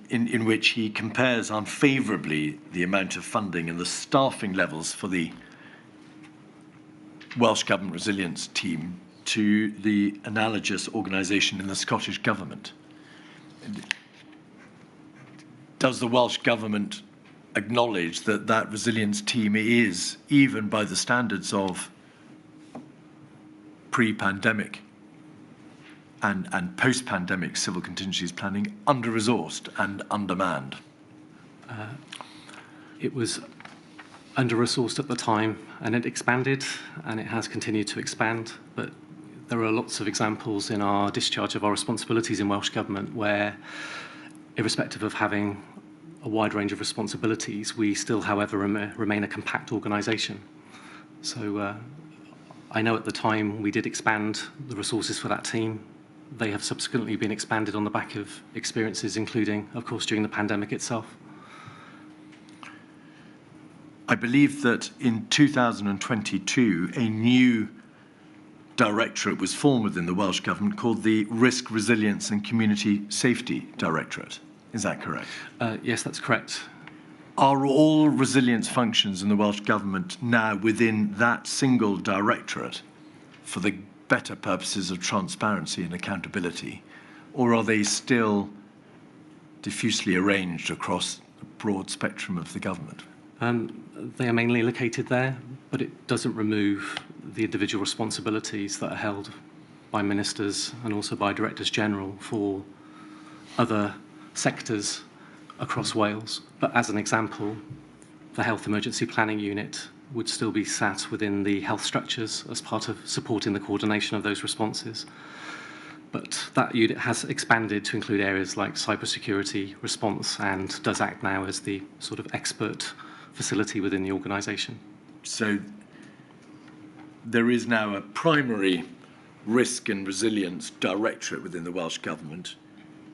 in which he compares unfavourably the amount of funding and the staffing levels for the Welsh Government Resilience Team to the analogous organisation in the Scottish Government. Does the Welsh Government acknowledge that that resilience team is, even by the standards of pre-pandemic and post-pandemic civil contingencies planning, under-resourced and undermanned? It was under-resourced at the time, and it expanded, and it has continued to expand. But there are lots of examples in our discharge of our responsibilities in Welsh Government where, irrespective of having a wide range of responsibilities, we still, however, remain a compact organisation. So I know at the time we did expand the resources for that team. They have subsequently been expanded on the back of experiences, including, of course, during the pandemic itself. I believe that in 2022, a new directorate was formed within the Welsh Government called the Risk, Resilience and Community Safety Directorate. Is that correct? Yes, that's correct. Are all resilience functions in the Welsh Government now within that single directorate for the better purposes of transparency and accountability, or are they still diffusely arranged across a broad spectrum of the government? They are mainly located there, but it doesn't remove the individual responsibilities that are held by ministers and also by directors general for other sectors across Wales. But as an example, the Health Emergency Planning Unit would still be sat within the health structures as part of supporting the coordination of those responses. But that unit has expanded to include areas like cybersecurity response and does act now as the sort of expert facility within the organisation. So there is now a primary risk and resilience directorate within the Welsh Government,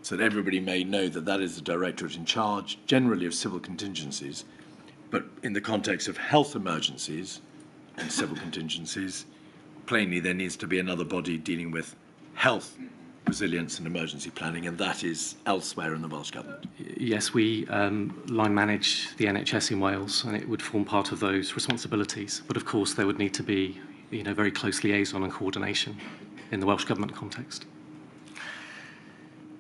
so that everybody may know that that is the directorate in charge generally of civil contingencies, but in the context of health emergencies and civil contingencies, plainly there needs to be another body dealing with health, resilience and emergency planning, and that is elsewhere in the Welsh Government. Yes, we line manage the NHS in Wales, and it would form part of those responsibilities. But of course, there would need to be, very close liaison and coordination in the Welsh Government context.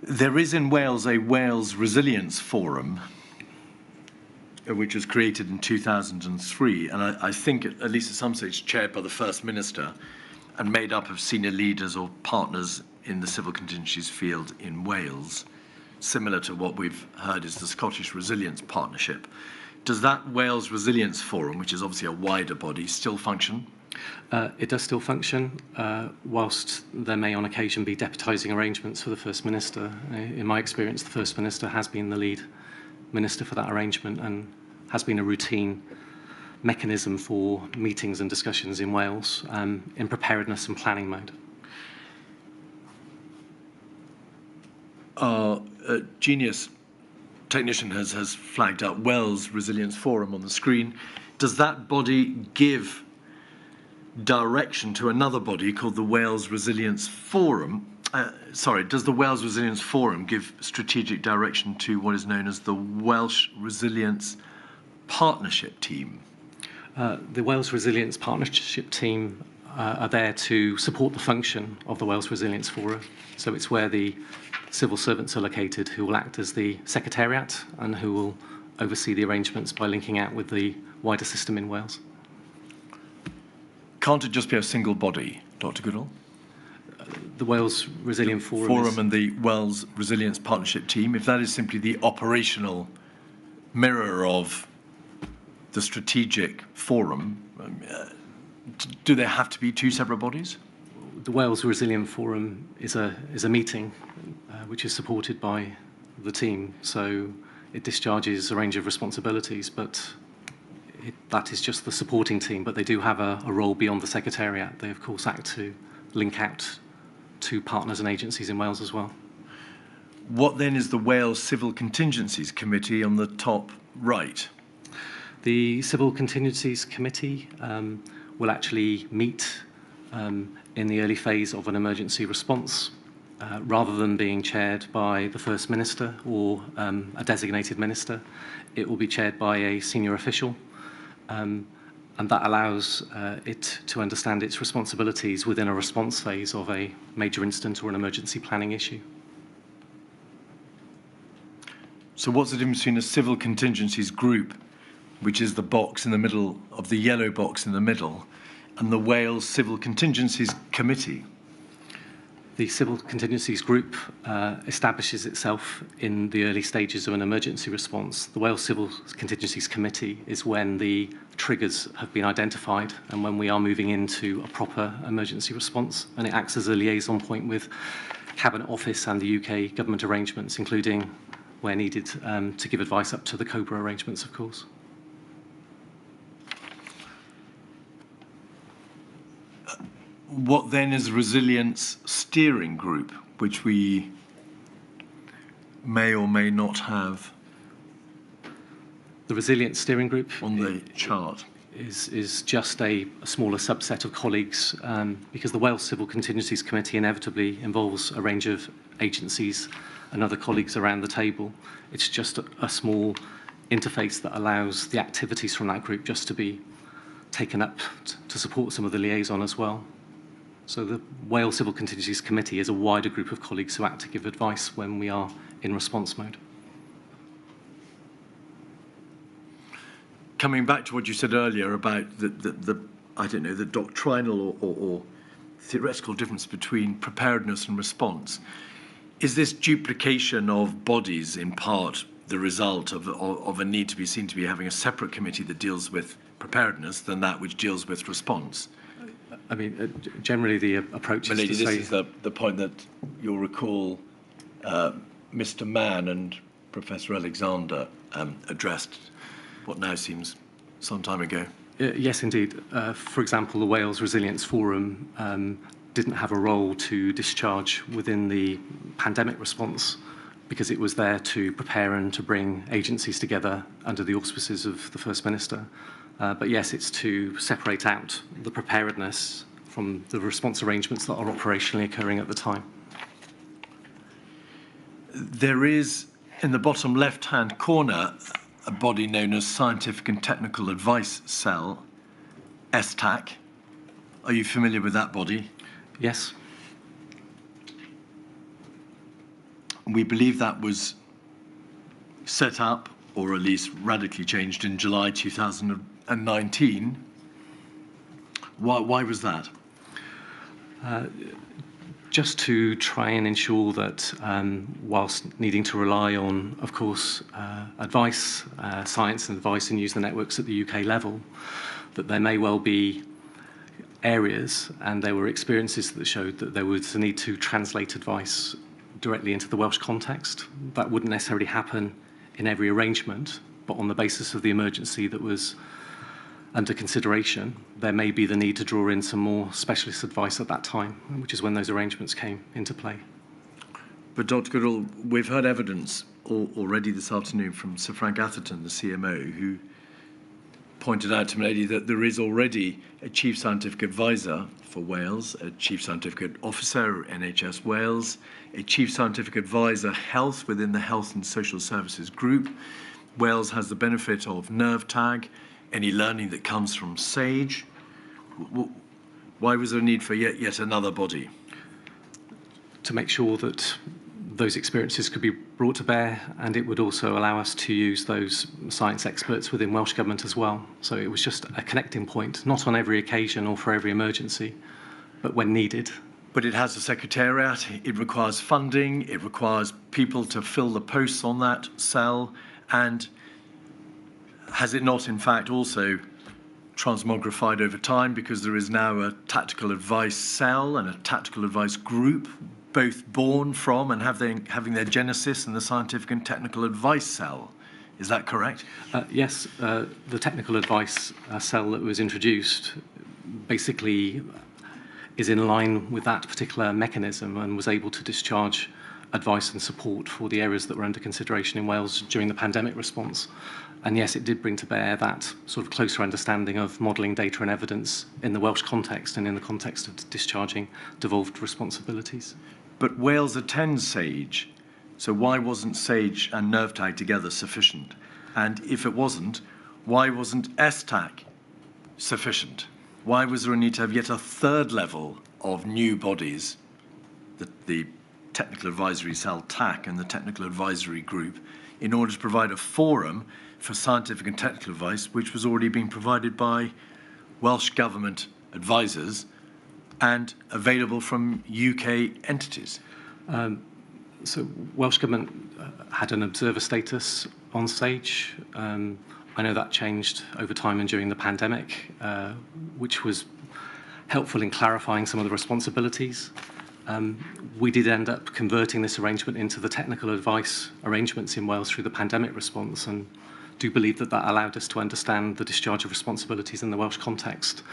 There is in Wales a Wales Resilience Forum, which was created in 2003, and I think, at least at some stage, chaired by the First Minister and made up of senior leaders or partners in the civil contingencies field in Wales, similar to what we've heard is the Scottish Resilience Partnership. Does that Wales Resilience Forum, which is obviously a wider body, still function? It does still function, whilst there may on occasion be deputising arrangements for the First Minister. In my experience, the First Minister has been the lead minister for that arrangement and has been a routine mechanism for meetings and discussions in Wales in preparedness and planning mode. Our Genius technician has flagged up Wales Resilience Forum on the screen. Does that body give direction to another body called the Wales Resilience Forum? Does the Wales Resilience Forum give strategic direction to what is known as the Welsh Resilience Partnership Team? The Wales Resilience Partnership Team are there to support the function of the Wales Resilience Forum. So it's where the civil servants are located who will act as the secretariat and who will oversee the arrangements by linking out with the wider system in Wales. Can't it just be a single body, Dr. Goodall? The Wales Resilience Forum and the Wales Resilience Partnership Team, if that is simply the operational mirror of the strategic forum, do there have to be two separate bodies? The Wales Resilience Forum is a meeting which is supported by the team. So it discharges a range of responsibilities, but that is just the supporting team. But they do have a role beyond the Secretariat. They, of course, act to link out to partners and agencies in Wales as well. What then is the Wales Civil Contingencies Committee on the top right? The Civil Contingencies Committee will actually meet in the early phase of an emergency response, rather than being chaired by the First Minister or a designated minister. It will be chaired by a senior official, and that allows it to understand its responsibilities within a response phase of a major incident or an emergency planning issue. So what's the difference between a Civil Contingencies Group, which is the box in the middle of the yellow box in the middle, and the Wales Civil Contingencies Committee? The Civil Contingencies Group establishes itself in the early stages of an emergency response. The Wales Civil Contingencies Committee is when the triggers have been identified and when we are moving into a proper emergency response, and it acts as a liaison point with Cabinet Office and the UK government arrangements, including, where needed, to give advice up to the COBRA arrangements, of course. What then is a resilience steering group, which we may or may not have The Resilience Steering Group on the chart? is just a smaller subset of colleagues, because the Wales Civil Contingencies Committee inevitably involves a range of agencies and other colleagues around the table. It's just a small interface that allows the activities from that group just to be taken up to support some of the liaison as well. So the Wales Civil Contingencies Committee is a wider group of colleagues who act to give advice when we are in response mode. Coming back to what you said earlier about the I don't know, the doctrinal or theoretical difference between preparedness and response, is this duplication of bodies in part the result of a need to be seen to be having a separate committee that deals with preparedness than that which deals with response? I mean, generally the approach is Milady, to say... this is the point that you'll recall Mr. Mann and Professor Alexander addressed what now seems some time ago. Yes, indeed. For example, the Wales Resilience Forum didn't have a role to discharge within the pandemic response because it was there to prepare and to bring agencies together under the auspices of the First Minister. But yes, it's to separate out the preparedness from the response arrangements that are operationally occurring at the time. There is, in the bottom left-hand corner, a body known as Scientific and Technical Advice Cell, STAC. Are you familiar with that body? Yes. We believe that was set up, or at least radically changed, in July 2019. Why was that? Just to try and ensure that, whilst needing to rely on, of course, advice, science and advice and use the networks at the UK level, that there may well be areas, and there were experiences that showed that there was a need to translate advice directly into the Welsh context. That wouldn't necessarily happen in every arrangement, but on the basis of the emergency that was under consideration, there may be the need to draw in some more specialist advice at that time, which is when those arrangements came into play. But Dr. Goodall, we've heard evidence already this afternoon from Sir Frank Atherton, the CMO, who pointed out to Milady that there is already a Chief Scientific Advisor for Wales, a Chief Scientific Officer, NHS Wales, a Chief Scientific Advisor Health within the Health and Social Services Group. Wales has the benefit of NervTag, any learning that comes from SAGE. Why was there a need for yet another body? To make sure that those experiences could be brought to bear, and it would also allow us to use those science experts within Welsh Government as well. So it was just a connecting point, not on every occasion or for every emergency, but when needed. But it has a secretariat, it requires funding, it requires people to fill the posts on that cell, and has it not, in fact, also transmogrified over time, because there is now a tactical advice cell and a tactical advice group both born from and having their genesis in the Scientific and Technical Advice Cell. Is that correct? Yes, the technical advice cell that was introduced basically is in line with that particular mechanism and was able to discharge advice and support for the areas that were under consideration in Wales during the pandemic response. And yes, it did bring to bear that sort of closer understanding of modelling data and evidence in the Welsh context and in the context of discharging devolved responsibilities. But Wales attends SAGE, so why wasn't SAGE and NervTag together sufficient? And if it wasn't, why wasn't STAC sufficient? Why was there a need to have yet a third level of new bodies, the Technical Advisory Cell TAC and the Technical Advisory Group, in order to provide a forum for scientific and technical advice, which was already being provided by Welsh Government advisors and available from UK entities? So Welsh Government had an observer status on SAGE. I know that changed over time and during the pandemic, which was helpful in clarifying some of the responsibilities. We did end up converting this arrangement into the technical advice arrangements in Wales through the pandemic response, and do believe that that allowed us to understand the discharge of responsibilities in the Welsh context.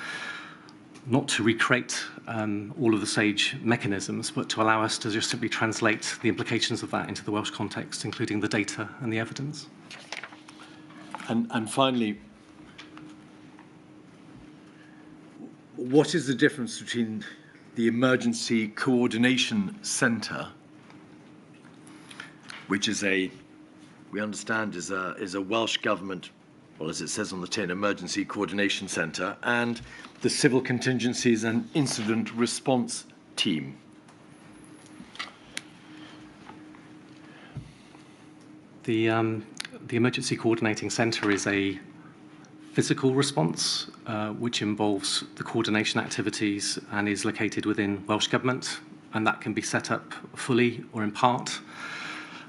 Not to recreate all of the SAGE mechanisms, but to allow us to just simply translate the implications of that into the Welsh context, including the data and the evidence. And finally, what is the difference between the Emergency Coordination Centre, which is we understand is a Welsh Government, well, as it says on the tin, Emergency Coordination Centre, and the Civil Contingencies and Incident Response Team? The Emergency Coordinating Centre is a physical response, which involves the coordination activities and is located within Welsh Government, and that can be set up fully or in part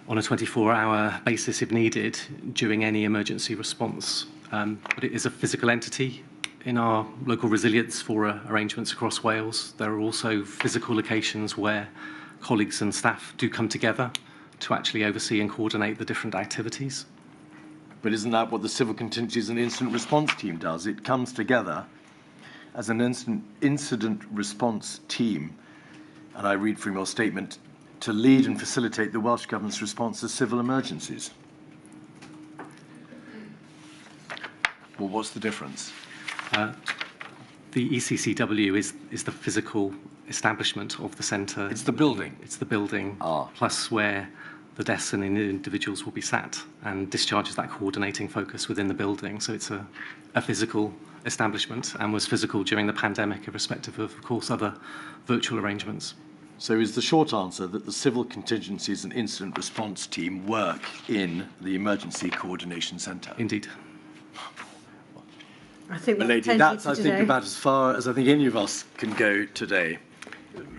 on a 24-hour basis if needed during any emergency response. But it is a physical entity in our local resilience fora arrangements across Wales. There are also physical locations where colleagues and staff do come together to actually oversee and coordinate the different activities. But isn't that what the Civil Contingencies and Incident Response Team does? It comes together as an incident response team, and I read from your statement, to lead and facilitate the Welsh Government's response to civil emergencies. Well, what's the difference? The ECCW is the physical establishment of the centre. It's the building? It's the building, plus where the desks and individuals will be sat, and discharges that coordinating focus within the building. So it's a physical establishment and was physical during the pandemic, irrespective of course, other virtual arrangements. So is the short answer that the Civil Contingencies and Incident Response Team work in the Emergency Coordination Centre? Indeed. I think Milady, that's, I think, about as far as I think any of us can go today.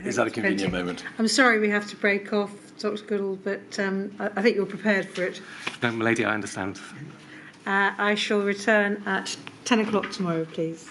Is that a convenient moment? I'm sorry we have to break off, Dr. Goodall, but I think you're prepared for it. No, Milady, I understand. I shall return at 10 o'clock tomorrow, please.